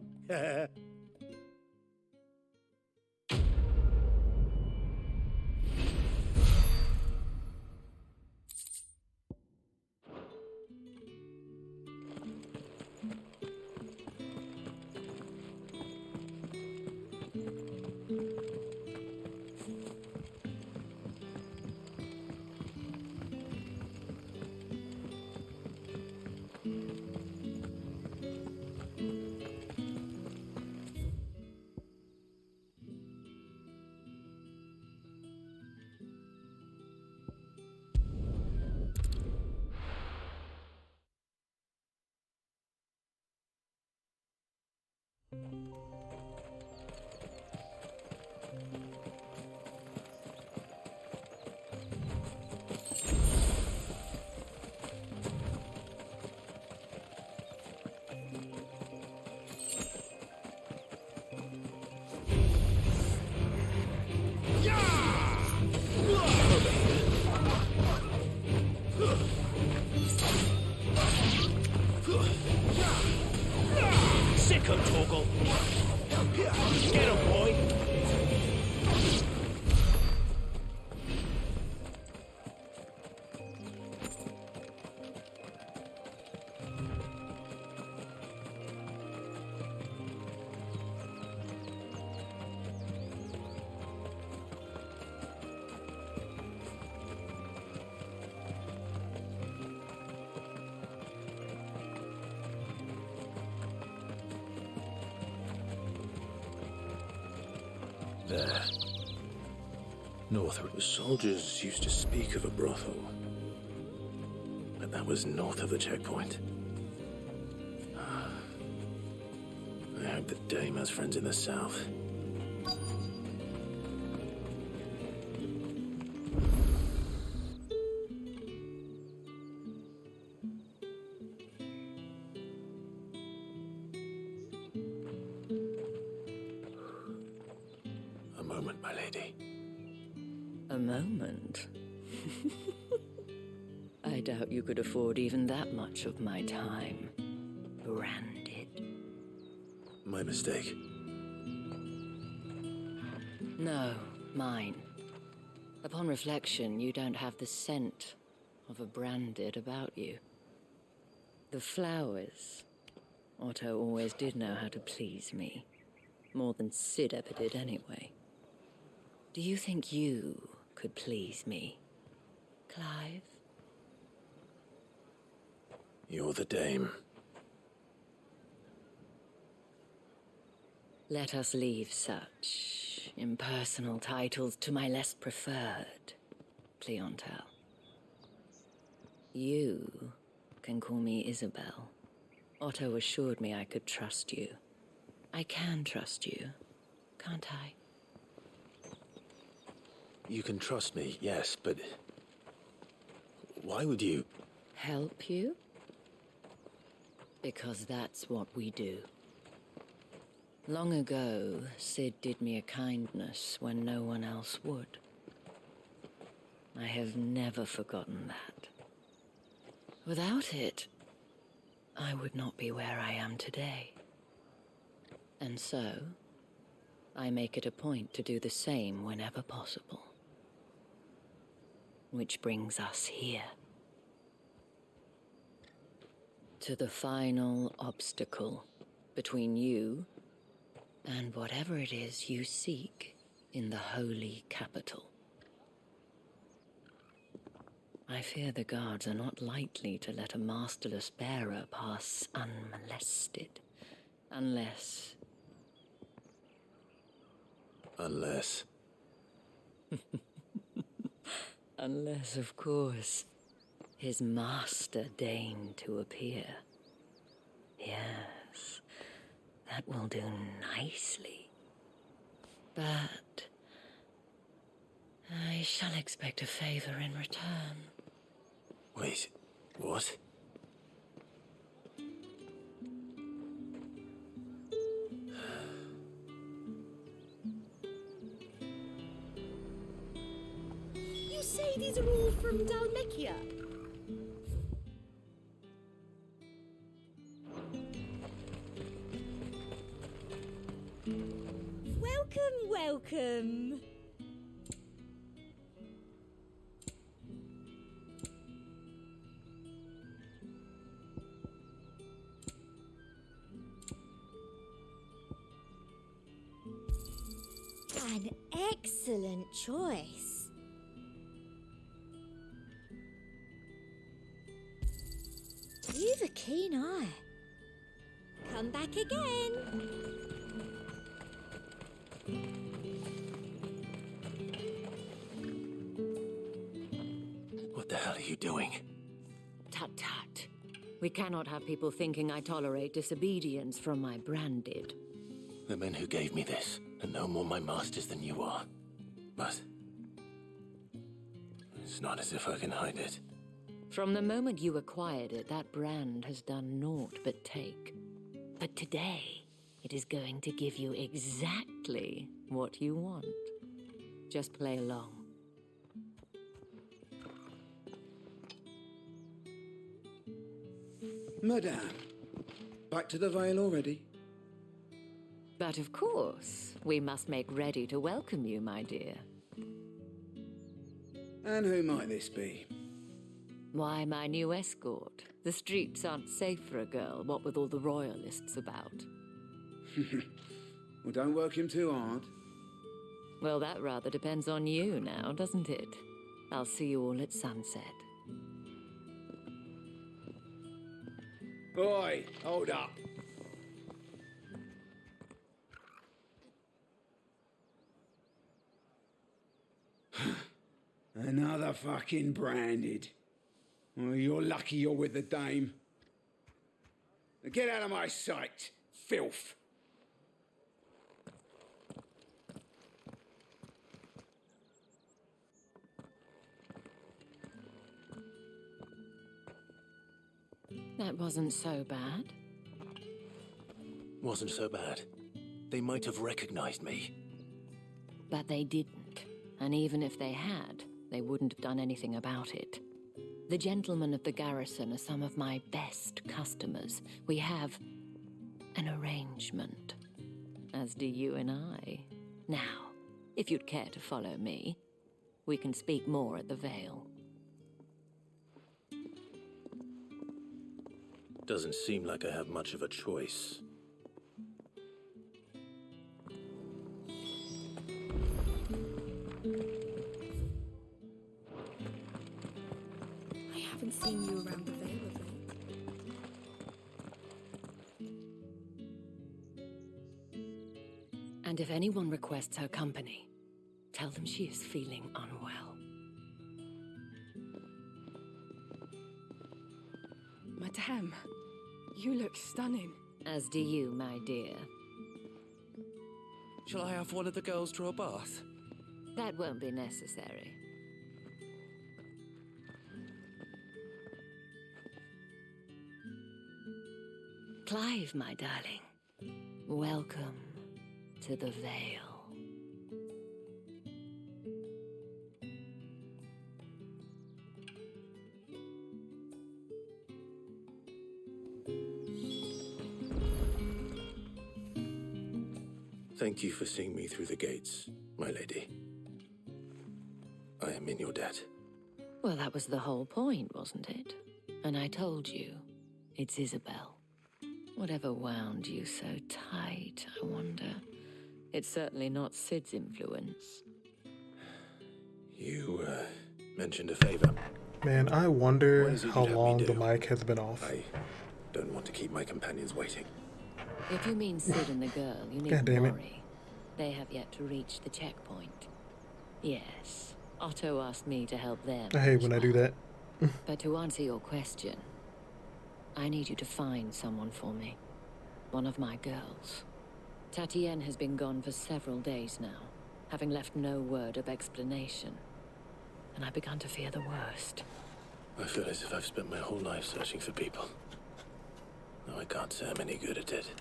Sick of Torgal. Get him, boy. There. Northward. The soldiers used to speak of a brothel, but that was north of the checkpoint. I hope the dame has friends in the south. A moment, my lady. A moment? I doubt you could afford even that much of my time. Branded. My mistake. No, mine. Upon reflection, you don't have the scent of a branded about you. The flowers. Otto always did know how to please me. More than Sid ever did anyway. Do you think you could please me, Clive? You're the dame. Let us leave such impersonal titles to my less preferred, Cleontel. You can call me Isabel. Otto assured me I could trust you. I can trust you, can't I? You can trust me, yes, but why would you? Help you? Because that's what we do. Long ago, Sid did me a kindness when no one else would. I have never forgotten that. Without it, I would not be where I am today. And so, I make it a point to do the same whenever possible. Which brings us here. To the final obstacle between you and whatever it is you seek in the holy capital. I fear the guards are not likely to let a masterless bearer pass unmolested, unless... Unless... Unless, of course, his master deigned to appear. Yes, that will do nicely. But I shall expect a favor in return. Wait, what? You say these are all from Dalmekia? Welcome, welcome. An excellent choice. You've a keen eye. Come back again. What the hell are you doing? Tut tut. We cannot have people thinking I tolerate disobedience from my branded. The men who gave me this are no more my masters than you are. But it's not as if I can hide it. From the moment you acquired it, that brand has done naught but take. But today, it is going to give you exactly what you want. Just play along. Madame, back to the Vale already? But of course, we must make ready to welcome you, my dear. And who might this be? Why, my new escort. The streets aren't safe for a girl, what with all the royalists about. Well, don't work him too hard. Well, that rather depends on you now, doesn't it? I'll see you all at sunset. Oi, hold up. Motherfucking branded. Well, you're lucky you're with the dame. Now get out of my sight, filth. That wasn't so bad. Wasn't so bad. They might have recognized me. But they didn't. And even if they had, they wouldn't have done anything about it. The gentlemen of the garrison are some of my best customers. We have an arrangement, as do you and I. Now, if you'd care to follow me, we can speak more at the Vale. Doesn't seem like I have much of a choice. I haven't seen you around the Vale of late. And if anyone requests her company, tell them she is feeling unwell. Madame, you look stunning. As do you, my dear. Shall I have one of the girls draw a bath? That won't be necessary. Clive, my darling, welcome to the Vale. Thank you for seeing me through the gates, my lady. I am in your debt. Well, that was the whole point, wasn't it? And I told you, it's Isabel. Whatever wound you so tight, I wonder. It's certainly not Sid's influence. You, mentioned a favor. Man, I wonder how long the mic has been off. I don't want to keep my companions waiting. If you mean Sid and the girl, you God needn't damn it. worry. They have yet to reach the checkpoint. Yes, Otto asked me to help them. I hate when I do that. But to answer your question, I need you to find someone for me. One of my girls. Tatienne has been gone for several days now, having left no word of explanation. And I've begun to fear the worst. I feel as if I've spent my whole life searching for people. Now I can't say I'm any good at it.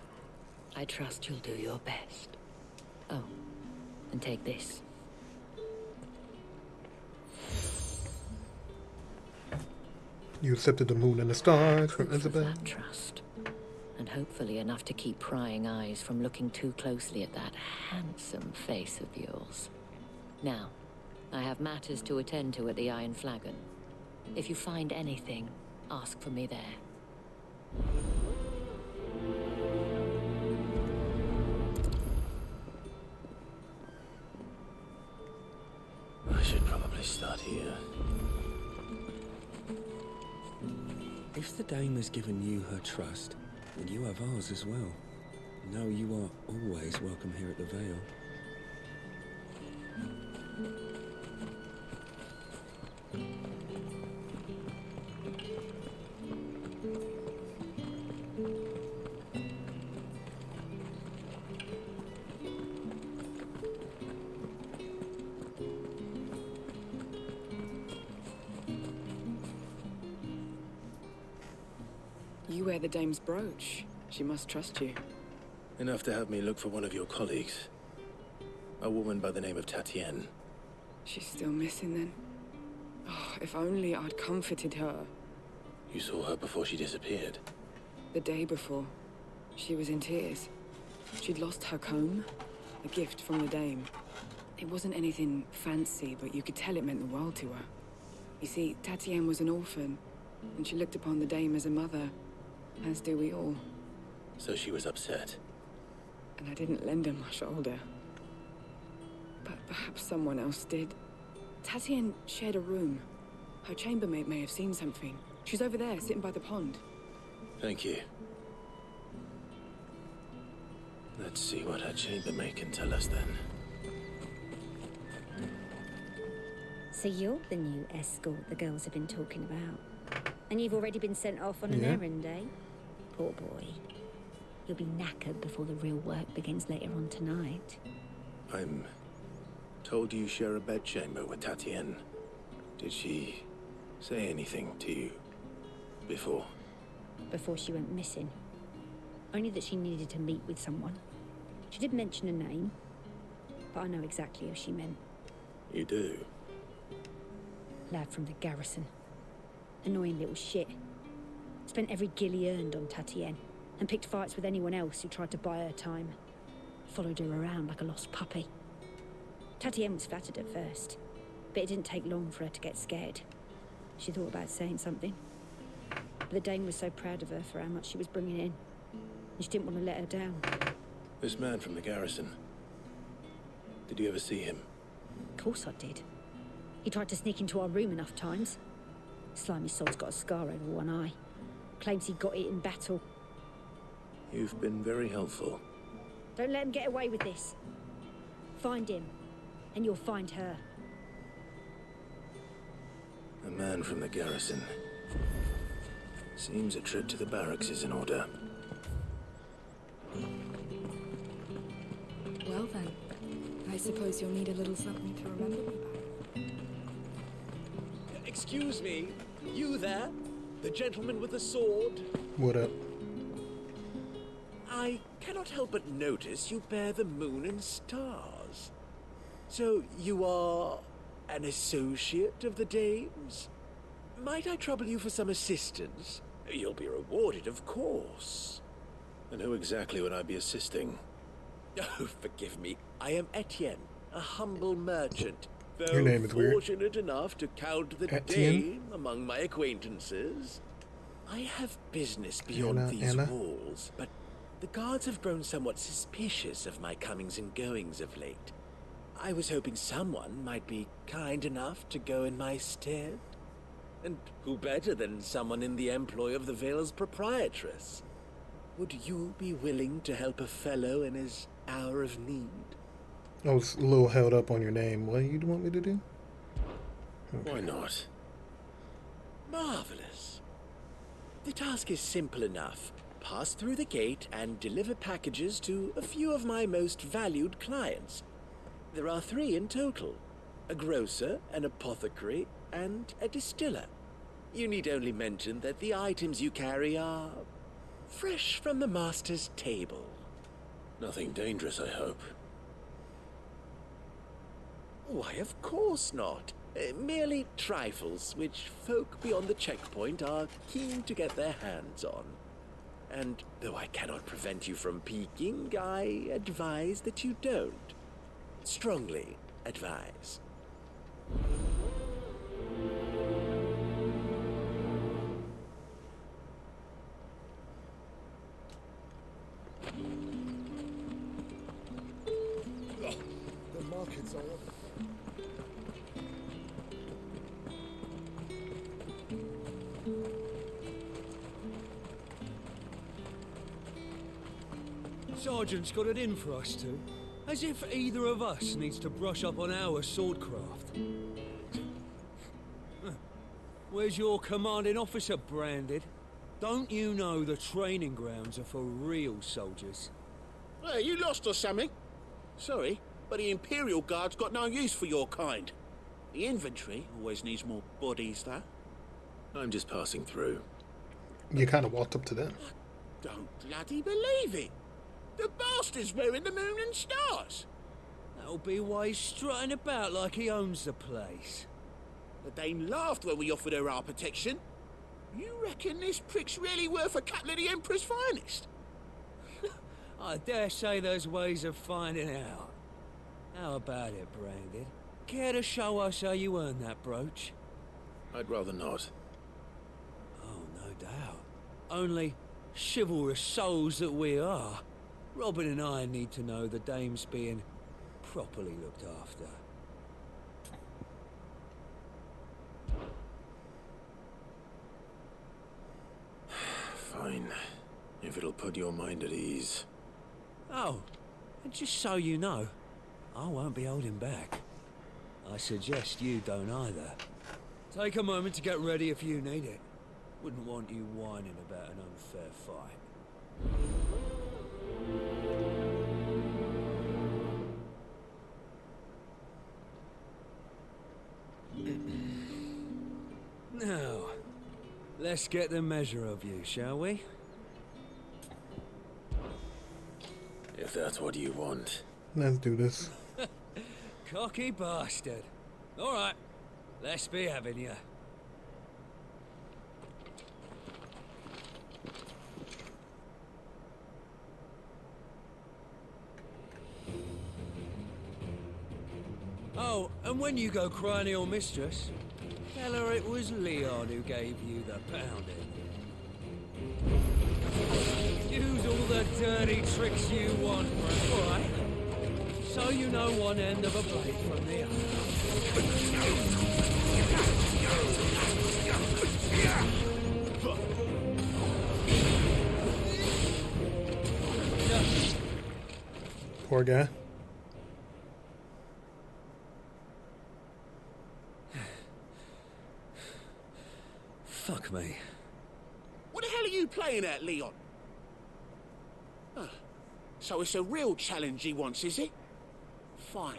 I trust you'll do your best. Oh, and take this. You accepted the moon and the stars from Proof of Isabel. that trust. And hopefully enough to keep prying eyes from looking too closely at that handsome face of yours. Now, I have matters to attend to at the Iron Flagon. If you find anything, ask for me there. I should probably start here. If the dame has given you her trust, then you have ours as well. Know you are always welcome here at the Vale. You wear the dame's brooch. She must trust you. Enough to have me look for one of your colleagues. A woman by the name of Tatienne. She's still missing then. Oh, if only I'd comforted her. You saw her before she disappeared. The day before, she was in tears. She'd lost her comb, a gift from the dame. It wasn't anything fancy, but you could tell it meant the world to her. You see, Tatienne was an orphan, and she looked upon the dame as a mother, as do we all. So she was upset. And I didn't lend her my shoulder. But perhaps someone else did. Tatienne shared a room. Her chambermaid may have seen something. She's over there, sitting by the pond. Thank you. Let's see what her chambermaid can tell us then. So you're the new escort the girls have been talking about. And you've already been sent off on an errand, eh? Poor boy. You'll be knackered before the real work begins later on tonight. I'm told you share a bedchamber with Tatienne. Did she say anything to you before? Before she went missing. Only that she needed to meet with someone. She did mention a name, but I know exactly who she meant. You do? Lad from the garrison. Annoying little shit. Spent every guil he earned on Tatienne, and picked fights with anyone else who tried to buy her time. Followed her around like a lost puppy. Tatienne was flattered at first, but it didn't take long for her to get scared. She thought about saying something. But the Dane was so proud of her for how much she was bringing in, and she didn't want to let her down. This man from the garrison. Did you ever see him? Of course I did. He tried to sneak into our room enough times. Slimy sod's got a scar over one eye. Claims he got it in battle. You've been very helpful. Don't let him get away with this. Find him, and you'll find her. A man from the garrison. Seems a trip to the barracks is in order. Well then, I suppose you'll need a little something to remember me by. Excuse me, you there? The gentleman with the sword? What up? I cannot help but notice you bear the moon and stars. So you are an associate of the dames? Might I trouble you for some assistance? You'll be rewarded, of course. And who exactly would I be assisting? Oh, forgive me. I am Etienne, a humble merchant. Though Your name is weird. fortunate enough to count the Etienne? dame among my acquaintances. I have business beyond these walls, but the guards have grown somewhat suspicious of my comings and goings of late. I was hoping someone might be kind enough to go in my stead. And who better than someone in the employ of the Vale's proprietress? Would you be willing to help a fellow in his hour of need? I was a little held up on your name. What do you want me to do? Okay. Why not? Marvelous. The task is simple enough. Pass through the gate and deliver packages to a few of my most valued clients. There are 3 in total. A grocer, an apothecary, and a distiller. You need only mention that the items you carry are fresh from the master's table. Nothing dangerous, I hope. Why, of course not. Merely trifles which folk beyond the checkpoint are keen to get their hands on. And though I cannot prevent you from peeking, I advise that you don't. Strongly advise. The markets are up. Sergeant's got it in for us two. As if either of us needs to brush up on our swordcraft. Where's your commanding officer branded? Don't you know the training grounds are for real soldiers? Hey, you lost or something? Sorry, but the Imperial Guard's got no use for your kind. The infantry always needs more bodies, though. I'm just passing through. You kind of walked up to them. Don't bloody believe it. The bastard's wearing the moon and stars. That'll be why he's strutting about like he owns the place. The Dane laughed when we offered her our protection. You reckon this prick's really worth a couple of the Emperor's finest? I dare say there's ways of finding out. How about it, Branded? Care to show us how you earned that brooch? I'd rather not. Oh, no doubt. Only chivalrous souls that we are. Robin and I need to know the dame's being properly looked after. Fine. If it'll put your mind at ease. Oh, and just so you know, I won't be holding back. I suggest you don't either. Take a moment to get ready if you need it. Wouldn't want you whining about an unfair fight. Now, let's get the measure of you, shall we? If that's what you want. Let's do this. Cocky bastard. All right, let's be having you. Oh, and when you go cry to your mistress, tell her it was Leon who gave you the pounding. Use all the dirty tricks you want, all right? So you know one end of a blade from the Poor guy. Fuck me. What the hell are you playing at, Leon? So it's a real challenge he wants, is it? Fine.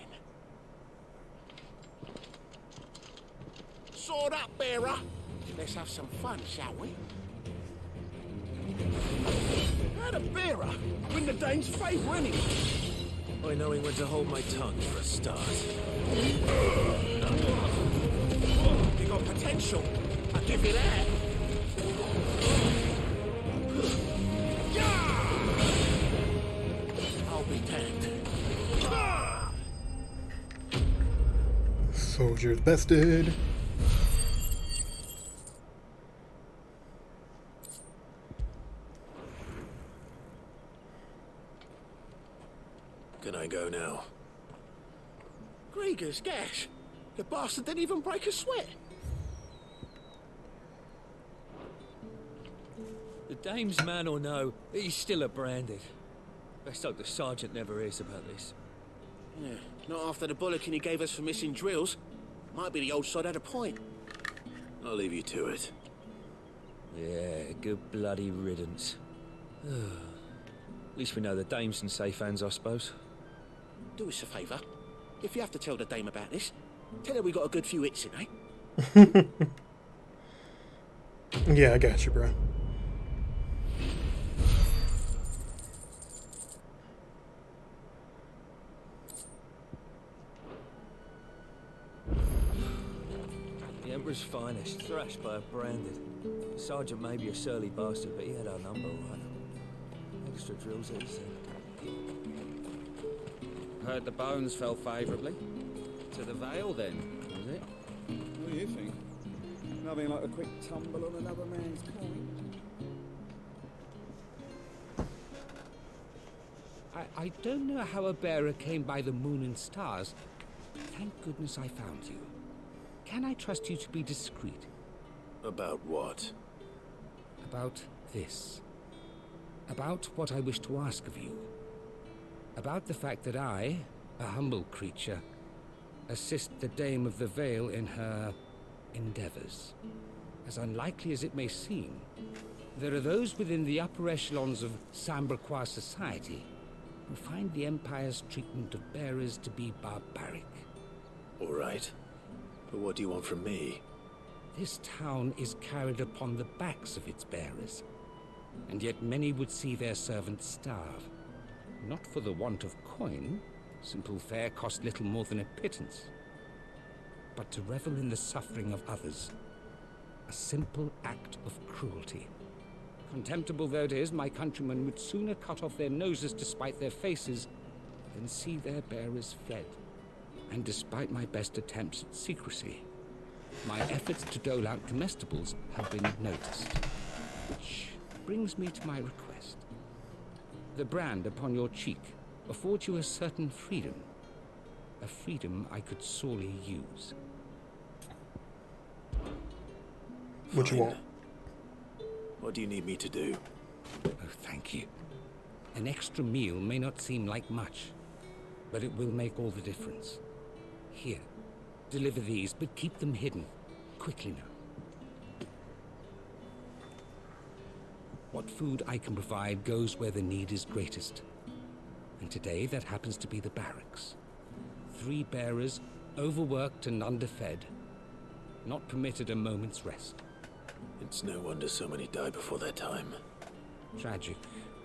Sword up, bearer. Let's have some fun, shall we? How'd a bearer win the Dane's favour anyway? By knowing when to hold my tongue for a start. You got potential. I'll give you that. I'll be damned. Soldiers bested. Can I go now? Grieger's gash. The bastard didn't even break a sweat. The dame's man or no, he's still a branded. Best hope the sergeant never hears about this. Yeah, not after the bollocking he gave us for missing drills. Might be the old sod had a point. I'll leave you to it. Yeah, good bloody riddance. At least we know the dame's in safe hands, I suppose. Do us a favour. If you have to tell the dame about this, tell her we got a good few hits in, eh? Yeah, I got you, bro. The Emperor's finest, thrashed by a branded. The sergeant may be a surly bastard, but he had our number right. Extra drills, he said. Heard the bones fell favourably. To the Vale, then, was it? What do you think? Nothing like a quick tumble on another man's coin. I don't know how a bearer came by the moon and stars. Thank goodness I found you. Can I trust you to be discreet? About what? About this. About what I wish to ask of you. About the fact that I, a humble creature, assist the Dame of the Vale in her endeavors. As unlikely as it may seem, there are those within the upper echelons of Samberquois society who find the Empire's treatment of bearers to be barbaric. All right. But what do you want from me? This town is carried upon the backs of its bearers, and yet many would see their servants starve. Not for the want of coin, simple fare cost little more than a pittance, but to revel in the suffering of others, a simple act of cruelty. Contemptible though it is, my countrymen would sooner cut off their noses to spite their faces than see their bearers fled. And despite my best attempts at secrecy, my efforts to dole out comestibles have been noticed. Which brings me to my request. The brand upon your cheek affords you a certain freedom. A freedom I could sorely use. What you want? What do you need me to do? Oh, thank you. An extra meal may not seem like much, but it will make all the difference. Here, Deliver these, but keep them hidden. Quickly now. What food I can provide goes where the need is greatest. And today, that happens to be the barracks. 3 bearers, overworked and underfed. Not permitted a moment's rest. It's no wonder so many die before their time. Tragic,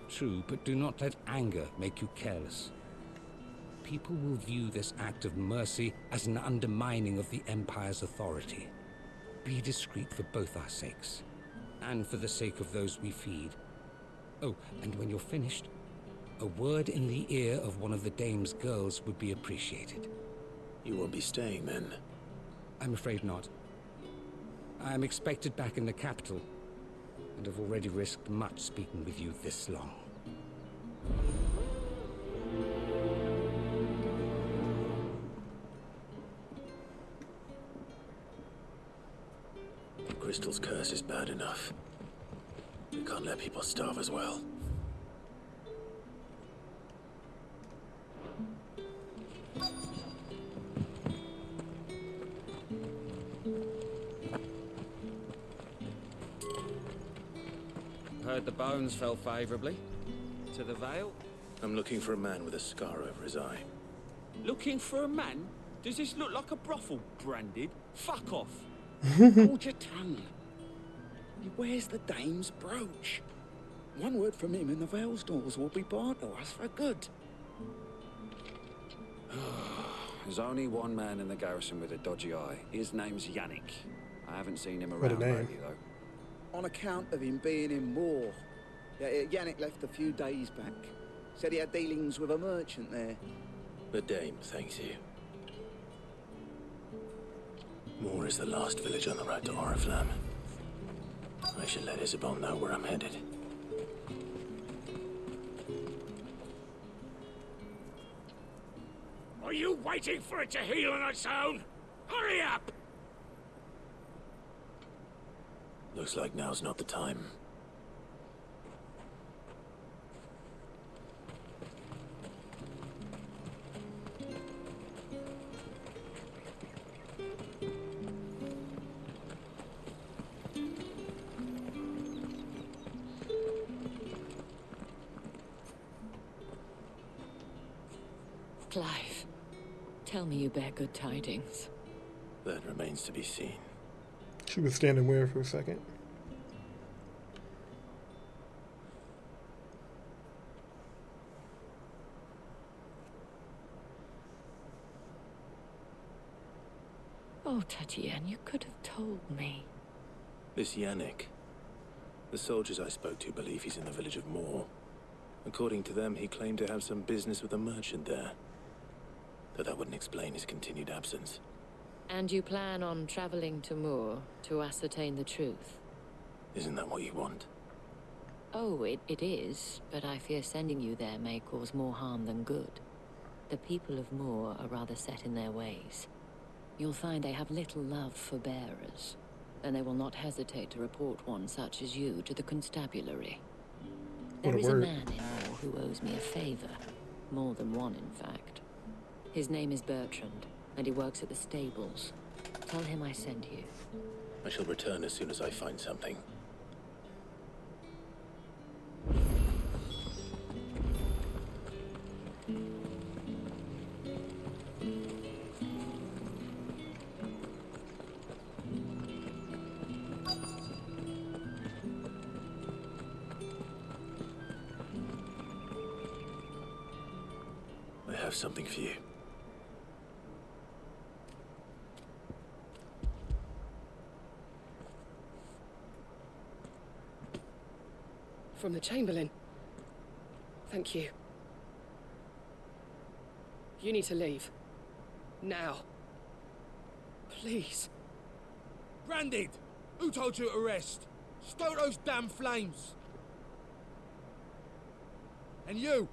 true, but do not let anger make you careless. People will view this act of mercy as an undermining of the Empire's authority. Be discreet for both our sakes, and for the sake of those we feed. Oh, and when you're finished, a word in the ear of one of the Dame's girls would be appreciated. You won't be staying then? I'm afraid not. I am expected back in the capital, and have already risked much speaking with you this long. The Crystal's curse is bad enough. We can't let people starve as well. Heard the bones fell favorably. To the Vale? I'm looking for a man with a scar over his eye. Looking for a man? Does this look like a brothel, Branded? Fuck off. Hold your tongue. He wears the Dame's brooch. One word from him and the Vale's doors will be barred to us for good. There's only one man in the garrison with a dodgy eye. His name's Yannick. I haven't seen him What a around name. lately, though. On account of him being in war. Yeah, Yannick left a few days back. Said he had dealings with a merchant there. The Dame thanks you. Moor is the last village on the road to Oriflamme. I should let Isabel know where I'm headed. Are you waiting for it to heal on its own? Hurry up! Looks like now's not the time. Clive, tell me you bear good tidings. That remains to be seen. She was standing where for a second? Oh, Tatienne, you could have told me. This Yannick. The soldiers I spoke to believe he's in the village of Moor. According to them, he claimed to have some business with a merchant there. Though that wouldn't explain his continued absence. And you plan on traveling to Moor to ascertain the truth? Isn't that what you want? Oh, it is, but I fear sending you there may cause more harm than good. The people of Moor are rather set in their ways. You'll find they have little love for bearers, and they will not hesitate to report one such as you to the constabulary. There is a man in Moor who owes me a favor. More than one, in fact. His name is Bertrand, and he works at the stables. Tell him I sent you. I shall return as soon as I find something. I have something for you. From the Chamberlain. Thank you. You need to leave. Now. Please. Branded! Who told you to rest? Stoke those damn flames! And you!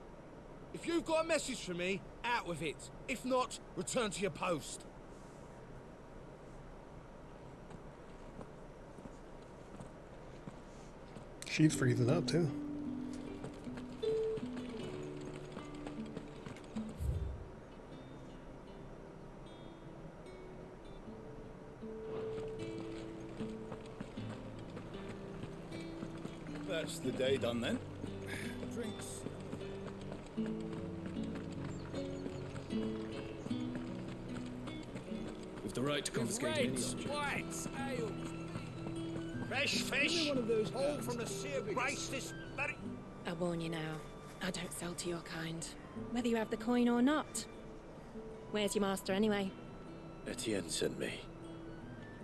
If you've got a message for me, out with it. If not, return to your post. She's freezing up too. That's the day done then. Drinks. With the right to confiscate any object. whites, ale. Fresh fish. One of those all from the sea. Rice this very... I warn you now, I don't sell to your kind, whether you have the coin or not. Where's your master anyway? Etienne sent me.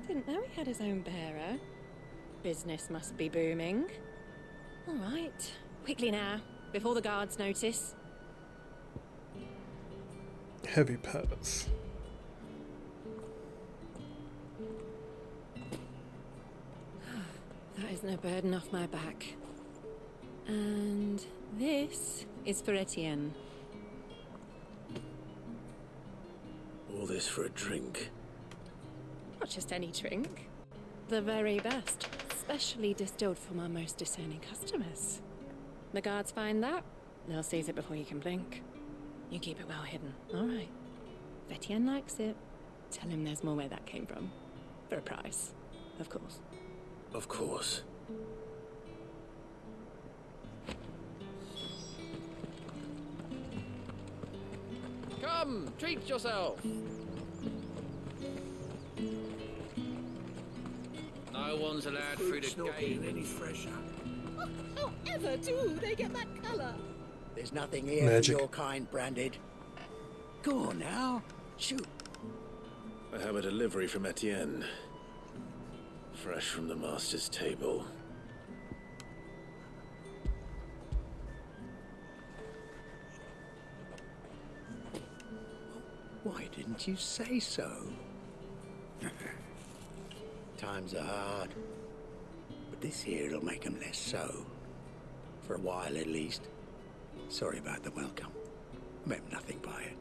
Didn't know he had his own bearer. Business must be booming. All right, quickly now, before the guards notice. Heavy pass. That isn't a burden off my back. And this is for Etienne. All this for a drink. Not just any drink. The very best, specially distilled for my most discerning customers. The guards find that, they'll seize it before you can blink. You keep it well hidden, all right? If Etienne likes it, tell him there's more where that came from. For a price, of course. Of course. Come, treat yourself. No one's allowed through the gate any fresher. However do they get that colour? There's nothing here Magic. for your kind, Branded. Go on now. Shoot. I have a delivery from Etienne. Fresh from the master's table. Why didn't you say so? Times are hard. But this here'll make 'em less so. For a while at least. Sorry about the welcome. Meant nothing by it.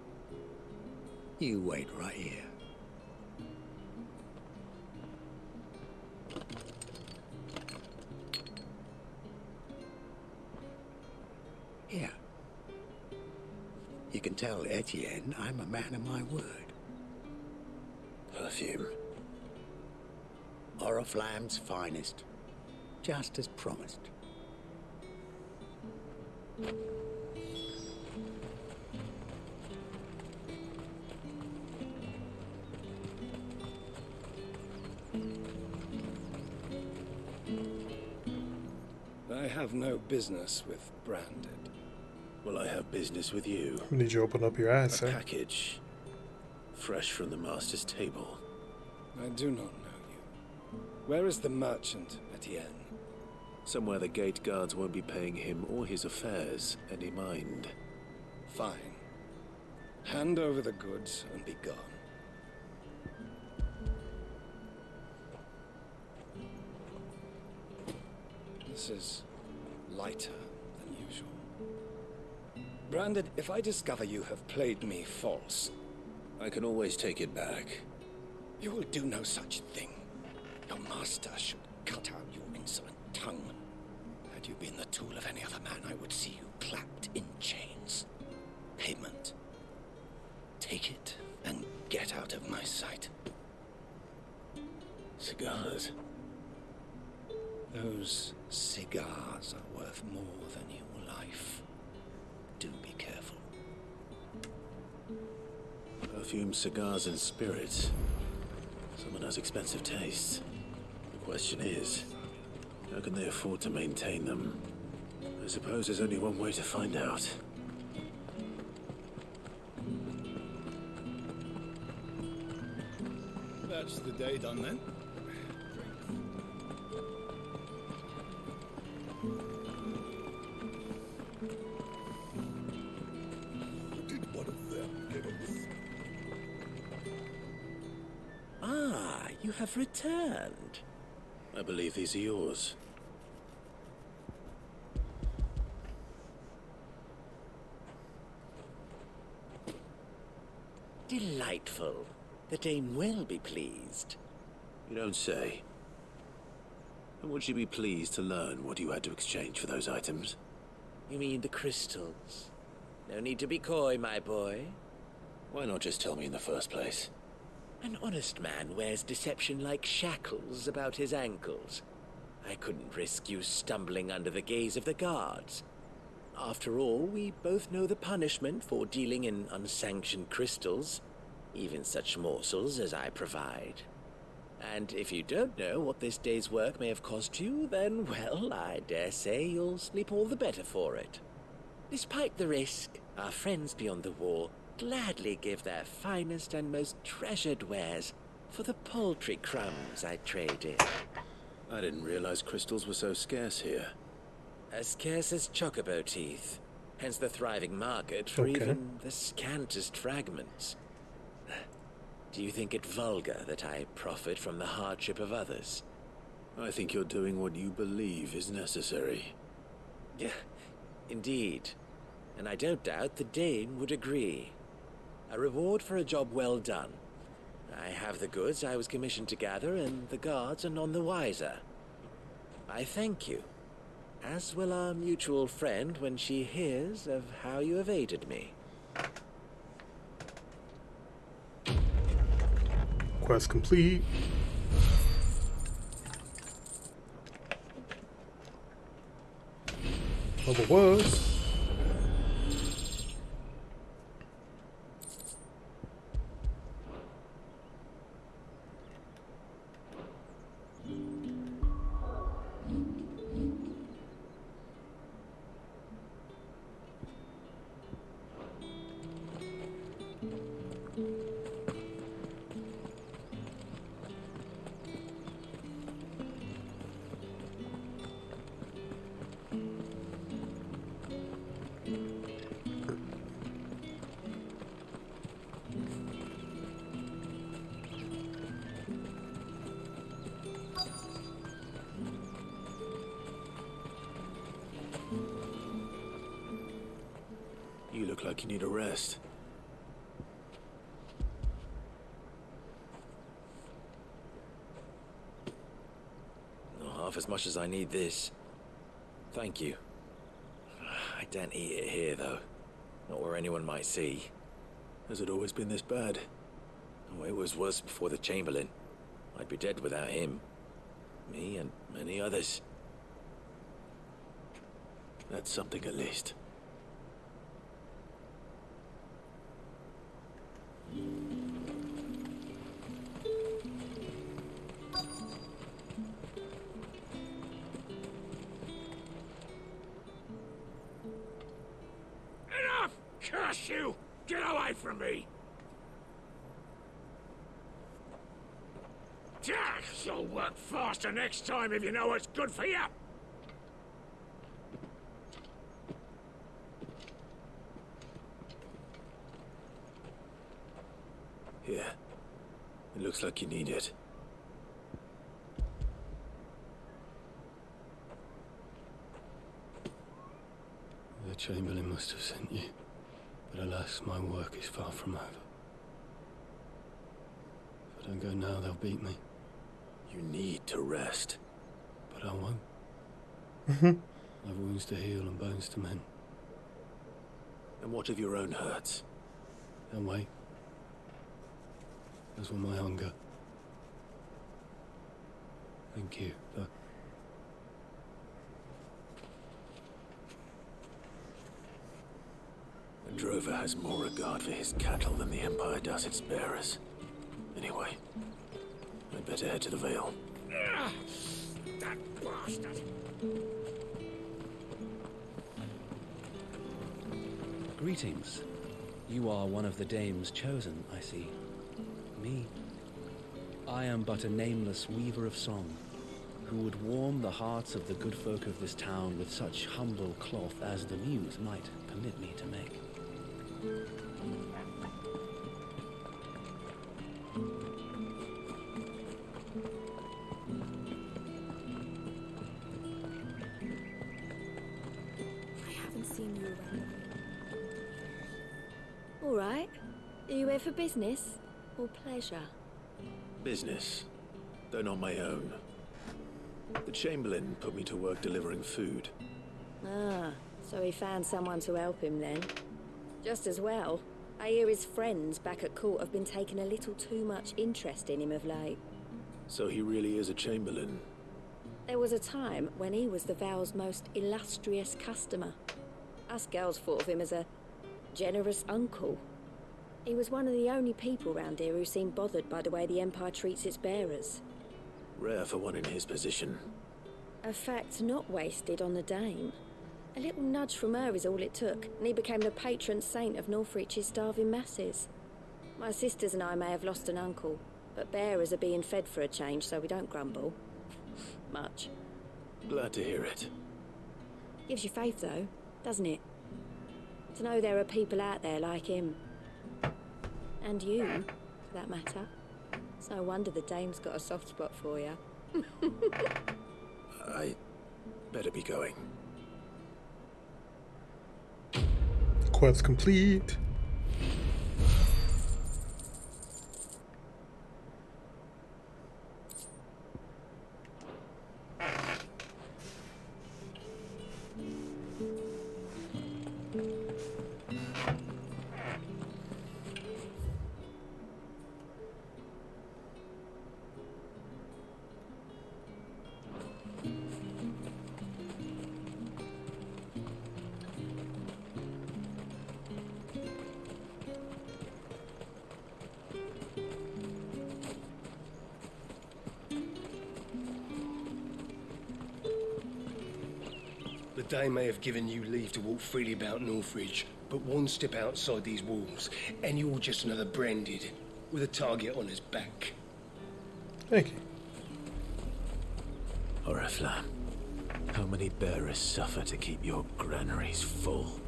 You wait right here. Here. You can tell Etienne I'm a man of my word. Perfume. Oriflamme's finest. Just as promised. I have no business with Branded. Well, I have business with you. We need you to open up your eyes, A sir. package. Fresh from the master's table. I do not know you. Where is the merchant, Etienne? Somewhere the gate guards won't be paying him or his affairs any mind. Fine. Hand over the goods and be gone. This is lighter than usual. Branded, if I discover you have played me false... I can always take it back. You will do no such thing. Your master should cut out your insolent tongue. Had you been the tool of any other man, I would see you clapped in chains. Payment. Take it and get out of my sight. Cigars. Those cigars are worth more than your life. Do be careful. Perfume, cigars, and spirits. Someone has expensive tastes. The question is, how can they afford to maintain them? I suppose there's only one way to find out. That's the day done then. Did one of them give us? Ah, you have returned. I believe these are yours. Delightful. The dame will be pleased. You don't say. And would she be pleased to learn what you had to exchange for those items? You mean the crystals? No need to be coy, my boy. Why not just tell me in the first place? An honest man wears deception like shackles about his ankles. I couldn't risk you stumbling under the gaze of the guards. After all, we both know the punishment for dealing in unsanctioned crystals, even such morsels as I provide. And if you don't know what this day's work may have cost you, then, well, I dare say you'll sleep all the better for it. Despite the risk, our friends beyond the wall gladly give their finest and most treasured wares for the paltry crumbs I trade in. I didn't realize crystals were so scarce here. As scarce as chocobo teeth, hence the thriving market for even the scantest fragments. Do you think it vulgar that I profit from the hardship of others? I think you're doing what you believe is necessary. Yeah, indeed. And I don't doubt the Dame would agree. A reward for a job well done. I have the goods I was commissioned to gather, and the guards are none the wiser. I thank you, as will our mutual friend when she hears of how you have aided me. Quest complete. Level was. You look like you need a rest. Not half as much as I need this. Thank you. I don't eat it here, though. Not where anyone might see. Has it always been this bad? Oh, it was worse before the Chamberlain. I'd be dead without him. Me and many others. That's something at least. Enough! Curse you! Get away from me! You'll work faster next time if you know what's good for you! Here. It looks like you need it. The Chamberlain must have sent you, but alas, my work is far from over. If I don't go now, they'll beat me. You need to rest. But I won't. I've wounds to heal and bones to mend. And what of your own hurts? They'll wait. As will my hunger. Thank you, but... A drover has more regard for his cattle than the Empire does its bearers. Anyway, I'd better head to the Vale. That bastard! Greetings. You are one of the dames chosen, I see. Me. I am but a nameless weaver of song, who would warm the hearts of the good folk of this town with such humble cloth as the muse might permit me to make. I haven't seen you around. All right. Are you here for business or pleasure? Business, though not my own. The Chamberlain put me to work delivering food. Ah, so he found someone to help him then. Just as well. I hear his friends back at court have been taking a little too much interest in him of late. So he really is a Chamberlain. There was a time when he was the Vale's most illustrious customer. Us girls thought of him as a generous uncle. He was one of the only people round here who seemed bothered by the way the Empire treats its bearers. Rare for one in his position. A fact not wasted on the dame. A little nudge from her is all it took, and he became the patron saint of Northreach's starving masses. My sisters and I may have lost an uncle, but bearers are being fed for a change, so we don't grumble. Much. Glad to hear it. Gives you faith, though, doesn't it? To know there are people out there like him. And you, for that matter. It's no wonder the dame's got a soft spot for you. I better be going. Quest complete. The Dame may have given you leave to walk freely about Northridge, but one step outside these walls, and you're just another branded, with a target on his back. Thank you. Oriflamme, how many bearers suffer to keep your granaries full?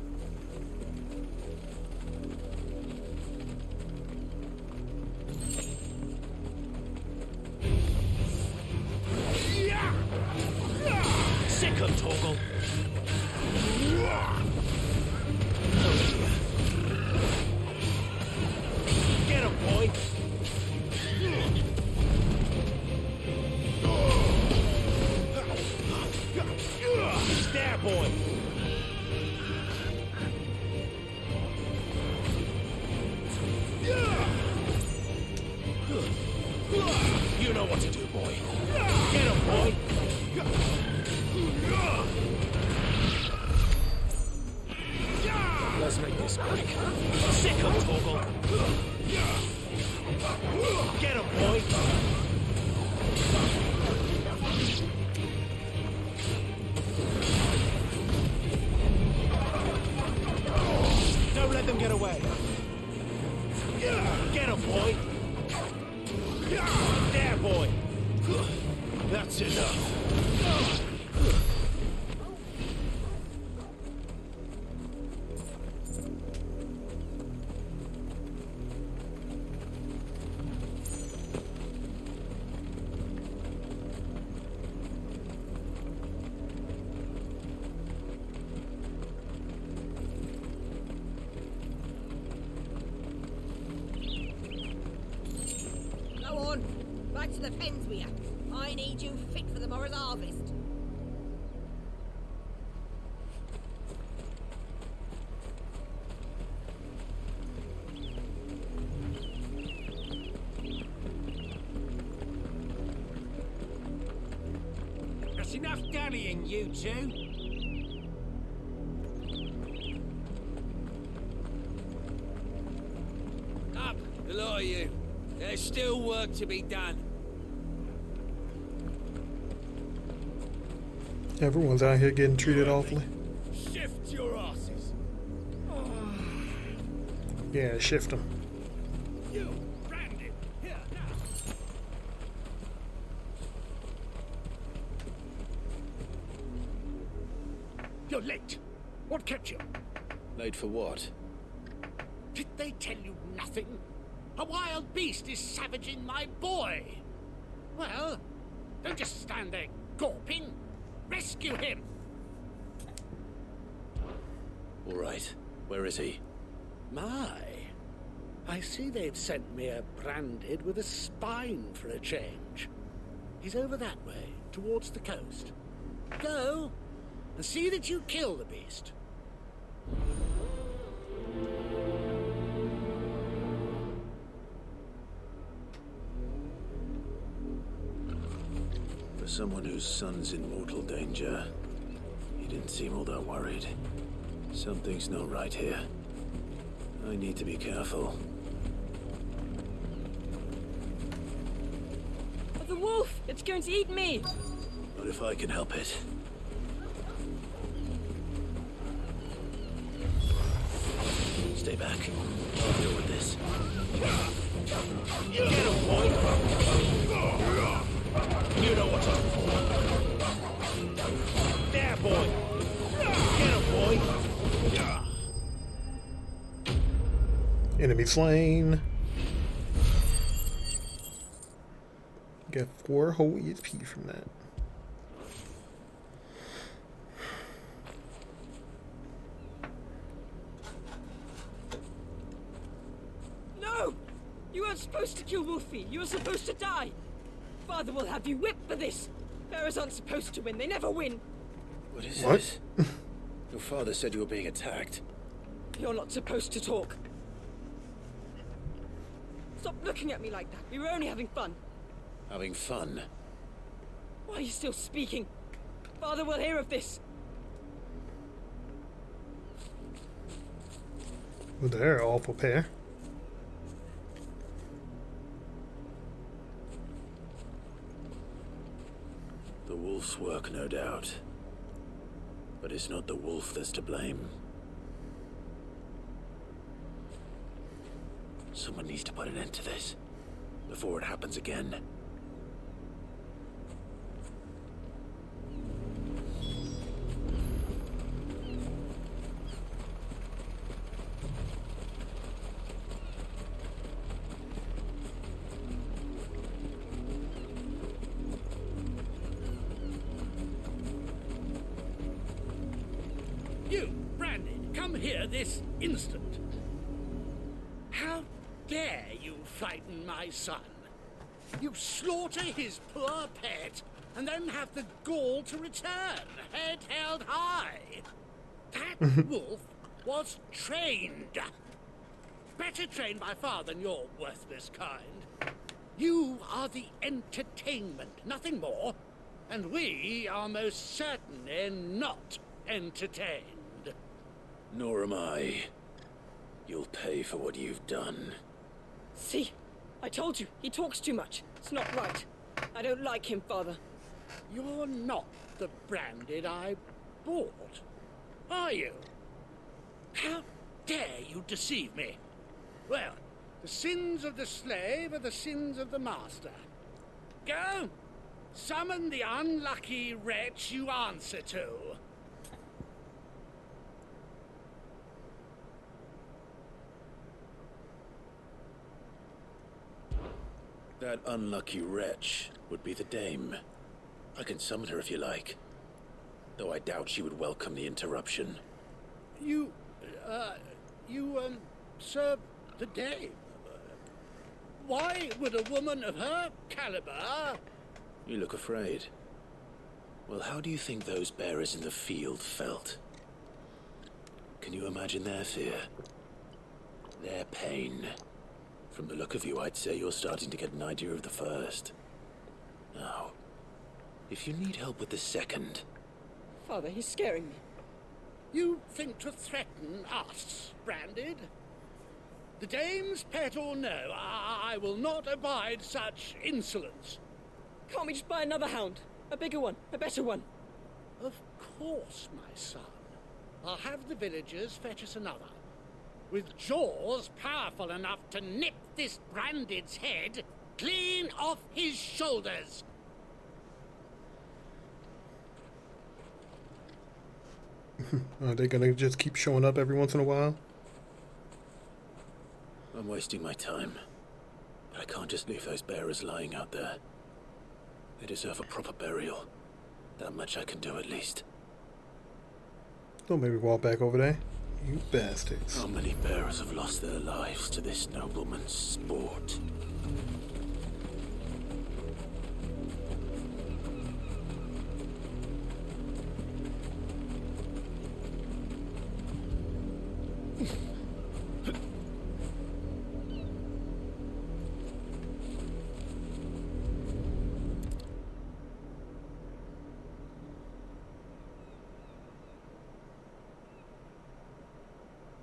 Sick of Torgal. Get him, boy. There, boy. You know what to do, boy. Get him, boy. Let's make this quick. Sick of Torgal. Get him, boy. Don't let them get away. Get him, boy. There, boy. That's enough. Go on, back to the pens with you. I need you fit for the morrow's harvest. That's enough dallying, you two. Up, the lot of you. There's still work to be done. Everyone's out here getting treated awfully. Shift your asses. Yeah, shift them. You, branded. Here, now. You're late. What kept you? Late for what? Did they tell you nothing? A wild beast is savaging my boy. Well, don't just stand there gawping. Rescue him. All right. Where is he? My, I see they've sent me a branded with a spine for a change. He's over that way, towards the coast. Go, and see that you kill the beast. someone whose son's in mortal danger, he didn't seem all that worried. Something's not right here. I need to be careful. The wolf! It's going to eat me! Not if I can help it. Stay back. I'll deal with this. Get him, boy! You know what's up. There, boy! Get him, boy! Enemy slain. Get 4 whole EXP from that. No! You weren't supposed to kill Wolfie. You were supposed to die. Father will have you whipped for this. Bearers aren't supposed to win. They never win. What is this? Your father said you were being attacked. You're not supposed to talk. Stop looking at me like that. We were only having fun. Having fun? Why are you still speaking? Father will hear of this. Well, they're an awful pair. The wolf's work, no doubt. But it's not the wolf that's to blame. Someone needs to put an end to this before it happens again. You, Brandon, come here this instant. How dare you frighten my son? You slaughter his poor pet, and then have the gall to return, head held high. That wolf was trained. Better trained by far than your worthless kind. You are the entertainment, nothing more. And we are most certainly not entertained. Nor am I. You'll pay for what you've done. See? I told you, he talks too much. It's not right. I don't like him, Father. You're not the Branded I bought, are you? How dare you deceive me? Well, the sins of the slave are the sins of the master. Go! Summon the unlucky wretch you answer to. That unlucky wretch would be the dame. I can summon her if you like. Though I doubt she would welcome the interruption. You serve the dame. Why would a woman of her caliber... You look afraid. Well, how do you think those bearers in the field felt? Can you imagine their fear? Their pain? From the look of you, I'd say you're starting to get an idea of the first. Now, if you need help with the second... Father, he's scaring me. You think to threaten us, Branded? The dame's pet or no, I will not abide such insolence. Can't we just buy another hound? A bigger one, a better one. Of course, my son. I'll have the villagers fetch us another. With jaws powerful enough to nip this Branded's head clean off his shoulders. Are they gonna just keep showing up every once in a while? I'm wasting my time. But I can't just leave those bearers lying out there. They deserve a proper burial. That much I can do at least. Don't maybe walk back over there. You bastards. How many bearers have lost their lives to this nobleman's sport?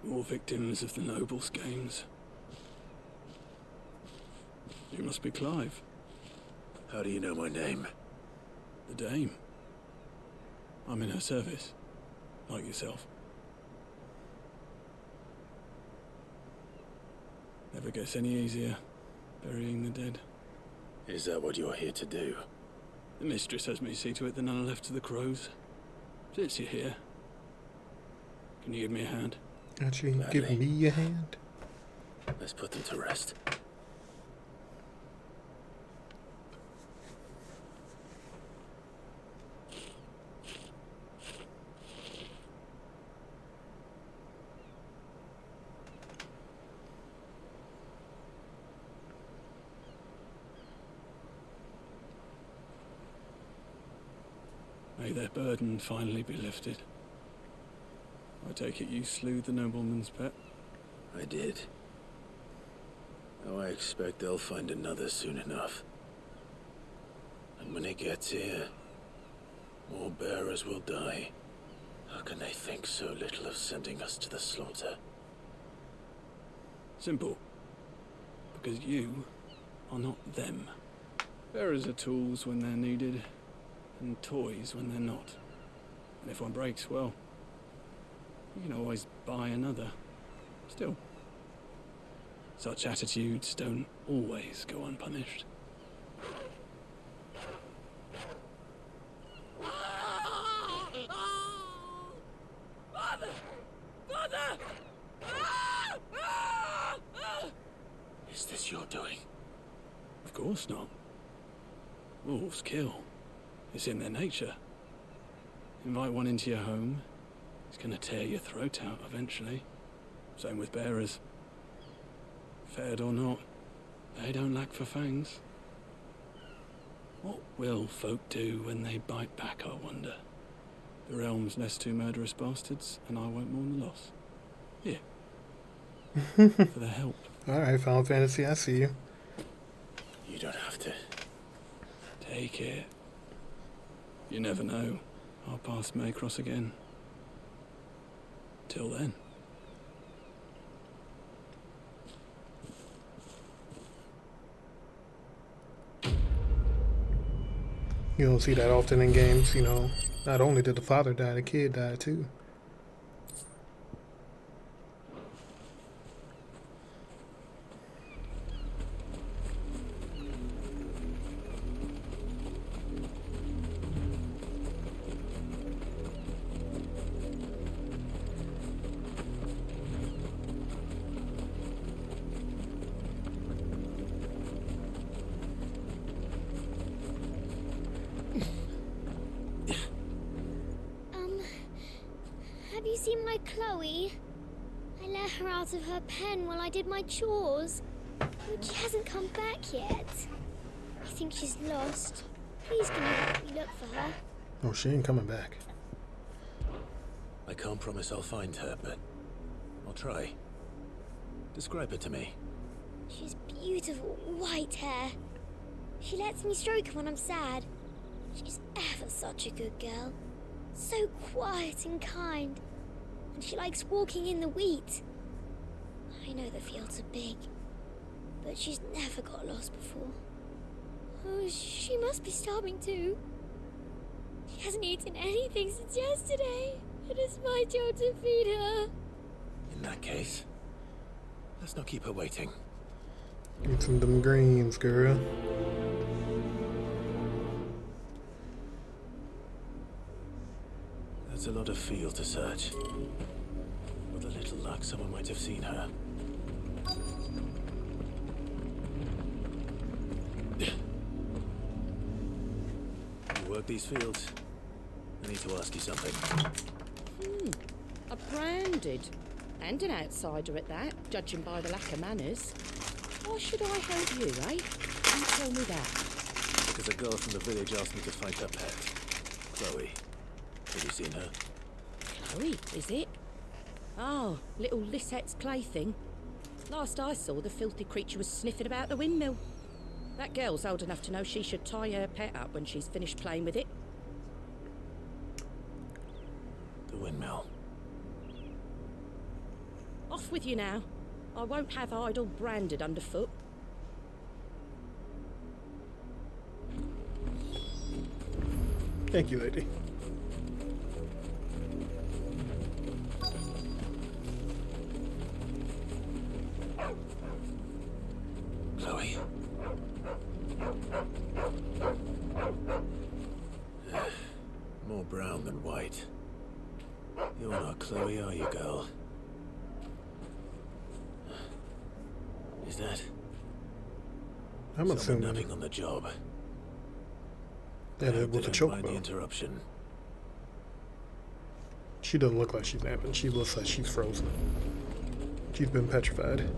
More victims of the nobles' games. You must be Clive. How do you know my name? The Dame. I'm in her service, like yourself. Never gets any easier, burying the dead. Is that what you're here to do? The mistress has me see to it that none are left to the crows. Since you're here, can you give me a hand? Got you giving me a hand? Let's put them to rest. May their burden finally be lifted. I take it you slew the nobleman's pet? I did. Now I expect they'll find another soon enough. And when it gets here, more bearers will die. How can they think so little of sending us to the slaughter? Simple. Because you are not them. Bearers are tools when they're needed, and toys when they're not. And if one breaks, well, you can always buy another. Still, such attitudes don't always go unpunished. Father! Father! Is this your doing? Of course not. Wolves kill. It's in their nature. Invite one into your home, it's gonna tear your throat out eventually. Same with bearers. Fed or not, they don't lack for fangs. What will folk do when they bite back, I wonder? The realm's less two murderous bastards, and I won't mourn the loss. Here. For their help. Alright, Final Fantasy, I see you. You don't have to. Take it. You never know. Our paths may cross again. Till then. You don't see that often in games, you know. Not only did the father die, the kid died too. Have you seen my Chloe? I let her out of her pen while I did my chores. But she hasn't come back yet. I think she's lost. Please can you help me look for her? Oh, she ain't coming back. I can't promise I'll find her, but I'll try. Describe her to me. She's beautiful white hair. She lets me stroke her when I'm sad. She's ever such a good girl. So quiet and kind. And she likes walking in the wheat. I know the fields are big, but she's never got lost before. Oh, she must be starving too. She hasn't eaten anything since yesterday. It is my job to feed her. In that case, let's not keep her waiting. Get some of them greens, girl. That's a lot of field to search. With a little luck, someone might have seen her. You work these fields? I need to ask you something. A branded. And an outsider at that, judging by the lack of manners. Why should I help you, eh? You tell me that. Because a girl from the village asked me to find her pet. Chloe. Have you seen her? Chloe, is it? Oh, little Lisette's plaything. Last I saw, the filthy creature was sniffing about the windmill. That girl's old enough to know she should tie her pet up when she's finished playing with it. The windmill. Off with you now. I won't have idle branded underfoot. Thank you, lady. Chloe? More brown than white. You're not Chloe, are you, girl? Is that... I'm assuming napping on the job. That it was a choke the interruption. She doesn't look like she's napping. She looks like she's frozen. She's been petrified.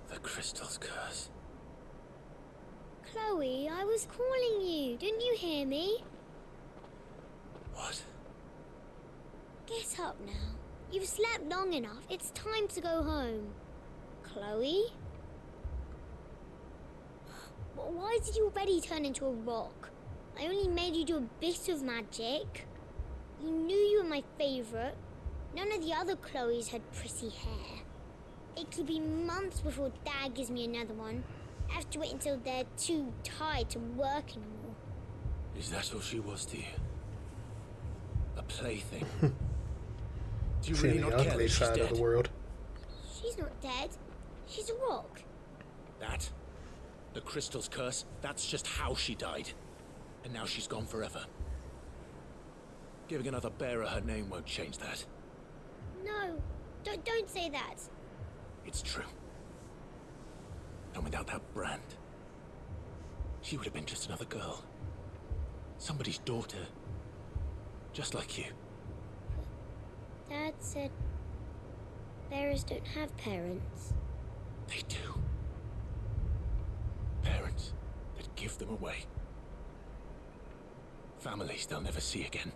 The crystal's curse. Chloe, I was calling you. Didn't you hear me? What? Get up now. You've slept long enough. It's time to go home. Chloe? Why did you already turn into a rock? I only made you do a bit of magic. You knew you were my favourite. None of the other Chloes had pretty hair. It could be months before Dad gives me another one. I have to wait until they're too tired to work anymore. Is that all she was to you? A plaything? Do you Seeing really the not care ugly that she's side dead? of the world. She's not dead. She's a rock. That? The crystal's curse? That's just how she died. And now she's gone forever. Giving another bearer her name won't change that. No, don't say that. It's true. And without that brand, she would have been just another girl. Somebody's daughter. Just like you. Dad said bearers don't have parents. They do. Parents that give them away. Families they'll never see again.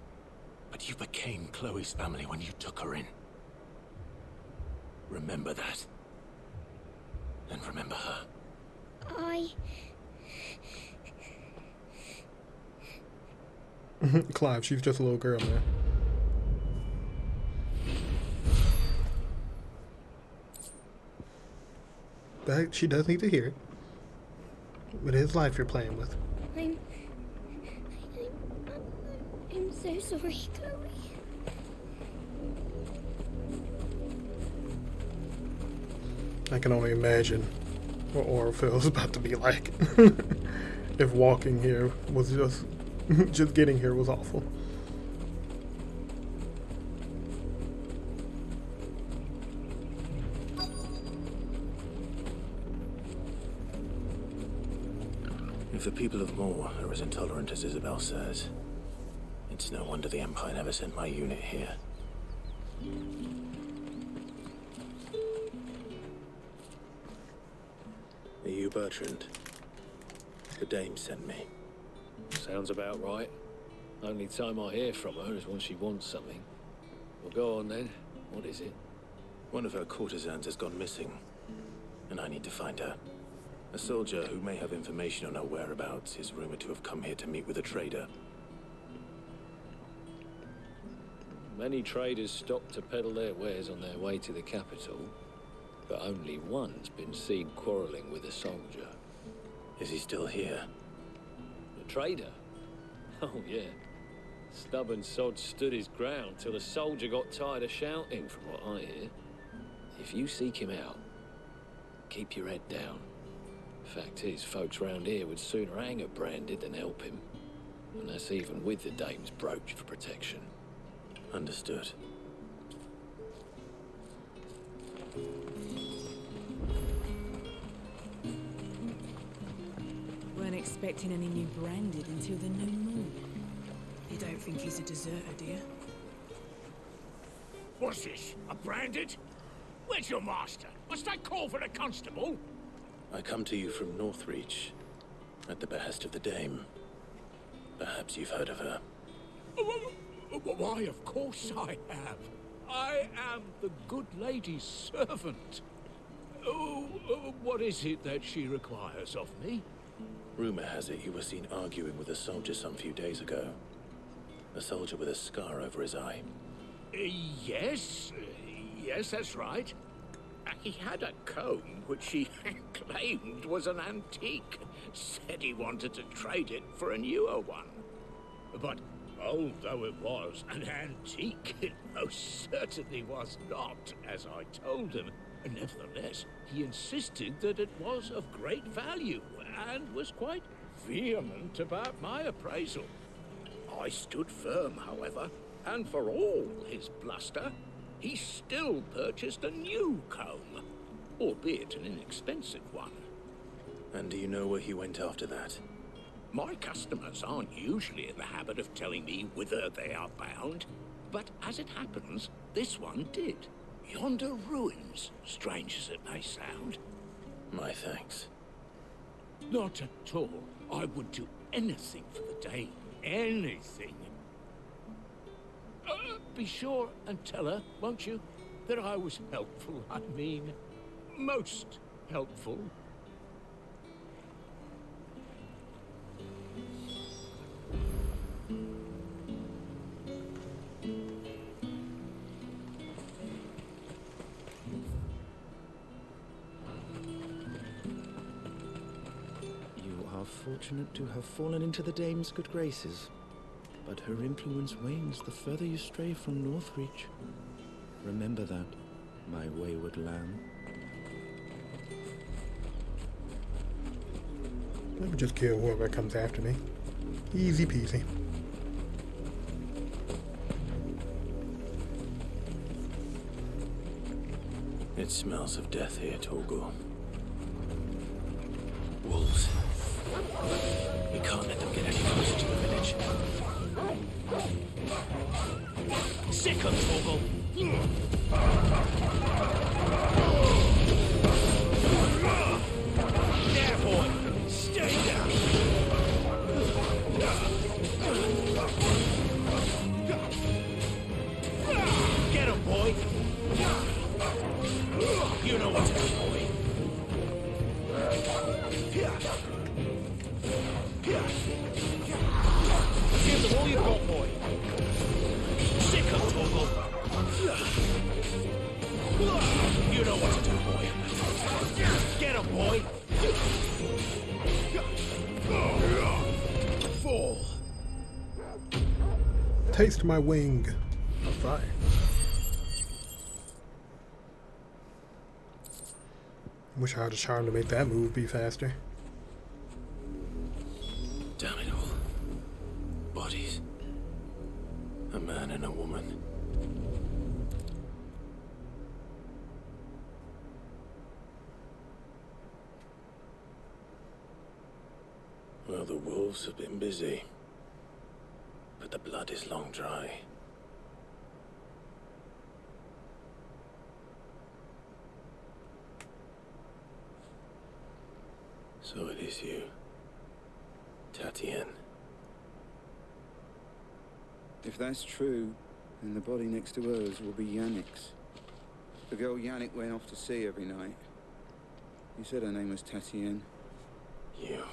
But you became Chloe's family when you took her in. Remember that. And remember her. Clive, she's just a little girl, man. But she does need to hear it. But it's life you're playing with. I'm so sorry, Chloe. I can only imagine what Orpheus about to be like. If walking here was just getting here was awful. If the people of Moor are as intolerant as Isabel says, it's no wonder the Empire never sent my unit here. Are you Bertrand? The dame sent me. Sounds about right. Only time I hear from her is when she wants something. Well, go on then. What is it? One of her courtesans has gone missing, and I need to find her. A soldier who may have information on her whereabouts is rumored to have come here to meet with a trader. Many traders stop to peddle their wares on their way to the capital, but only one's been seen quarreling with a soldier. Is he still here? The trader? Oh, yeah. Stubborn sod stood his ground till the soldier got tired of shouting, from what I hear. If you seek him out, keep your head down. Fact is, folks round here would sooner hang a branded than help him. And that's even with the dame's brooch for protection. Understood. Weren't expecting any new branded until the new moon. You don't think he's a deserter, do you? What's this? A branded? Where's your master? Must I call for a constable? I come to you from Northreach, at the behest of the dame. Perhaps you've heard of her. Why, of course I have. I am the good lady's servant. What is it that she requires of me? Rumor has it you were seen arguing with a soldier some few days ago. A soldier with a scar over his eye. Yes, that's right. He had a comb which he claimed was an antique. Said he wanted to trade it for a newer one. But old though it was, an antique it most certainly was not, as I told him. Nevertheless, he insisted that it was of great value, and was quite vehement about my appraisal. I stood firm, however, and for all his bluster, he still purchased a new comb, albeit an inexpensive one. And do you know where he went after that? My customers aren't usually in the habit of telling me whither they are bound, but as it happens, this one did. Yonder ruins, strange as it may sound. My thanks. Not at all. I would do anything for the Dame. Anything. Be sure and tell her, won't you, that I was helpful. I mean, most helpful. Fortunate to have fallen into the Dame's good graces, but her influence wanes the further you stray from Northreach. Remember that, my wayward lamb. Let me just kill whoever comes after me. Easy peasy. It smells of death here, Torgor. Wolves. We can't let them get any closer to the village. Sick of Torgor! There, boy! Stay down! Get him, boy! You know what to do, boy. Give them all you've got, boy. Sick of Torgor. You know what to do, boy. Get him, boy. Fall. Taste my wing of fire. Wish I had a charm to make that move be faster. Damn it all. Bodies. A man and a woman. Well, the wolves have been busy. But the blood is long dry. So it is you, Tatienne. If that's true, then the body next to hers will be Yannick's. The girl Yannick went off to sea every night. You said her name was Tatienne. You?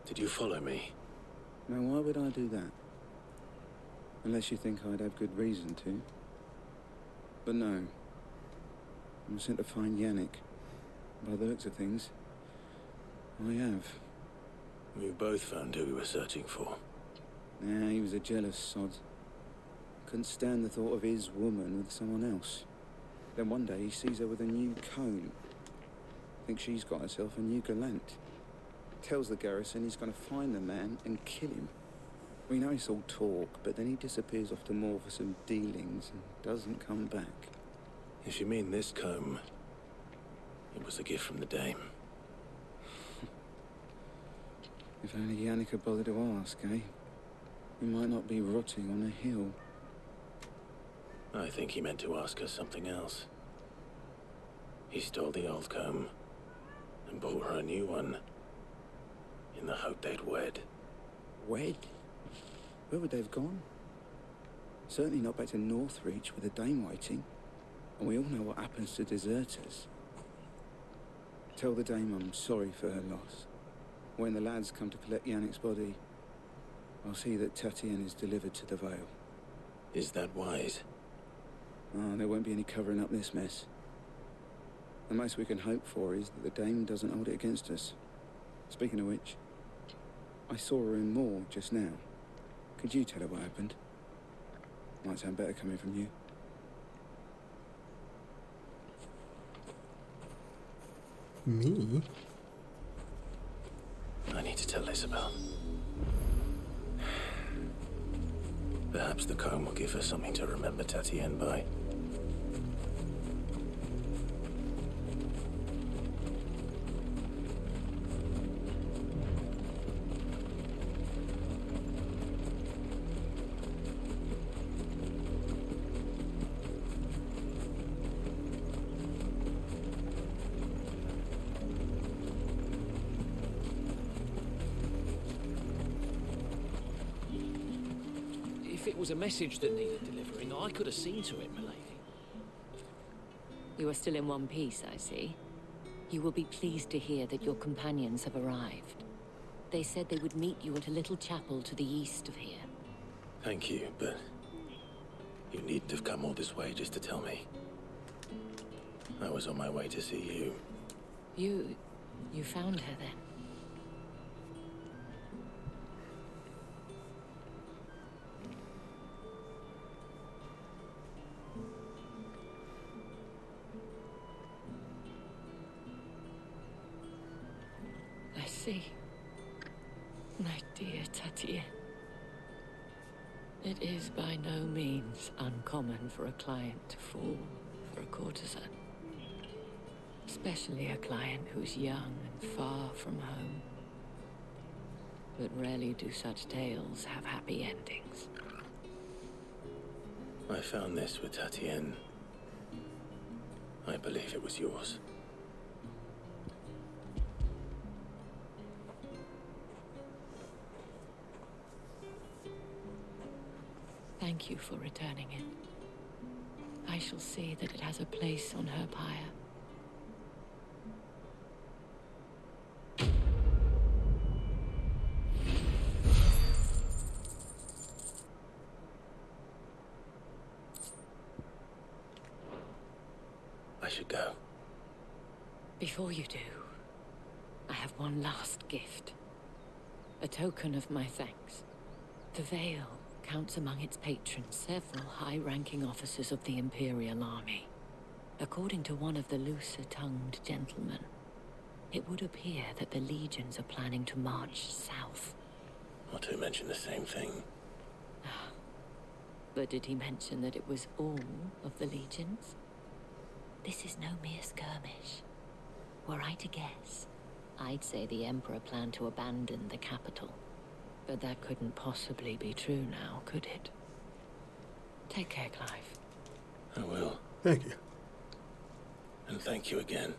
Did you follow me? Now, why would I do that? Unless you think I'd have good reason to. But no. I'm sent to find Yannick. By the looks of things, I have. We've both found who we were searching for. Nah, he was a jealous sod. Couldn't stand the thought of his woman with someone else. Then one day he sees her with a new comb. Thinks she's got herself a new gallant. Tells the garrison he's going to find the man and kill him. We know it's all talk, but then he disappears off to Moor for some dealings and doesn't come back. If you mean this comb, it was a gift from the Dame. If only Yannick had bothered to ask, eh? He might not be rotting on a hill. I think he meant to ask her something else. He stole the old comb and bought her a new one in the hope they'd wed. Wed? Where would they have gone? Certainly not back to Northreach with the Dame waiting. And we all know what happens to deserters. Tell the Dame I'm sorry for her loss. When the lads come to collect Yannick's body, I'll see that Tatienne is delivered to the Vale. Is that wise? Oh, there won't be any covering up this mess. The most we can hope for is that the Dame doesn't hold it against us. Speaking of which, I saw her in Moor just now. Could you tell her what happened? Might sound better coming from you. Me? I need to tell Isabel. Perhaps the comb will give her something to remember Tatienne by. If it was a message that needed delivering, I could have seen to it, milady. You are still in one piece, I see. You will be pleased to hear that your companions have arrived. They said they would meet you at a little chapel to the east of here. Thank you, but you needn't have come all this way just to tell me. I was on my way to see you. You found her then? I see. My dear Tatienne. It is by no means uncommon for a client to fall for a courtesan. Especially a client who's young and far from home. But rarely do such tales have happy endings. I found this with Tatienne. I believe it was yours. Thank you for returning it. I shall see that it has a place on her pyre. I should go. Before you do, I have one last gift. A token of my thanks. The Vale counts among its patrons several high-ranking officers of the Imperial Army. According to one of the looser-tongued gentlemen, it would appear that the legions are planning to march south. Not to mention the same thing. But did he mention that it was all of the legions? This is no mere skirmish. Were I to guess, I'd say the Emperor planned to abandon the capital. But that couldn't possibly be true now, could it? Take care, Clive. I will. Thank you. And thank you again.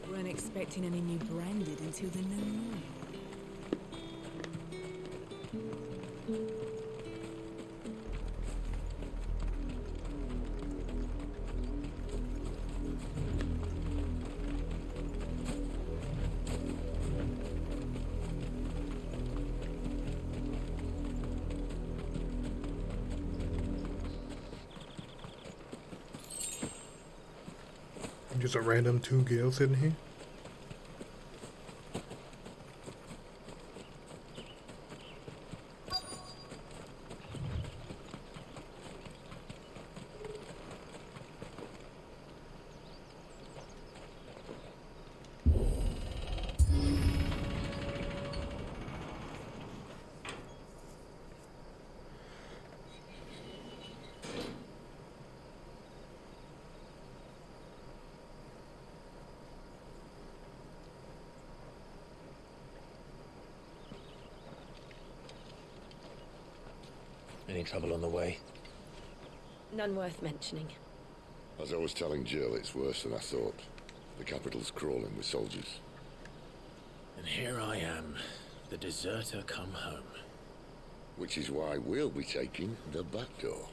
Weren't expecting any new branded until the new moon. Just a random 2 gil sitting here. Any trouble on the way? None worth mentioning. As I was telling Jill, it's worse than I thought. The capital's crawling with soldiers. And here I am, the deserter come home. Which is why we'll be taking the back door.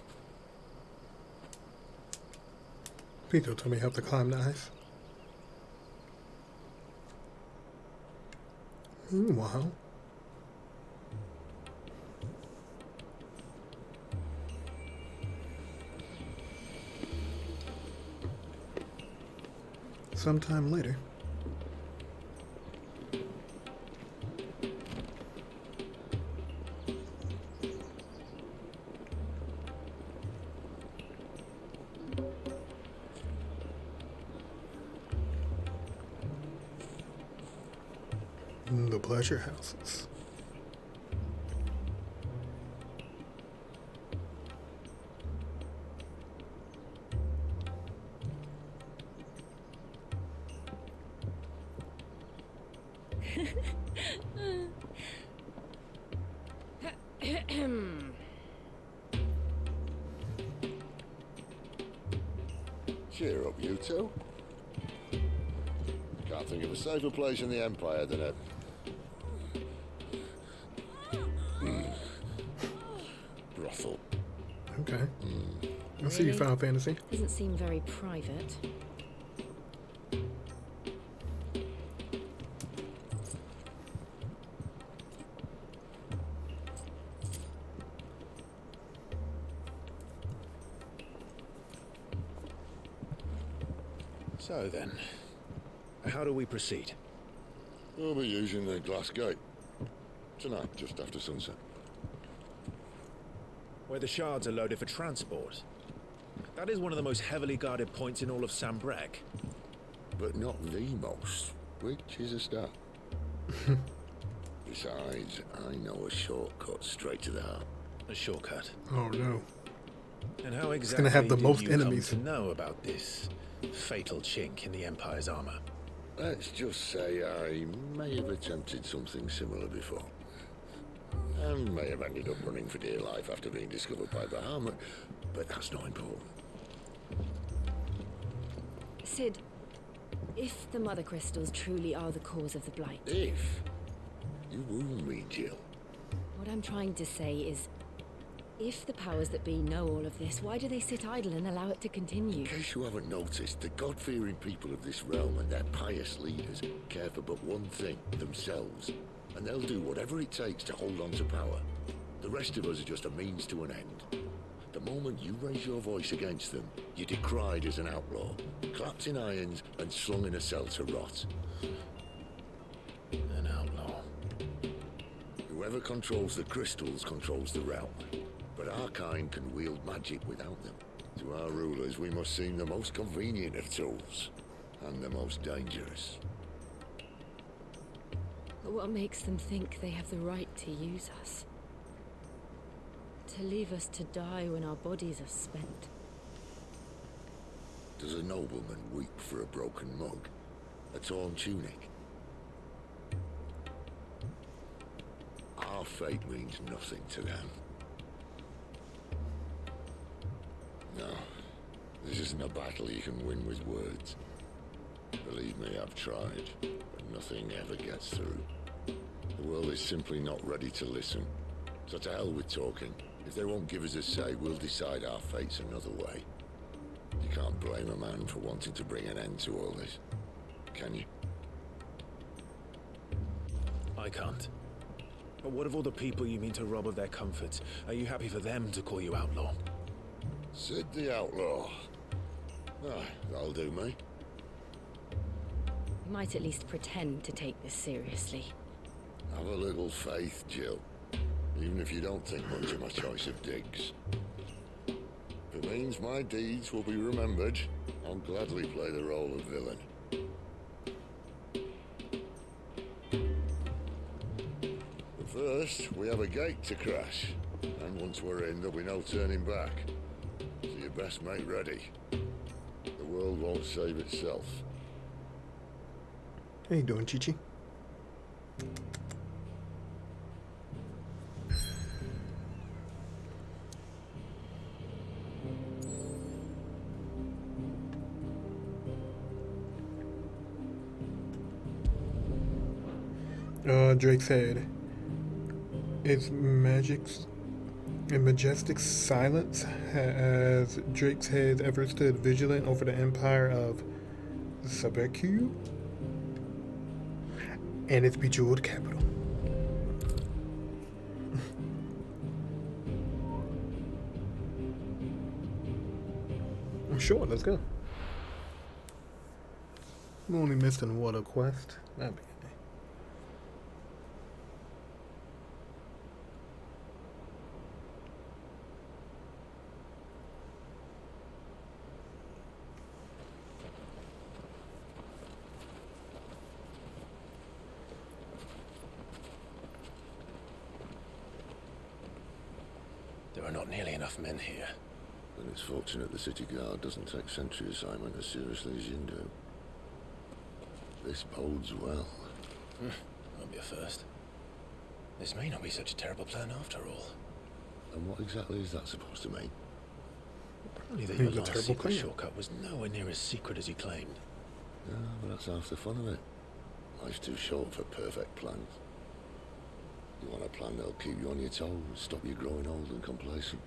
Please don't tell me you have to climb the ice. Wow. Sometime later. The pleasure houses. Cheer up, you two. Can't think of a safer place in the Empire than it. Brothel. Okay. I see you, Final Fantasy. Doesn't seem very private. So then, how do we proceed? We'll be using the glass gate. Tonight, just after sunset. Where the shards are loaded for transport. That is one of the most heavily guarded points in all of Sambrec. But not the most, which is a start. Besides, I know a shortcut straight to the heart. A shortcut? Oh no. And how exactly it's gonna have the most enemies to know about this fatal chink in the Empire's armor? Let's just say I may have attempted something similar before. And may have ended up running for dear life after being discovered by Bahamut, but that's not important. Sid, if the Mother Crystals truly are the cause of the Blight... If? You wound me, Jill. What I'm trying to say is, if the powers that be know all of this, why do they sit idle and allow it to continue? In case you haven't noticed, the God-fearing people of this realm and their pious leaders care for but one thing, themselves. And they'll do whatever it takes to hold on to power. The rest of us are just a means to an end. The moment you raise your voice against them, you're decried as an outlaw, clapped in irons and slung in a cell to rot. An outlaw. Whoever controls the crystals controls the realm. But our kind can wield magic without them. To our rulers, we must seem the most convenient of tools, and the most dangerous. But what makes them think they have the right to use us? To leave us to die when our bodies are spent? Does a nobleman weep for a broken mug? A torn tunic? Our fate means nothing to them. No, this isn't a battle you can win with words. Believe me, I've tried, but nothing ever gets through. The world is simply not ready to listen. So to hell with talking. If they won't give us a say, we'll decide our fates another way. You can't blame a man for wanting to bring an end to all this, can you? I can't. But what of all the people you mean to rob of their comforts? Are you happy for them to call you outlaw? Sid the Outlaw. Ah, that'll do me. We might at least pretend to take this seriously. Have a little faith, Jill. Even if you don't think much of my choice of digs. If it means my deeds will be remembered, I'll gladly play the role of villain. But first, we have a gate to crash. And once we're in, there'll be no turning back. So you best make ready. The world won't save itself. How you doing, Chi-Chi? Drake said, "Is magic's In majestic silence has Drake's head ever stood vigilant over the empire of Sabeku and its bejeweled capital. I'm sure, let's go. We only missed an water quest. That'd be handy. There are not nearly enough men here. Then it's fortunate the city guard doesn't take sentry assignment as seriously as you do. This bodes well. Won't be a first. This may not be such a terrible plan after all. And what exactly is that supposed to mean? Probably that your last secret shortcut was nowhere near as secret as you claimed. Yeah, but that's half the fun of it. Life's too short for perfect plans. You want a plan that'll keep you on your toes, stop you growing old and complacent.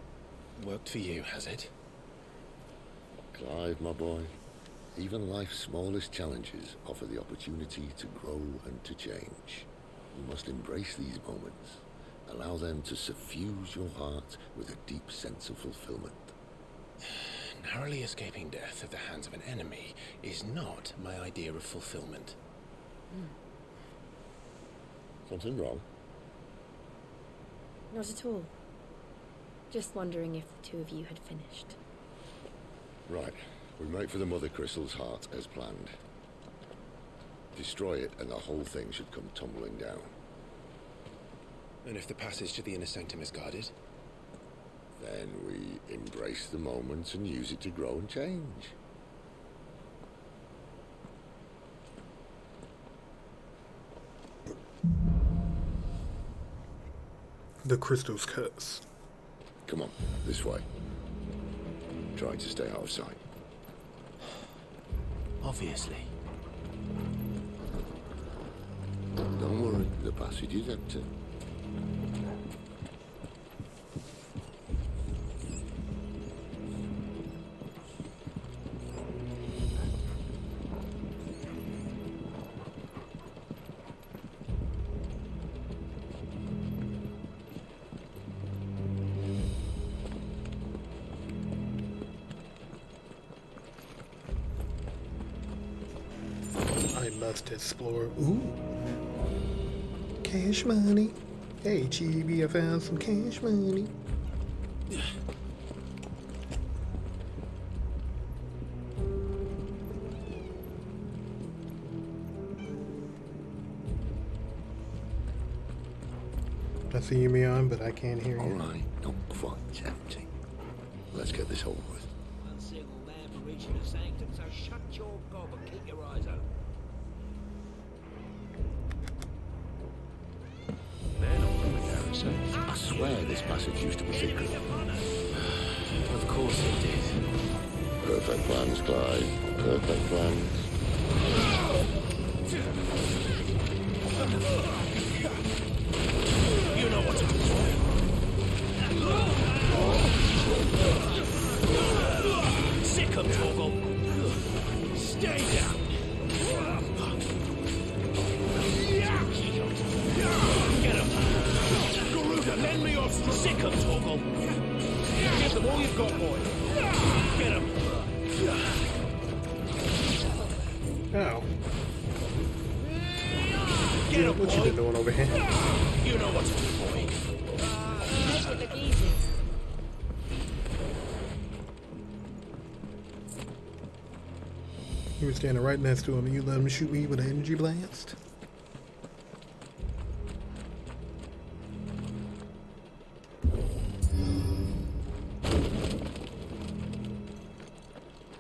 Worked for you, has it? Clive, my boy, even life's smallest challenges offer the opportunity to grow and to change. You must embrace these moments. Allow them to suffuse your heart with a deep sense of fulfillment. Narrowly escaping death at the hands of an enemy is not my idea of fulfillment. Something wrong? Not at all. Just wondering if the two of you had finished. Right. We make for the Mother Crystal's heart as planned. Destroy it and the whole thing should come tumbling down. And if the passage to the inner sanctum is guarded? Then we embrace the moment and use it to grow and change. The crystal's curse. Come on, this way. Try to stay out of sight. Obviously. Don't worry, the passage is empty. I must explore. Ooh. Cash money. Hey, Chibi, I found some cash money. I see you, Mion, but I can't hear you. All right, not quite tempting. Let's get this over with. One single man for reaching the sanctum, so shut your gob and keep your eyes open. I swear this passage used to be secret. Of course it did. Perfect plans, Clive. Perfect plans. You know what to do. Sick of Torgal. Stay down. Get him. Garuda, lend me your sick of Torgal. Give them all you've got, boy. Get him. Oh. Get him, What you been doing over here? You know what to do, boy. Make it look easy. You were standing right next to him and you let him shoot me with an energy blast?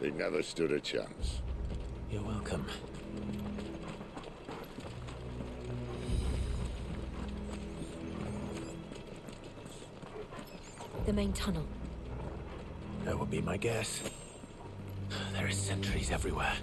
He never stood a chance. You're welcome. The main tunnel. That would be my guess. There are sentries everywhere.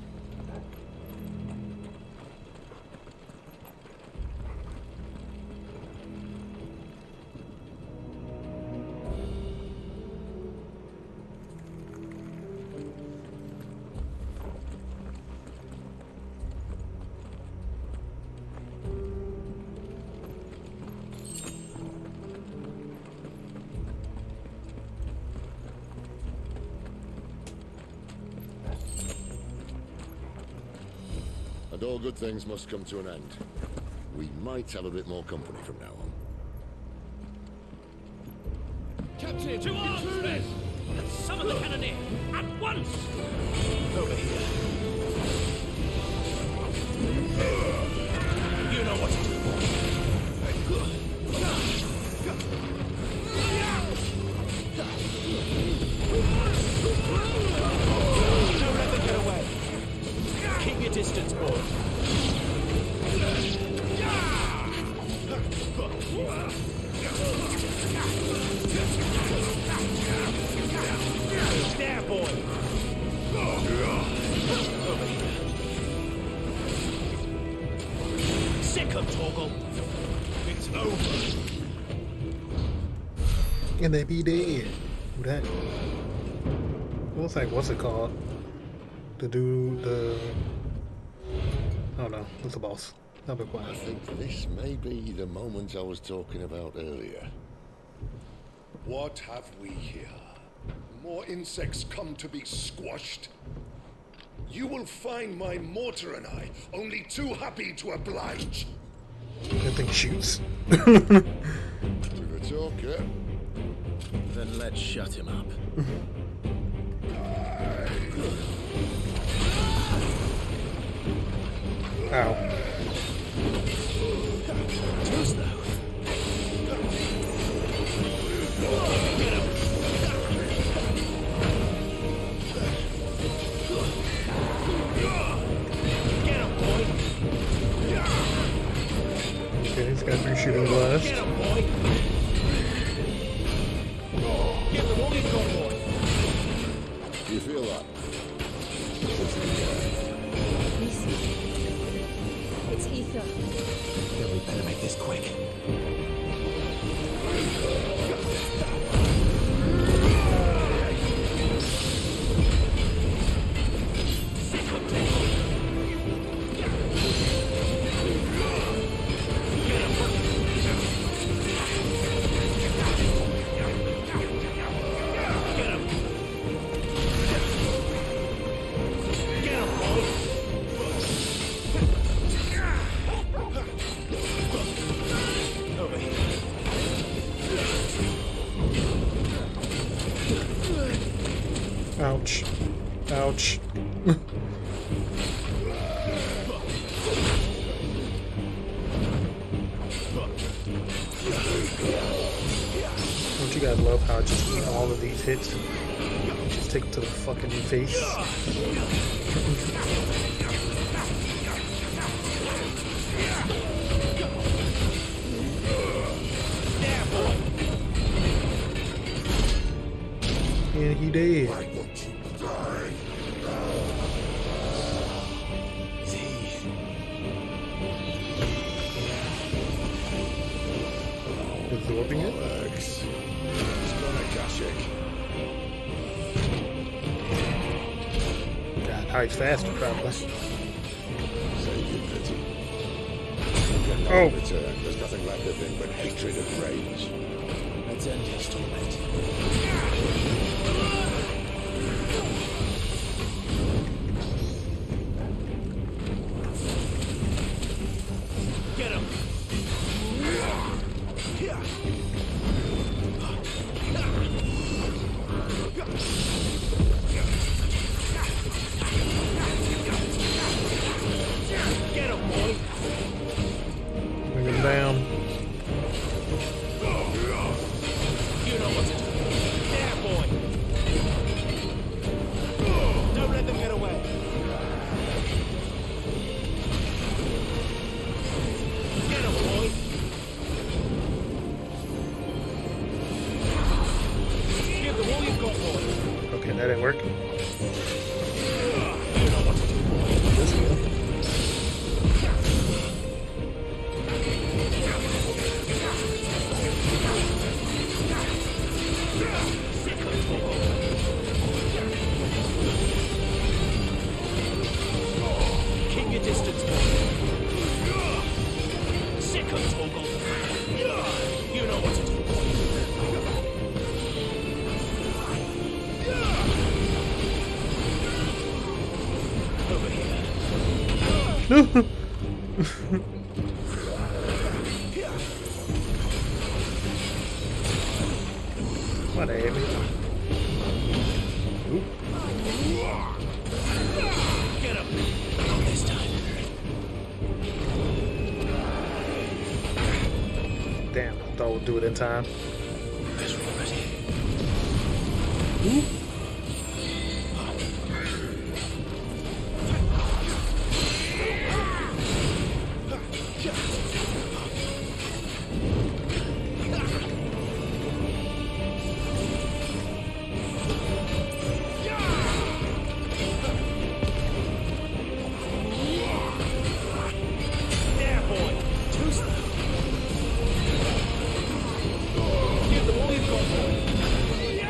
And all good things must come to an end. We might have a bit more company from now on. Captain! To arms, men! And summon the cannoneer! At once! Over here. You know what to do. Don't let them get away. Keep your distance, boy. There, boy. Over here. Sick of Torgal. It's over. And they be dead. Who that? What's it called? The dude, I don't know. What's the boss? I'll be quiet. I think this may be the moment I was talking about earlier. What have we here? More insects come to be squashed? You will find my mortar and I only too happy to oblige. That thing shoots. With a talker. Then let's shut him up. Ow. Okay, he's got 3 shooting glass. Do you feel that? It's ether. Then we better make this quick. Ouch. Ouch. Don't you guys love how just all of these hits just take to the fucking face? Yeah, he did. Absorbing it? God, how he's faster, probably. Oh! There's nothing left of him but hatred and rage. Let's end his torment. Get him! Get him, boy! Bring him down. You know what to do. There, boy! Don't let them get away. Get him, boy! Give them all you've got, boy. Okay, that didn't work. You know what to do, boy. This will. Keep your distance, boy. Sick of Torgal. You know what to do, Over here. What a hit me. Oop. Get him! Not this time. Damn, I thought we'd do it in time. Guess we're ready. Oop.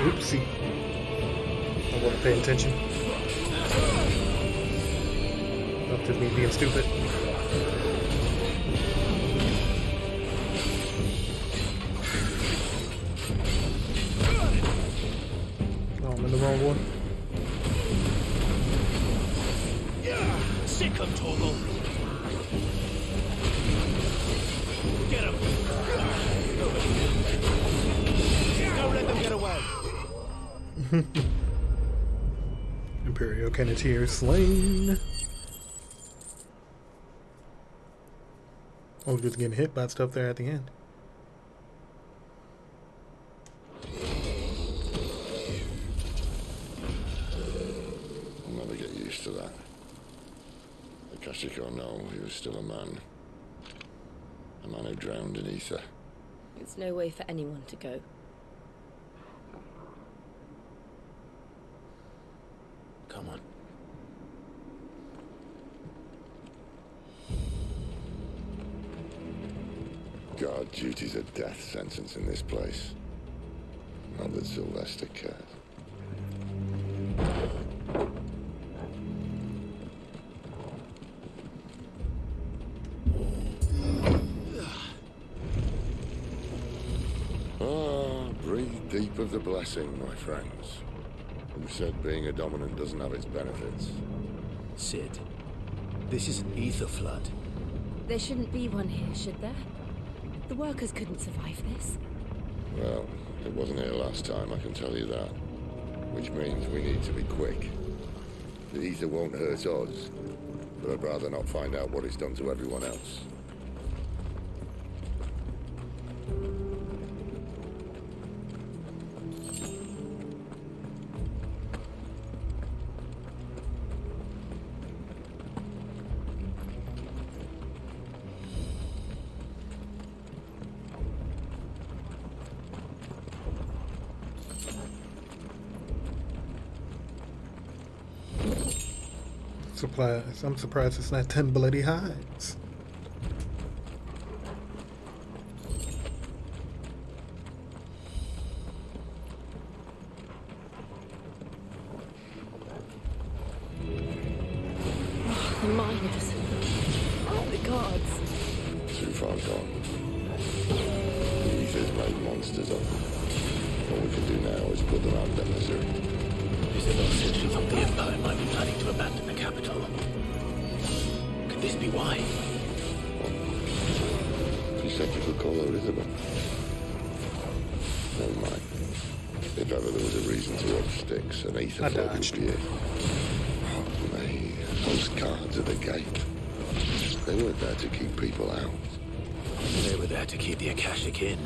Oopsie. I wasn't paying attention. That's just me being stupid. Oh, I'm in the wrong one. Sick of Torgal. Get him! Don't let them get away. Imperial Cannoneer slain. Oh, just getting hit by stuff there at the end. I'll never get used to that. Akashic or no, he was still a man. A man who drowned in ether. It's no way for anyone to go. Come on. Guard duty's a death sentence in this place. Not that Sylvester cared. Breathe deep of the blessing, my friends. Who said being a dominant doesn't have its benefits? Sid, this is an ether flood. There shouldn't be one here, should there? The workers couldn't survive this. Well, it wasn't here last time, I can tell you that. Which means we need to be quick. The ether won't hurt us, but I'd rather not find out what it's done to everyone else. I'm surprised it's not 10 bloody hides. Oh, the miners. Oh, the guards. Too far gone. The ether's made monsters of them. All we can do now is put them out of their misery. Is it not since you thought the Empire might be planning to abandon the capital? Could this be why? You said you could call her Isabel. Never mind. If ever there was a reason to up sticks, an ether flood would be it. Oh, me. Those guards at the gate. They weren't there to keep people out. They were there to keep the Akashic in.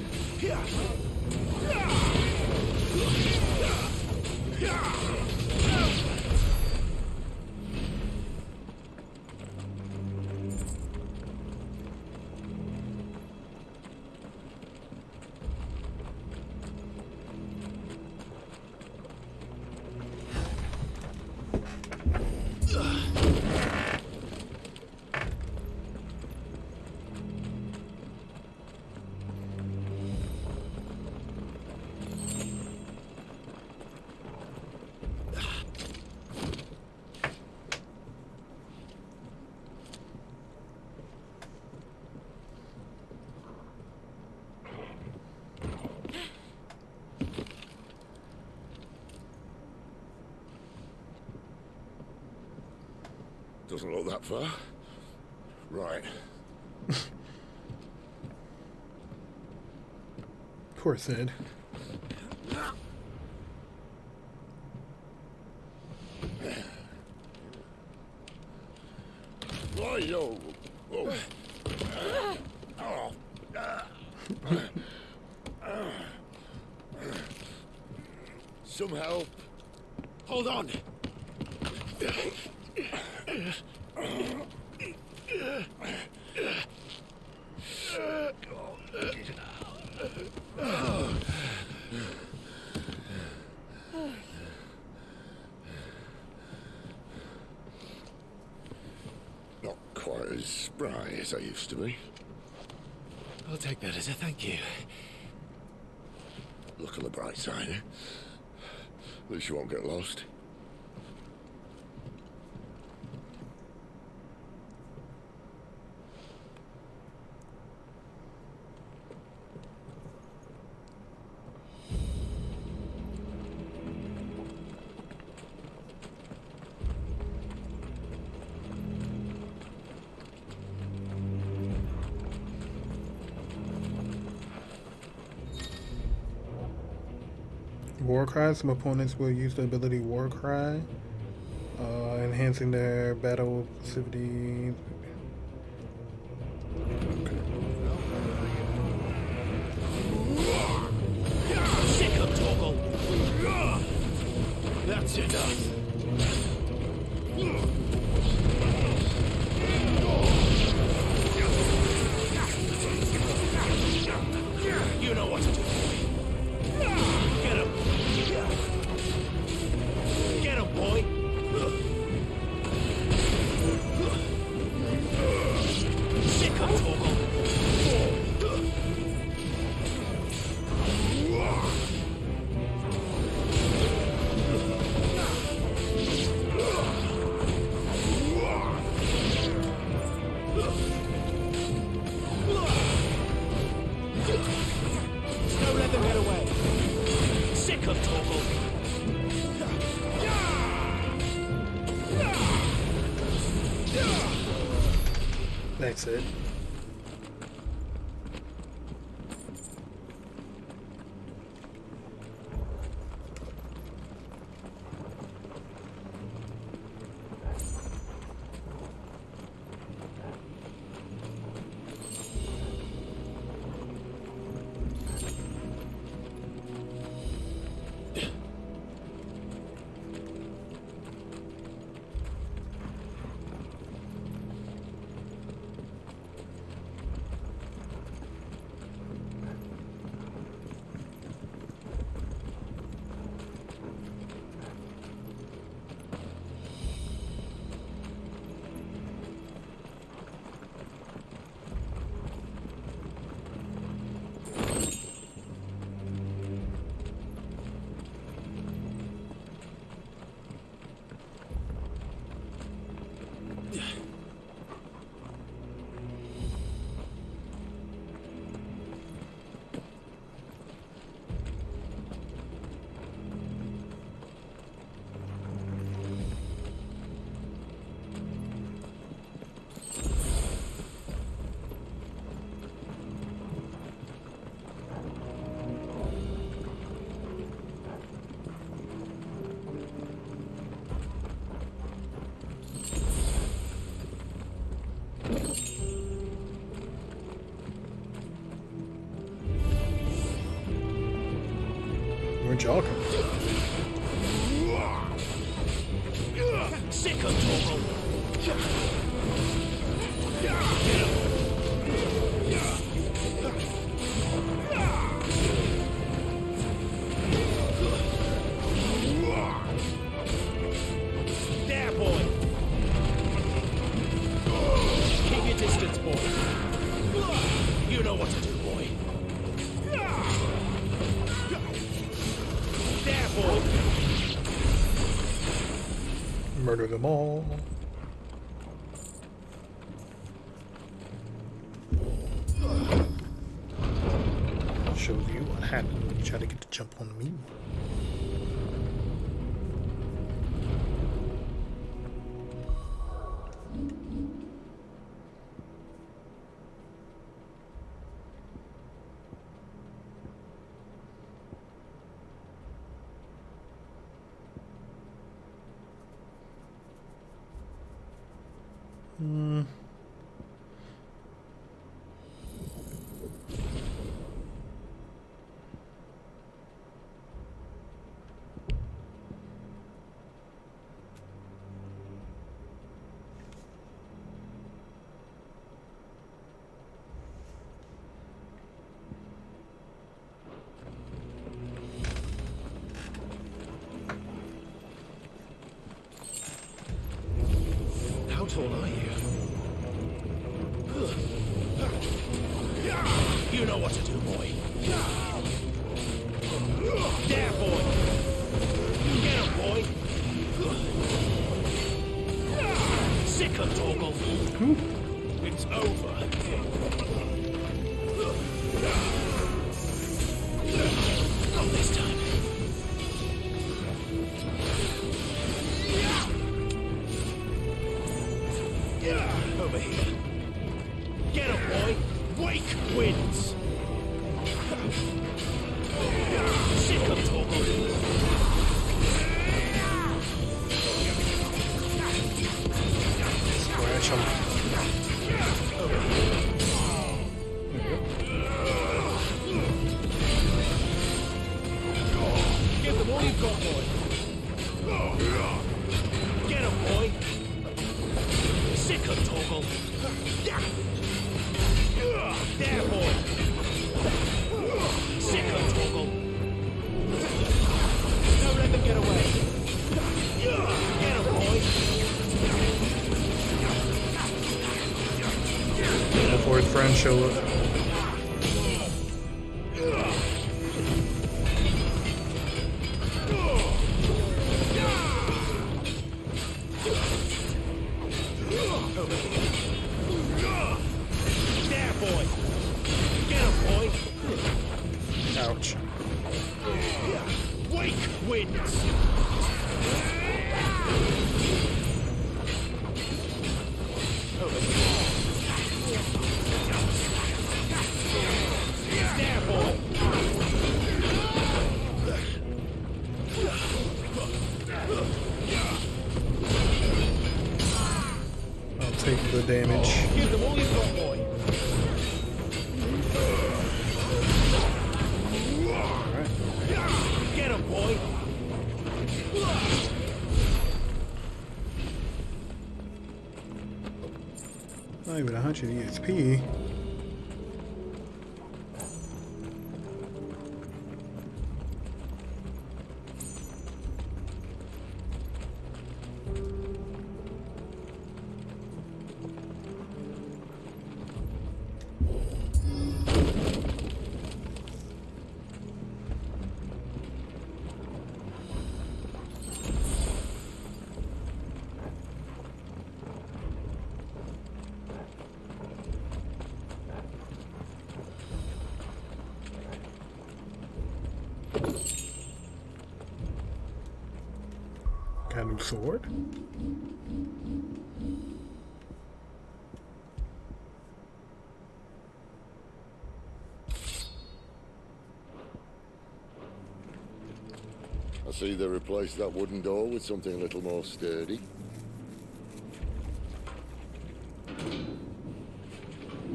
Doesn't look that far. Right. Poor Sid. Why, yo. Oh. Some help. Hold on. Not quite as spry as I used to be. I'll take that as a thank you. Look on the bright side, eh? At least you won't get lost. War Cry. Some opponents will use the ability War Cry, enhancing their battle passivity. Sick of Toggle! That's enough! You know what to do. Get him! Get him, boy! Sick of Toggle! Don't let them get away! Sick of Toggle! That's it. Where'd y'all come from? Sick of Toggle! There, boy! Keep your distance, boy! You know what to do, boy! There, boy! Murder them all. Shows you what happened when you try to get the jump on me. How tall are you? You know what to do, boy. There, boy. Get him, boy. Sick of Torgal. It's over. Not this time. Over here. Get him, boy. Wake wins. Sick of Torgal. Scratch him. Give them all you've got, boy. Get him, boy. Sick of Torgal. There, boy. Sick of Torgal. Don't let them get away. Get him, boy. Before his friends show up. There, boy. Get him, boy. Ouch. Wake wins. There, boy. I'll take the damage. Give them all you've got, boy. Get him, boy. Not even 100 EXP. Got a new sword? I see they replaced that wooden door with something a little more sturdy.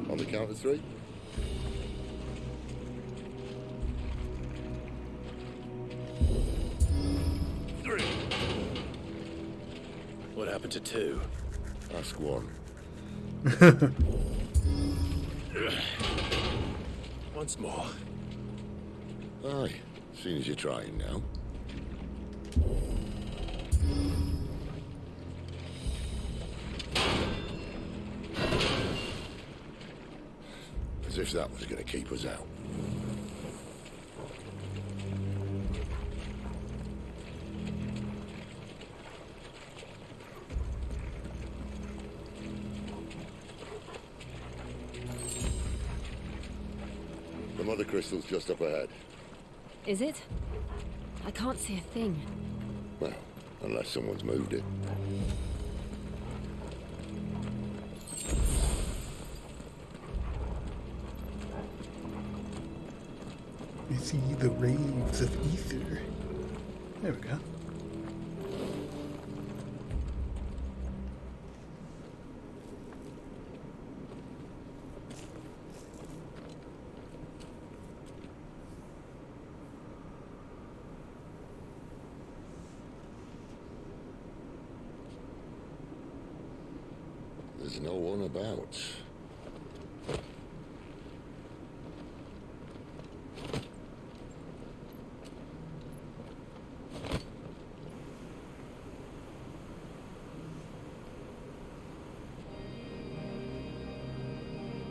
On the count of 3. What happened to 2? Ask 1. Once more. Aye, seeing as you're trying now. As if that was going to keep us out. The mother crystal's just up ahead. Is it? I can't see a thing. Well, unless someone's moved it. I see the rays of ether. There we go. There's no one about.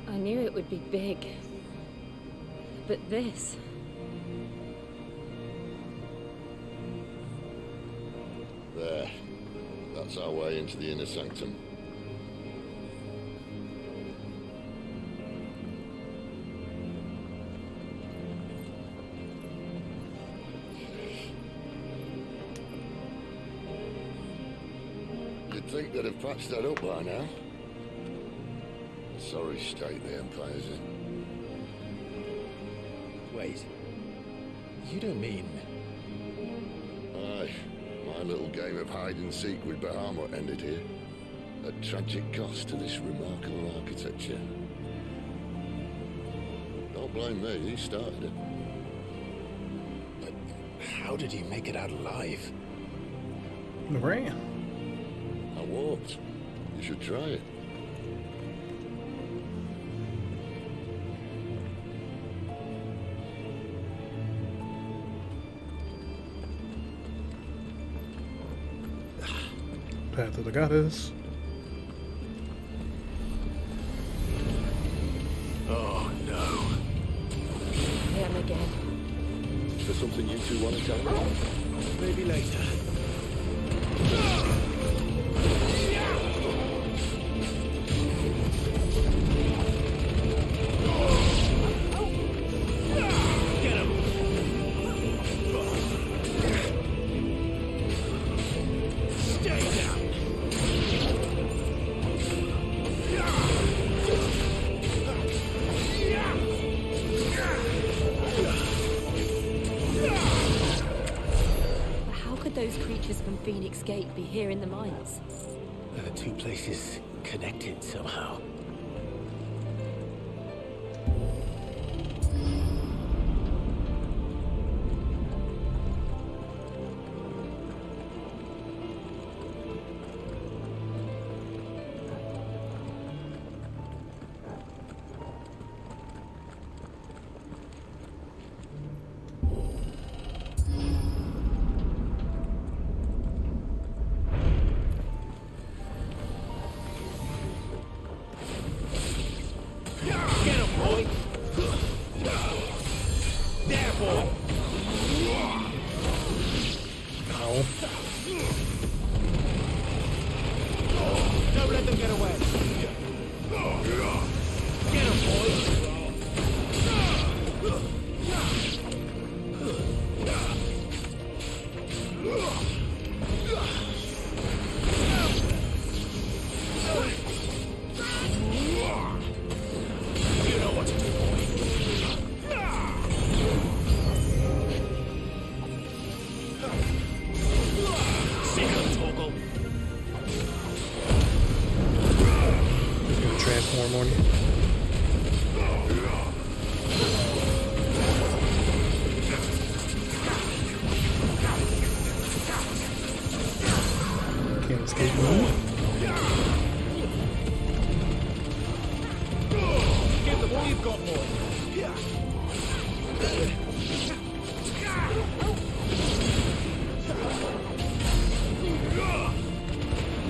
I knew it would be big. But this... There. That's our way into the inner sanctum. You'd think they'd have patched that up by now. Sorry state the Empire's in. Wait. You don't mean... Aye. My little game of hide-and-seek with Bahamut ended here. At tragic cost to this remarkable architecture. Don't blame me, he started it. But how did he make it out alive? Ran. I walked. You should try it. Path of the Goddess. Oh, no. Him again. Is there something you two want to tell me? Maybe later. Those creatures from Phoenix Gate be here in the mines? Are the two places connected somehow? Transform on you. Can't escape me. Give them all you've got, boy.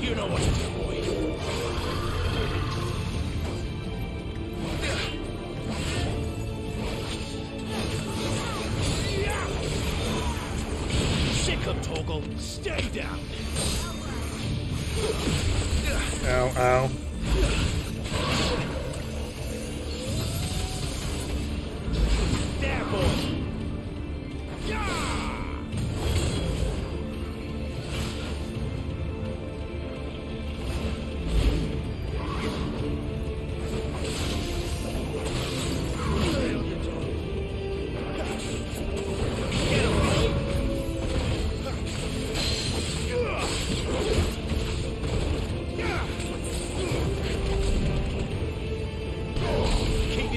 You know what to do, boy. Sick of Torgal. Stay down. Ow, ow. There, boy.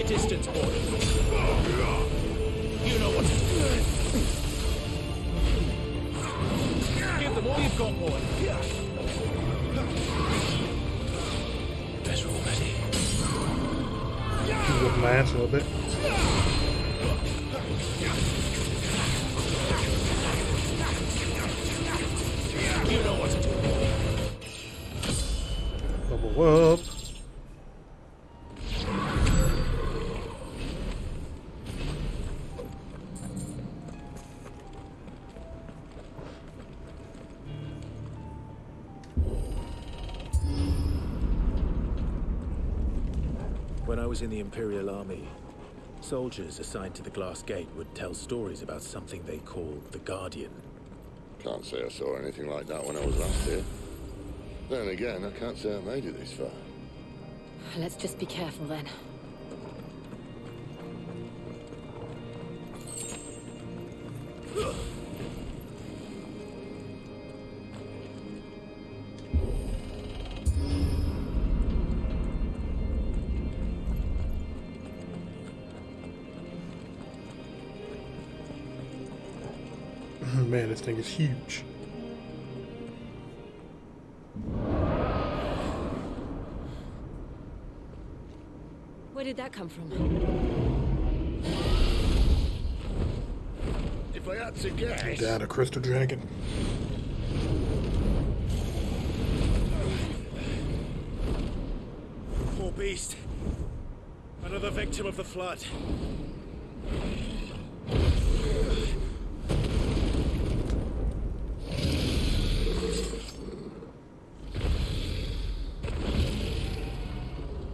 Distance, boy. You know what to do. Give them all you've got, boy. advance a little bit. You know what to do. Level up. When I was in the Imperial Army, soldiers assigned to the Glass Gate would tell stories about something they called the Guardian. Can't say I saw anything like that when I was last here. Then again, I can't say I made it this far. Let's just be careful then. Man, this thing is huge. Where did that come from? If I had to guess... Down a crystal dragon. Poor beast. Another victim of the flood.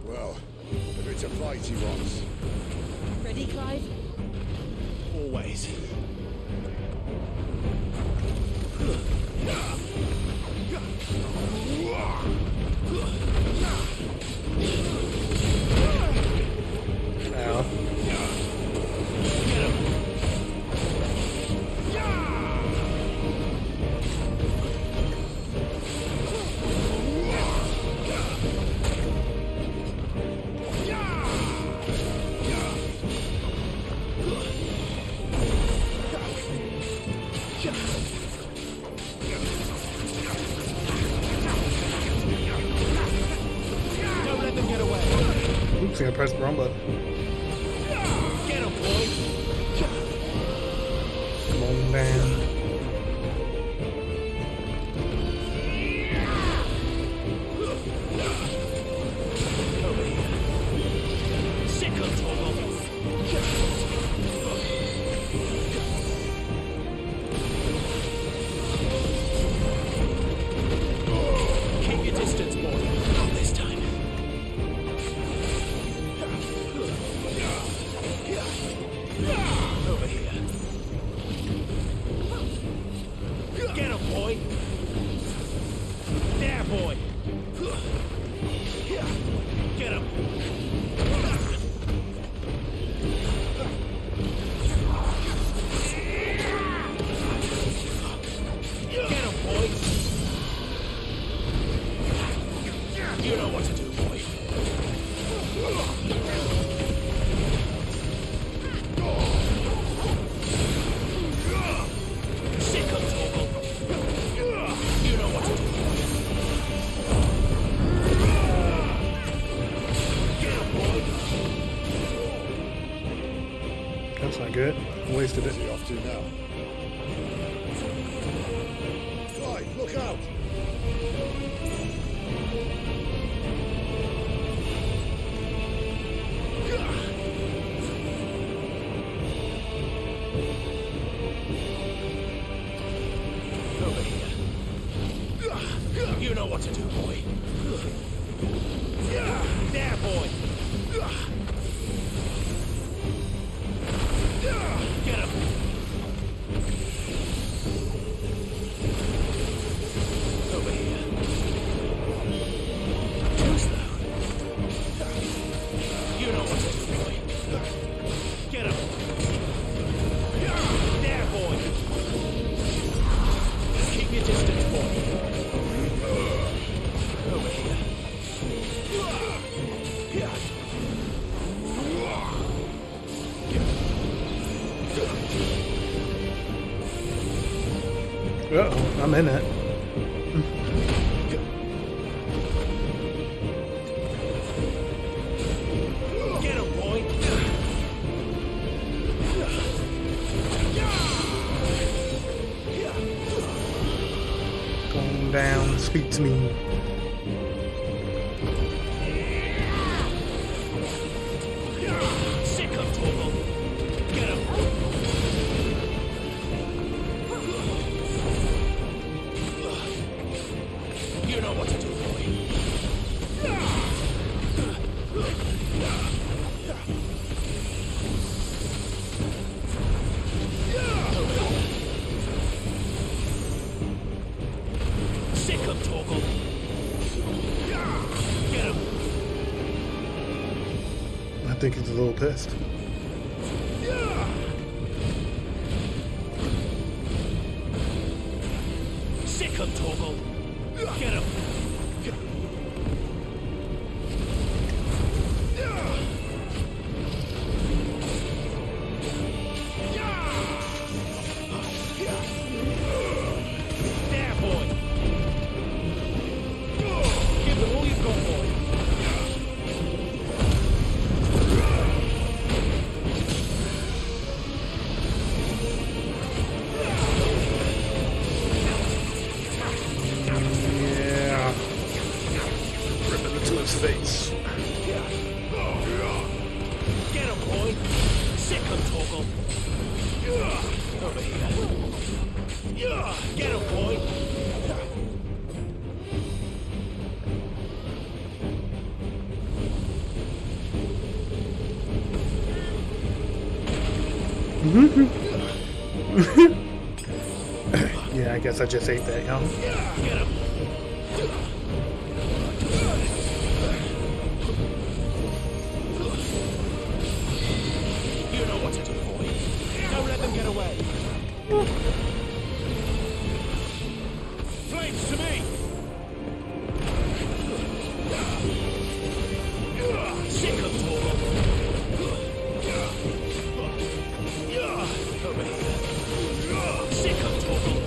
Well, if it's a fight he wants. Ready, Clive? Always. Ow. Don't let them get away. Oops, I pressed the wrong button. Get him, boy. Come on down. Sickle Keep your distance, boy. Not this time. Over here. Get him, boy. There, boy. Get him. Get him, boy. You know what to do, boy. Sickle toggle. You know what to do. Get him, boy. That's not good. Wasted Where's it. he off to now? Right, look out! Over here. You know what to do, boy. There, boy. Get him. Over here. Too slow. You know what to do, boy. Get him. There, boy. Keep your distance, boy. Over here. Uh-oh, I'm in it. Get him, boy. Speak to me. Sick of Torgal. Get him. You know what to do, boy. Sick of Torgal. Get him. I think he's a little pissed. Sick of Torgal. Get him. There, boy. Give them all you've got, boy. Yeah. Ripping it to his face. Get him, boy. Sick of Torgal. Over here. Get him, boy. Yeah, I guess I just ate that, y'all. Get him. You know what to do, boy. Don't let them get away. Flames to me. Sick of Torgal. Over here. Sick of Torgal.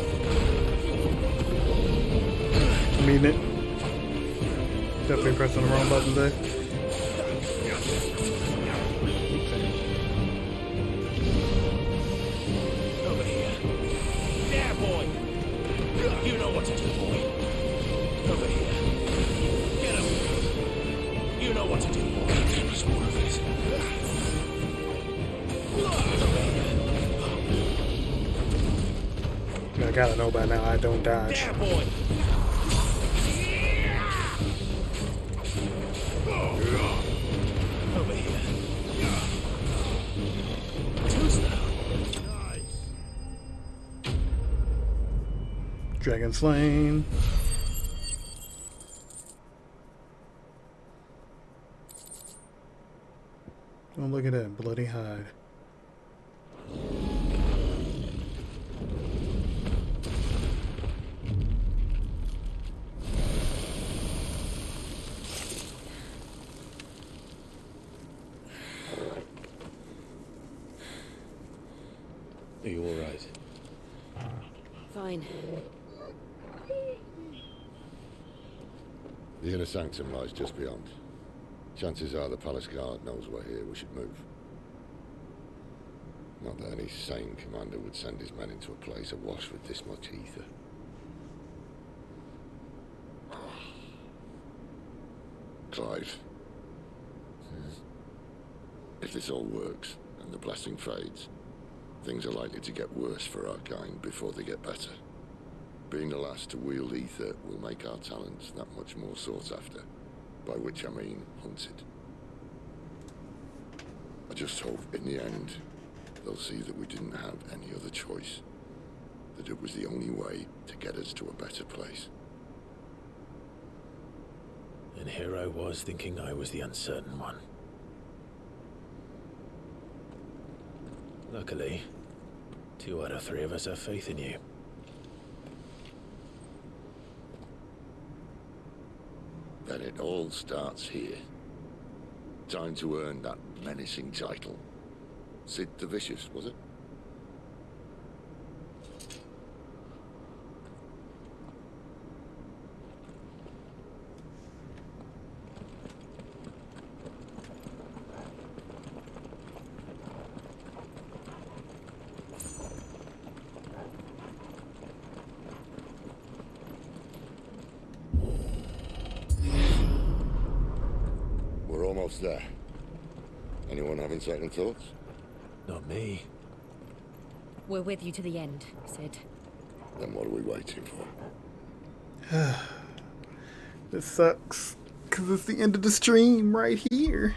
Mean it. Definitely pressing the wrong button there. Over here. There, boy. You know what to do, boy. Over here. Get him. You know what to do, boy. There's more of it. I gotta know by now I don't dodge. There, boy. Over here. Who's that? Dragon slain. Oh, look at that bloody hide. Are you all right? Fine. The inner sanctum lies just beyond. Chances are the palace guard knows we're here. We should move. Not that any sane commander would send his men into a place awash with this much ether. Clive. If this all works, and the blessing fades, things are likely to get worse for our kind before they get better. Being the last to wield ether will make our talents that much more sought after, by which I mean hunted. I just hope in the end, they'll see that we didn't have any other choice, that it was the only way to get us to a better place. And here I was thinking I was the uncertain one. Luckily, 2 out of 3 of us have faith in you. Then it all starts here. Time to earn that menacing title. Sid the Vicious, was it? else there? Anyone having second thoughts? Not me. We're with you to the end, Sid. Then what are we waiting for? This sucks, because it's the end of the stream right here.